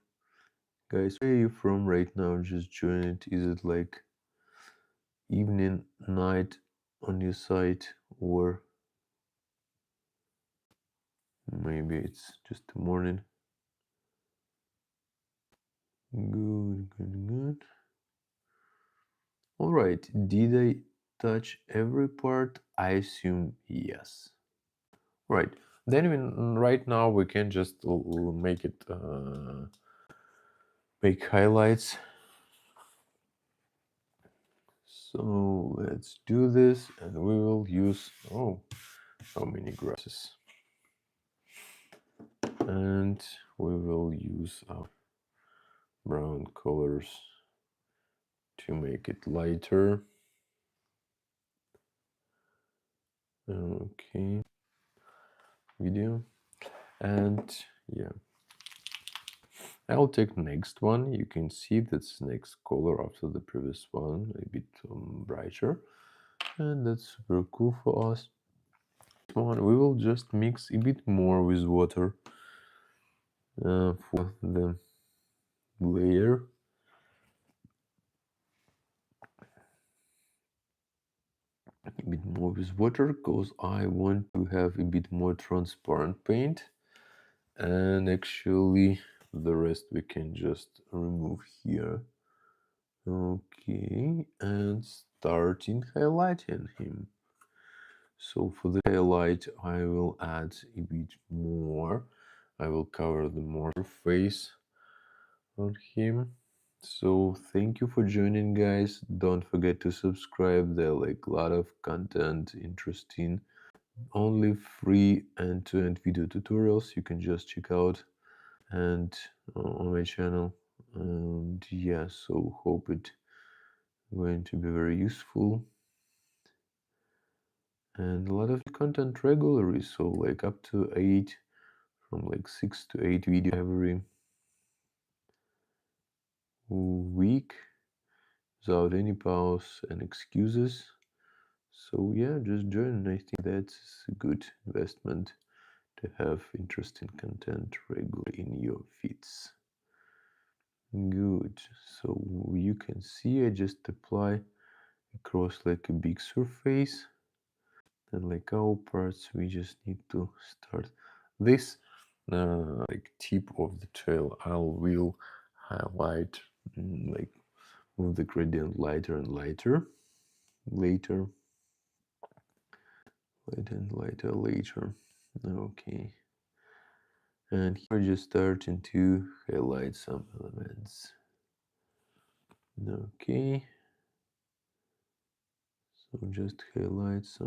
guys, where are you from right now? Just join it. Is it like evening, night on your side, or maybe it's just the morning? Good, good, good. All right. Did I touch every part? I assume yes. Right. Then right now we can just make it make highlights. So let's do this, and we will use how many grasses, and we will use our brown colors to make it lighter. Okay, video, and yeah, I'll take next one. You can see that's next color after the previous one, a bit brighter, and that's super cool for us. One, we will just mix a bit more with water for the layer. A bit more with water because I want to have a bit more transparent paint, and actually the rest we can just remove here. Okay, and starting highlighting him. So for the highlight I will add a bit more. I will cover the more face on him. So thank you for joining, guys. Don't forget to subscribe. There are like a lot of content, interesting, only free end-to-end video tutorials you can just check out and on my channel. And yeah, so hope it going to be very useful, and a lot of content regularly, so like up to 8, from like 6 to 8 video every week without any pause and excuses. So yeah, just join. I think that's a good investment to have interesting content regularly in your feeds. Good. So you can see I just apply across like a big surface, and like our parts we just need to start this like tip of the tail. I will highlight, like move the gradient lighter and lighter later, lighter and lighter later. Okay, and here we're just starting to highlight some elements. Okay, so just highlight some,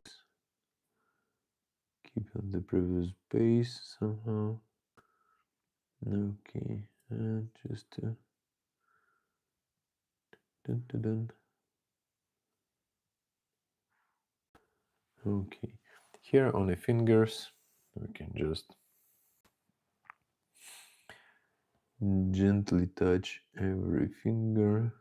keep on the previous base somehow. Okay, and just dun, dun, dun. Okay, here on the fingers we can just gently touch every finger.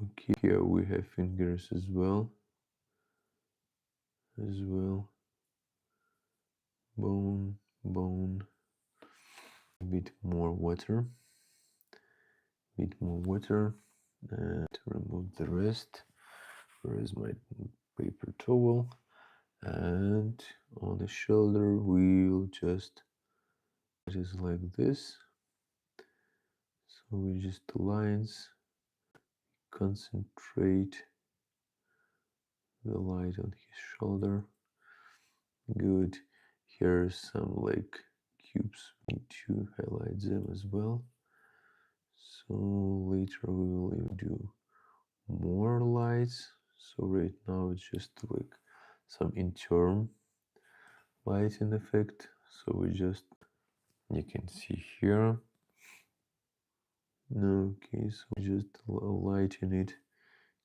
Okay, here we have fingers as well. Bone, bone. A bit more water. And remove the rest. Where is my paper towel? And on the shoulder we'll just, it is like this. So we just lines, concentrate the light on his shoulder. Good. Here's some like cubes. We need to highlight them as well. So later we will do more lights. So right now it's just like some interim lighting effect. So we just, you can see here. Okay, so just lighten it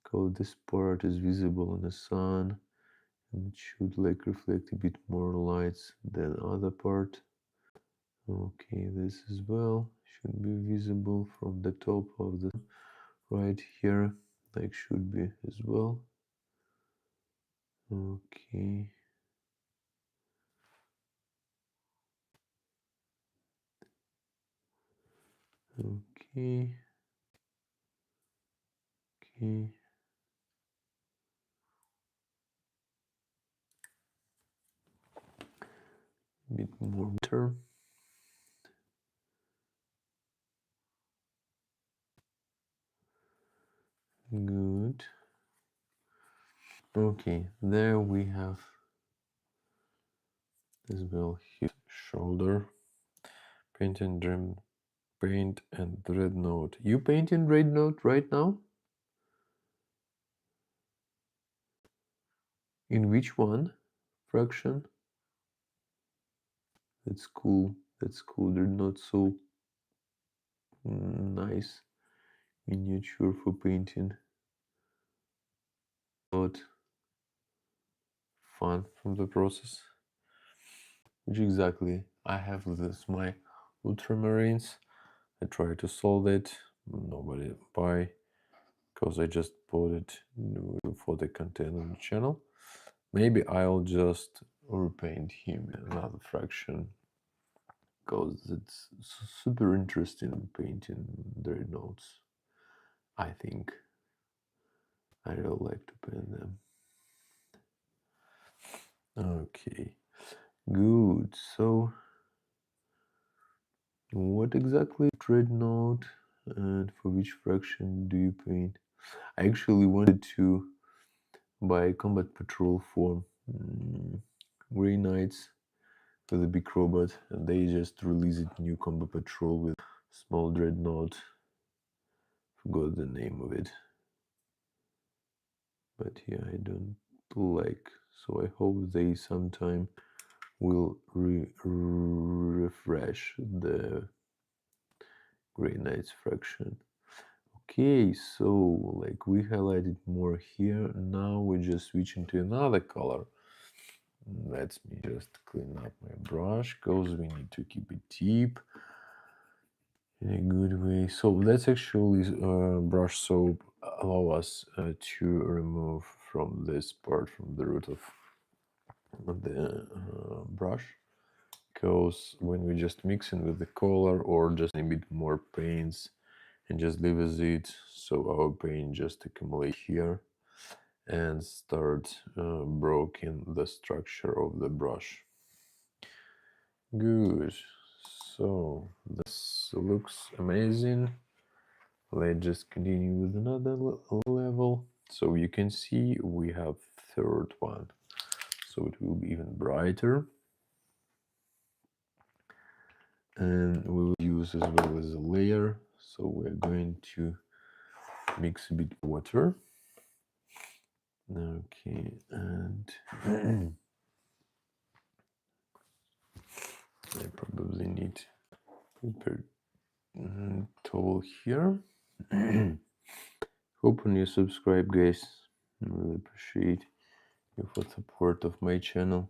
because this part is visible in the sun and it should like reflect a bit more lights than other part. Okay, this as well should be visible from the top of the right here, like should be as well. Okay. Okay. Okay. A bit more water. Good. Okay, there we have as well his shoulder. Paint and red note. You painting red note right now? In which one? Fraction? That's cool. That's cool. They're not so nice miniature for painting. But fun from the process. Which exactly I have this my ultramarines. I try to solve it. Nobody buy because I just bought it for the content on the channel. Maybe I'll just repaint him in another fraction because it's super interesting painting their notes. I think I really like to paint them. Okay, good. So what exactly dreadnought and for which fraction do you paint? I actually wanted to buy combat patrol for Grey Knights with a big robot, and they just released new combat patrol with small dreadnought. Forgot the name of it, but yeah, I don't like. So I hope they sometime will refresh the Grey Knights fraction. Okay, so like we highlighted more here. Now we just switch into another color. Let me just clean up my brush because we need to keep it deep in a good way. So let's actually brush soap allow us to remove from this part, from the root of the brush, because when we just mix in with the color or just a bit more paints and just leave as it, so our paint just accumulate here and start breaking the structure of the brush. Good. So this looks amazing. Let's just continue with another level. So you can see we have third one. So it will be even brighter. And we will use as well as a layer. So we're going to mix a bit of water. Okay, and I probably need paper towel here. Hope you subscribe, guys. I really appreciate you for support of my channel.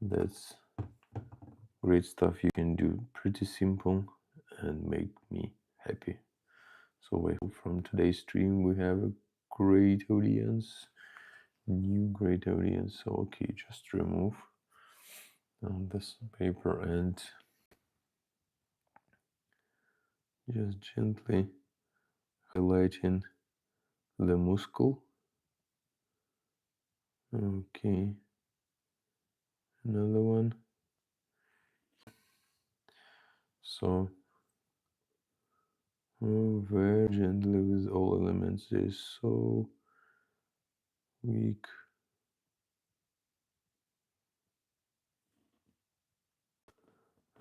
That's great stuff you can do, pretty simple and make me happy. So I hope from today's stream we have a great audience, new great audience. So okay, just remove this paper and just gently highlighting the muscle. Okay, another one. So very gently with all elements. There's so weak.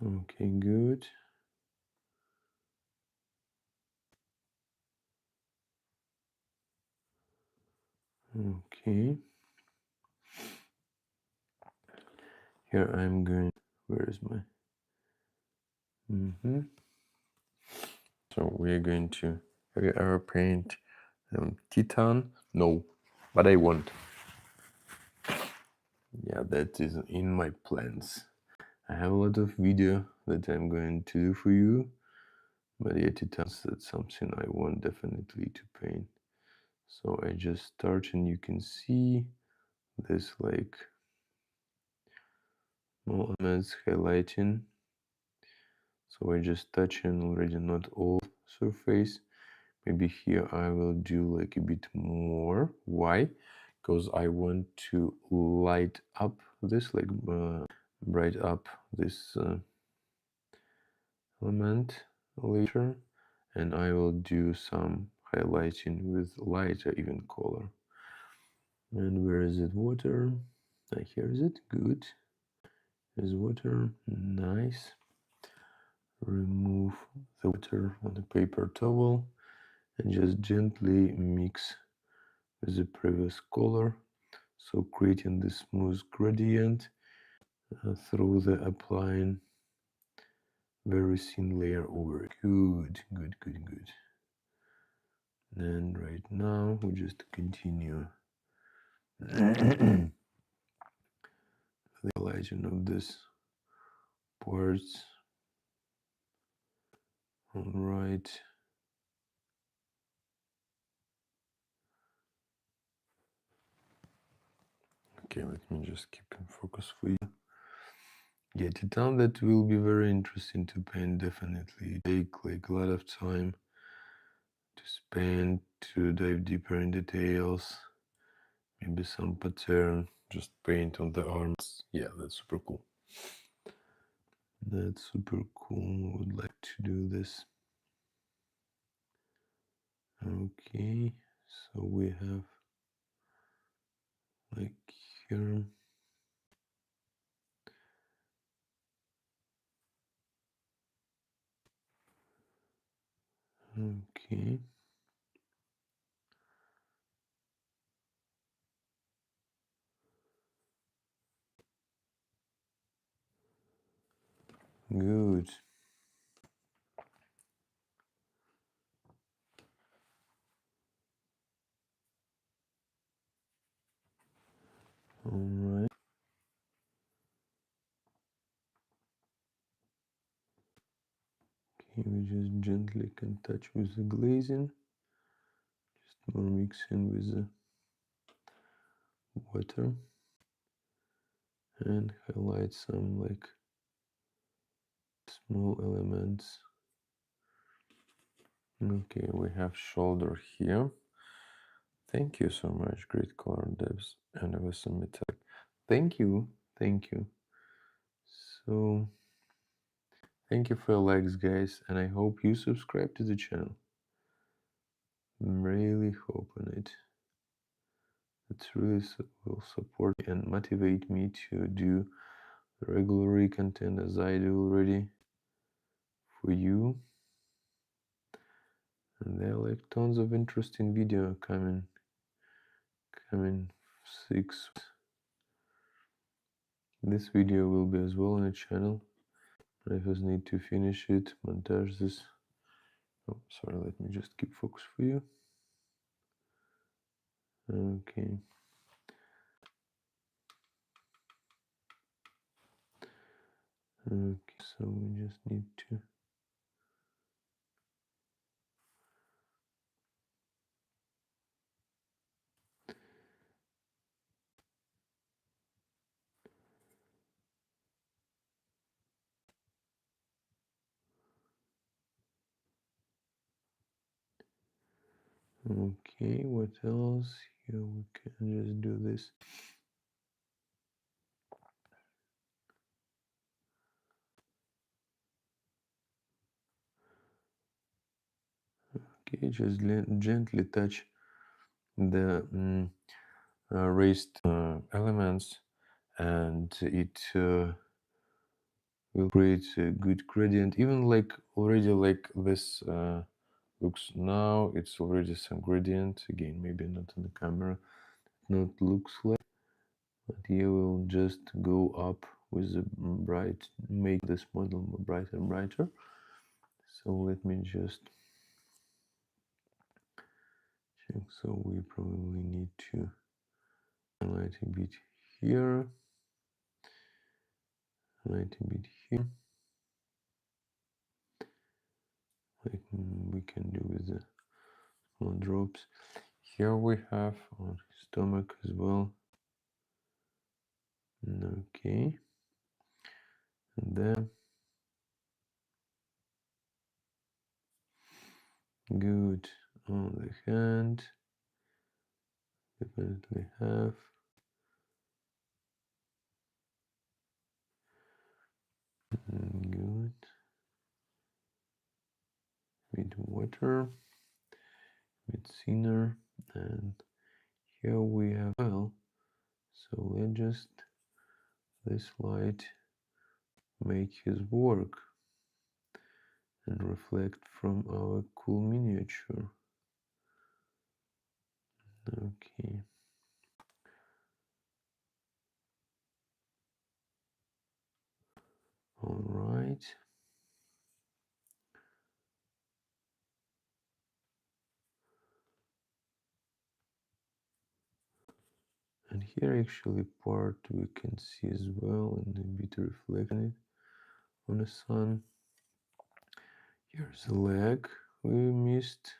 Okay, good. Okay. Here I'm going. Where is my? So we're going to. Have you ever paint Titan? No, but I want. Yeah, that is in my plans. I have a lot of video that I'm going to do for you, but yeah, Titans, that's something I want definitely to paint. So I just start, and you can see this like small elements highlighting. So I just touching already not all surface. Maybe here I will do like a bit more. Why? Because I want to light up this, like bright up this element later, and I will do some highlighting with lighter even color. And where is it? Water. Here is it. Good. Is water. Nice. Remove the water on the paper towel and just gently mix with the previous color, so creating the smooth gradient through the applying very thin layer over it. Good, good, good, good. And right now we just continue the highlighting of this parts. All right. Okay, let me just keep in focus for you. Yeah, Titan, that will be very interesting to paint, definitely. Take like a lot of time to spend to dive deeper in details. Maybe some pattern, just paint on the arms. Yeah, that's super cool. That's super cool. Would like to do this. Okay, so we have like here. Okay. Good. All right. Okay, we just gently can touch with the glazing. Just more mixing with the water and highlight some like small elements. Okay, we have shoulder here. Thank you so much. Great color depths and with some metallic. Thank you. Thank you. So, thank you for your likes, guys, and I hope you subscribe to the channel. I'm really hoping it. It really will support and motivate me to do regular content as I do already for you. And there are like tons of interesting video coming 6. This video will be as well on the channel. I just need to finish it, montage this. Oh, sorry, let me just keep focus for you. Okay. Okay, so we just need to okay, what else? Here we can just do this. Okay, just gently touch the raised elements, and it will create a good gradient. Even like already like this looks now, it's already some gradient. Again, maybe not in the camera, not looks like, but here we'll just go up with the bright, make this model more brighter and brighter. So let me just check. So we probably need to highlight a bit here, highlight a bit here, like we can do with the small drops. Here we have on stomach as well. Okay, and then good on the hand. Definitely have. Good. With water, with thinner, and here we have well. So let's just this light make his work and reflect from our cool miniature. Okay. All right. And here actually part we can see as well, and a bit reflecting it on the sun. Here's the leg we missed,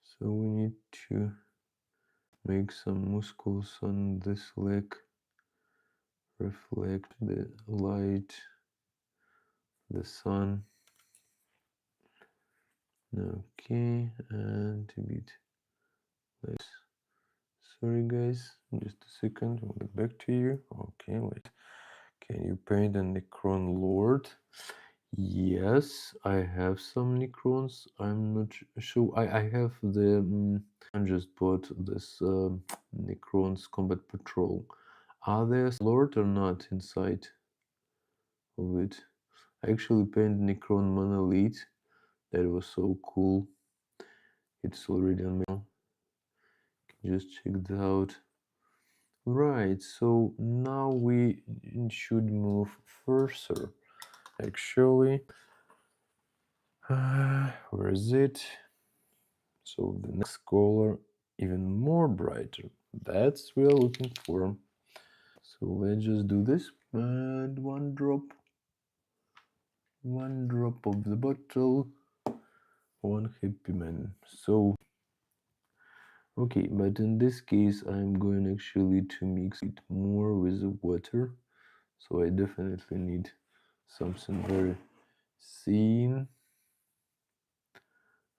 so we need to make some muscles on this leg, reflect the light, the sun. Okay, and a bit less. Sorry guys, just a second, I'll get back to you. Okay, wait. Can you paint a Necron Lord? Yes, I have some Necrons. I'm not sure. I have the. I just bought this Necrons Combat Patrol. Are there Lord or not inside of it? I actually painted Necron Monolith. That was so cool. It's already on mail. Just check it out. Right, so now we should move further. Actually, where is it? So the next color, even more brighter. That's what we're looking for. So let's just do this, and one drop of the bottle, one happy man. So okay, but in this case I'm going actually to mix it more with the water, so I definitely need something very thin.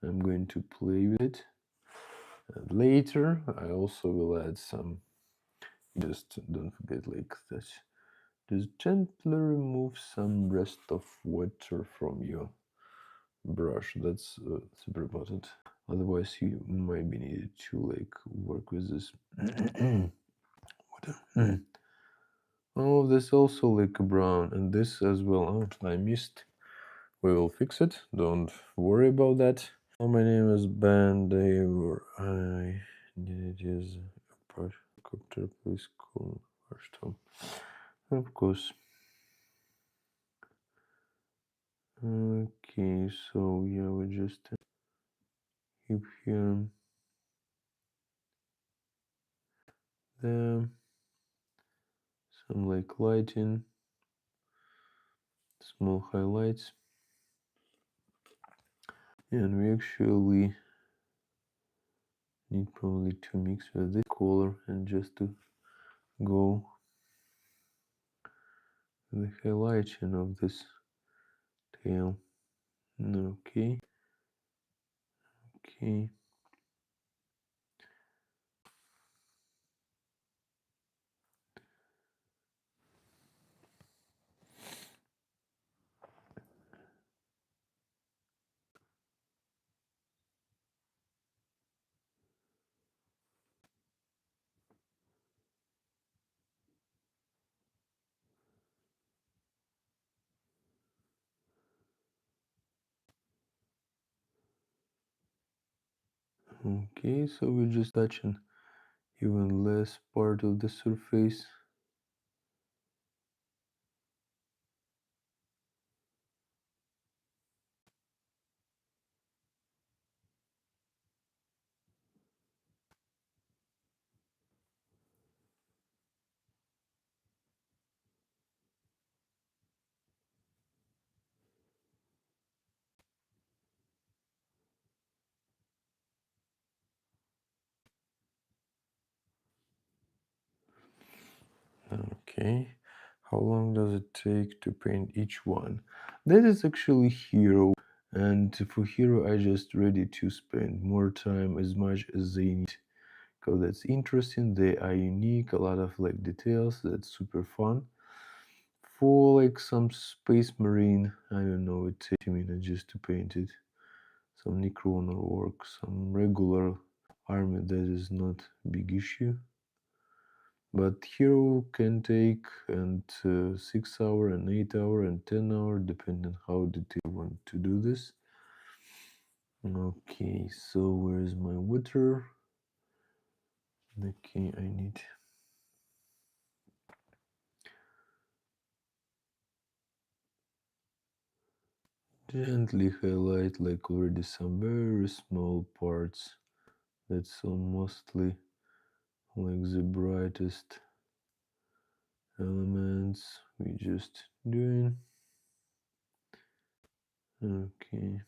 I'm going to play with it, and later I also will add some, just don't forget like that. Just gently remove some rest of water from your brush. That's super important. Otherwise, you might be needed to like work with this water. Oh, this also like brown, and this as well. Oh, I missed. We will fix it. Don't worry about that. Oh, my name is Ben. I need to use a brush. Copter, please call first time. Of course. Okay, so yeah, we just keep here, there, some like lighting, small highlights, and we actually need probably to mix with this color and just to go the highlighting of this tail. Okay, okay. Okay, so we're just touching even less part of the surface. Okay, how long does it take to paint each one? That is actually hero, and for hero I just ready to spend more time as much as they need, because that's interesting, they are unique, a lot of like details, that's super fun. For like some space marine, I don't know, it takes 20 minutes just to paint it. Some necroner work, some regular army, that is not big issue. But hero can take and 6 hour and 8 hour and 10 hour, depending how detailed you want to do this. Okay, so where's my water? Okay, I need gently highlight like already some very small parts. That's mostly like the brightest elements we just doing. Okay.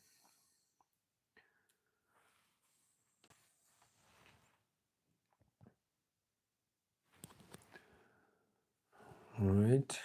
All right.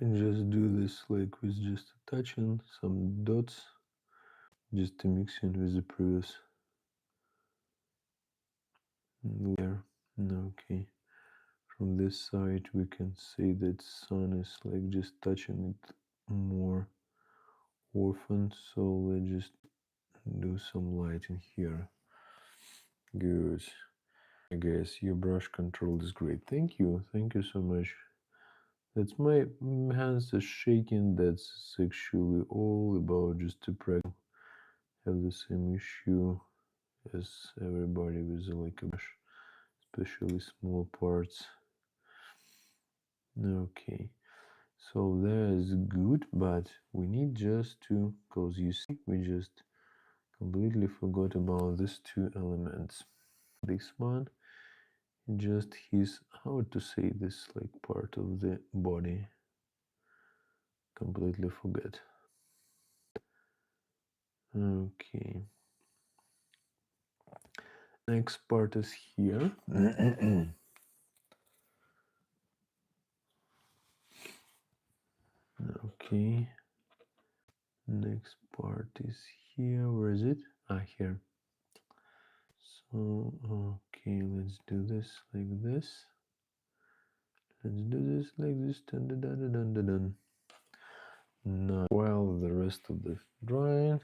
And just do this like with just touching some dots, just to mix in with the previous layer. Okay, from this side we can see that sun is like just touching it more often, so let's just do some lighting here. Good. I guess your brush control is great. Thank you so much. That's my hands are shaking. That's actually all about just to practice. Have the same issue as everybody with like a brush, especially small parts. Okay, so that is good, but we need just to, because you see, we just completely forgot about these two elements. This one, just his, how to say this, like part of the body. Completely forget. Okay. Next part is here. Okay. Next part is here. Where is it? Ah, here. So, okay, let's do this like this. Let's do this like this. Dun, dun, dun, dun, dun, dun, dun. Now, while the rest of the drying,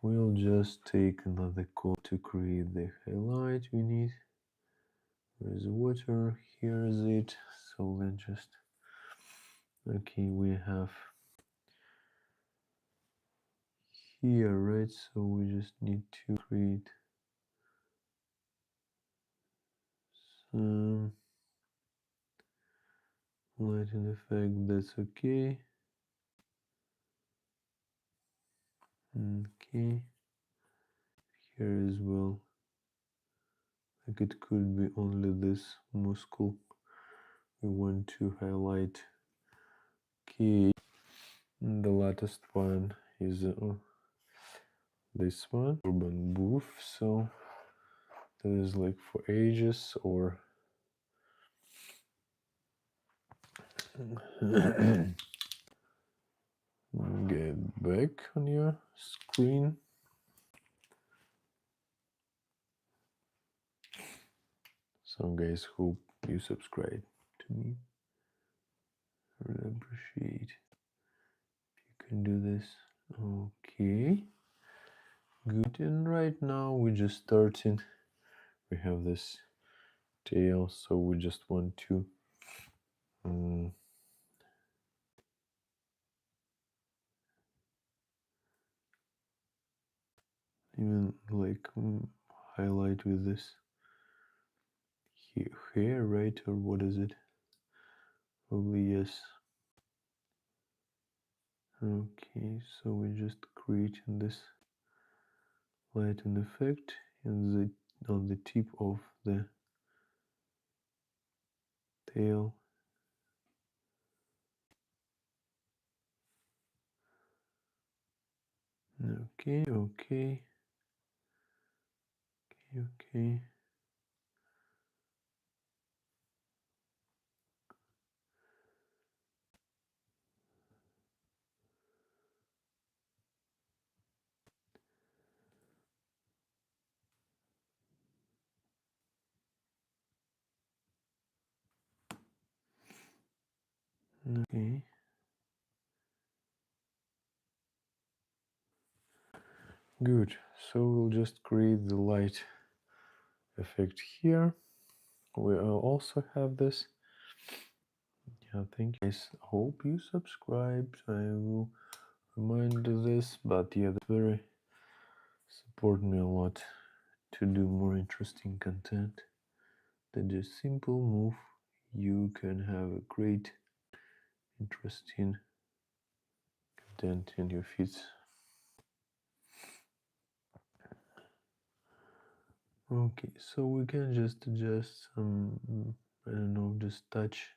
we'll just take another coat to create the highlight we need. Where's the water? Here is it. So let's just, okay, we have here, right? So we just need to create some lighting effect. That's okay. Okay, here as well. Like it could be only this muscle we want to highlight. Okay, and the latest one is this one, urban booth. So that is like for ages or get back on your screen. So guys, hope you subscribe to me. I really appreciate if you can do this. Okay, good. And right now we're just starting. We have this tail, so we just want to even like highlight with this hair, right? Or what is it? Probably yes. Okay, so we're just creating this lighten effect in on the tip of the tail. Okay, okay, okay. Okay. Good. So we'll just create the light effect here. We also have this. Yeah, thank you guys. Hope you subscribed. I will remind this, but yeah, that's very support me a lot to do more interesting content than just simple move. You can have a great interesting content in your feeds. Okay, so we can just adjust some, I don't know, just touch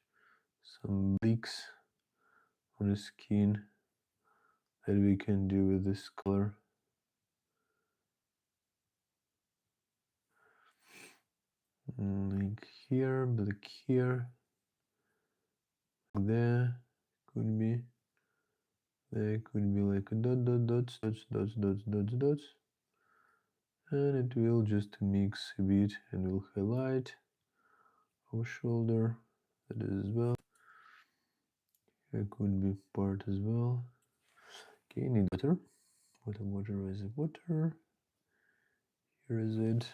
some bleaks on the skin that we can do with this color. Like here, like here, there could be, there could be like a dots, and it will just mix a bit and will highlight our shoulder. That is as well. Here could be part as well. Okay, need water. Water is it? Water. Here is it.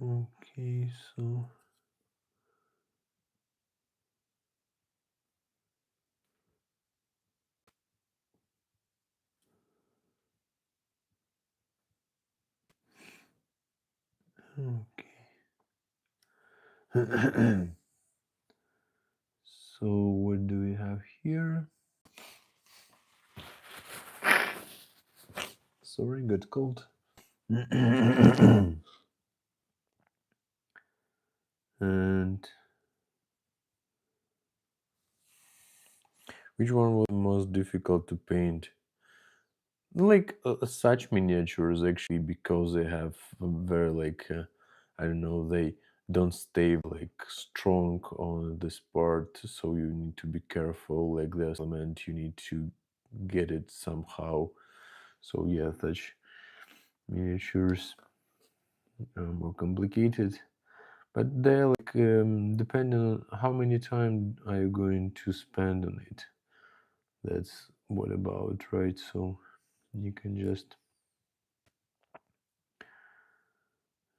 Okay, so okay. So what do we have here? Sorry, got cold. And which one was most difficult to paint? Like such miniatures actually, because they have very like I don't know, they don't stay like strong on this part, so you need to be careful. Like this element, you need to get it somehow. So yeah, such miniatures are more complicated, but they're like depending on how many time are you going to spend on it. That's what about, right? So you can just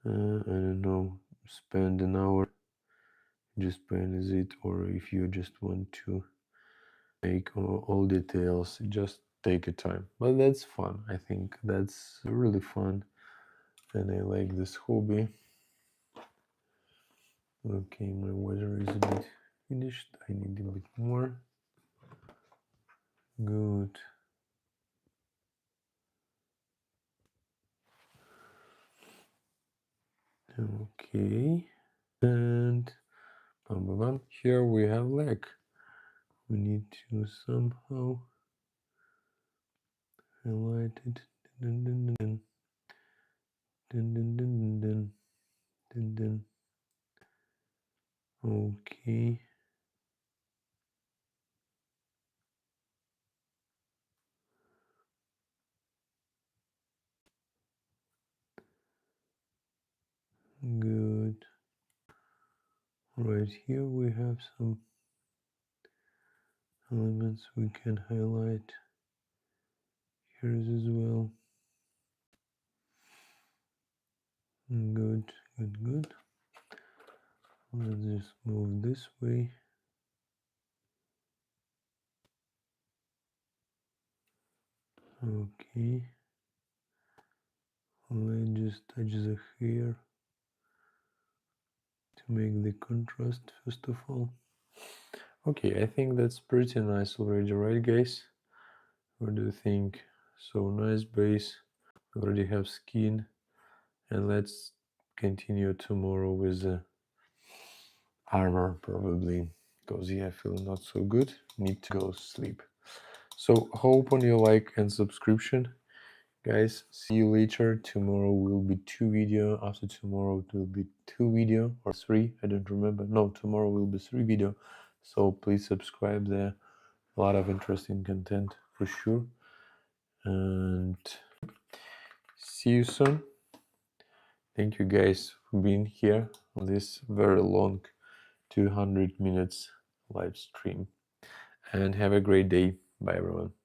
I don't know, spend an hour just paint it, or if you just want to make all details, just take your time. But that's fun. I think that's really fun, and I like this hobby. Okay, my water is a bit finished. I need a bit more. Good. Okay, and here we have leg. We need to somehow highlight it. Dun, dun, dun, dun. Dun, dun, dun, dun, dun, dun. Okay. right here we have some elements we can highlight here as well. Good, good, good. Let's just move this way. Okay. Let's just touch the hair to make the contrast first of all. Okay, I think that's pretty nice already, right guys? What do you think? So nice base, we already have skin, and let's continue tomorrow with the armor probably, because yeah, I feel not so good, need to go sleep. So hope on your like and subscription, guys. See you later. Tomorrow will be 2 video, after tomorrow it will be 2 video or 3, I don't remember. No, tomorrow will be 3 video, so please subscribe there. A lot of interesting content for sure, and see you soon. Thank you guys for being here on this very long 200 minutes live stream, and have a great day. Bye everyone.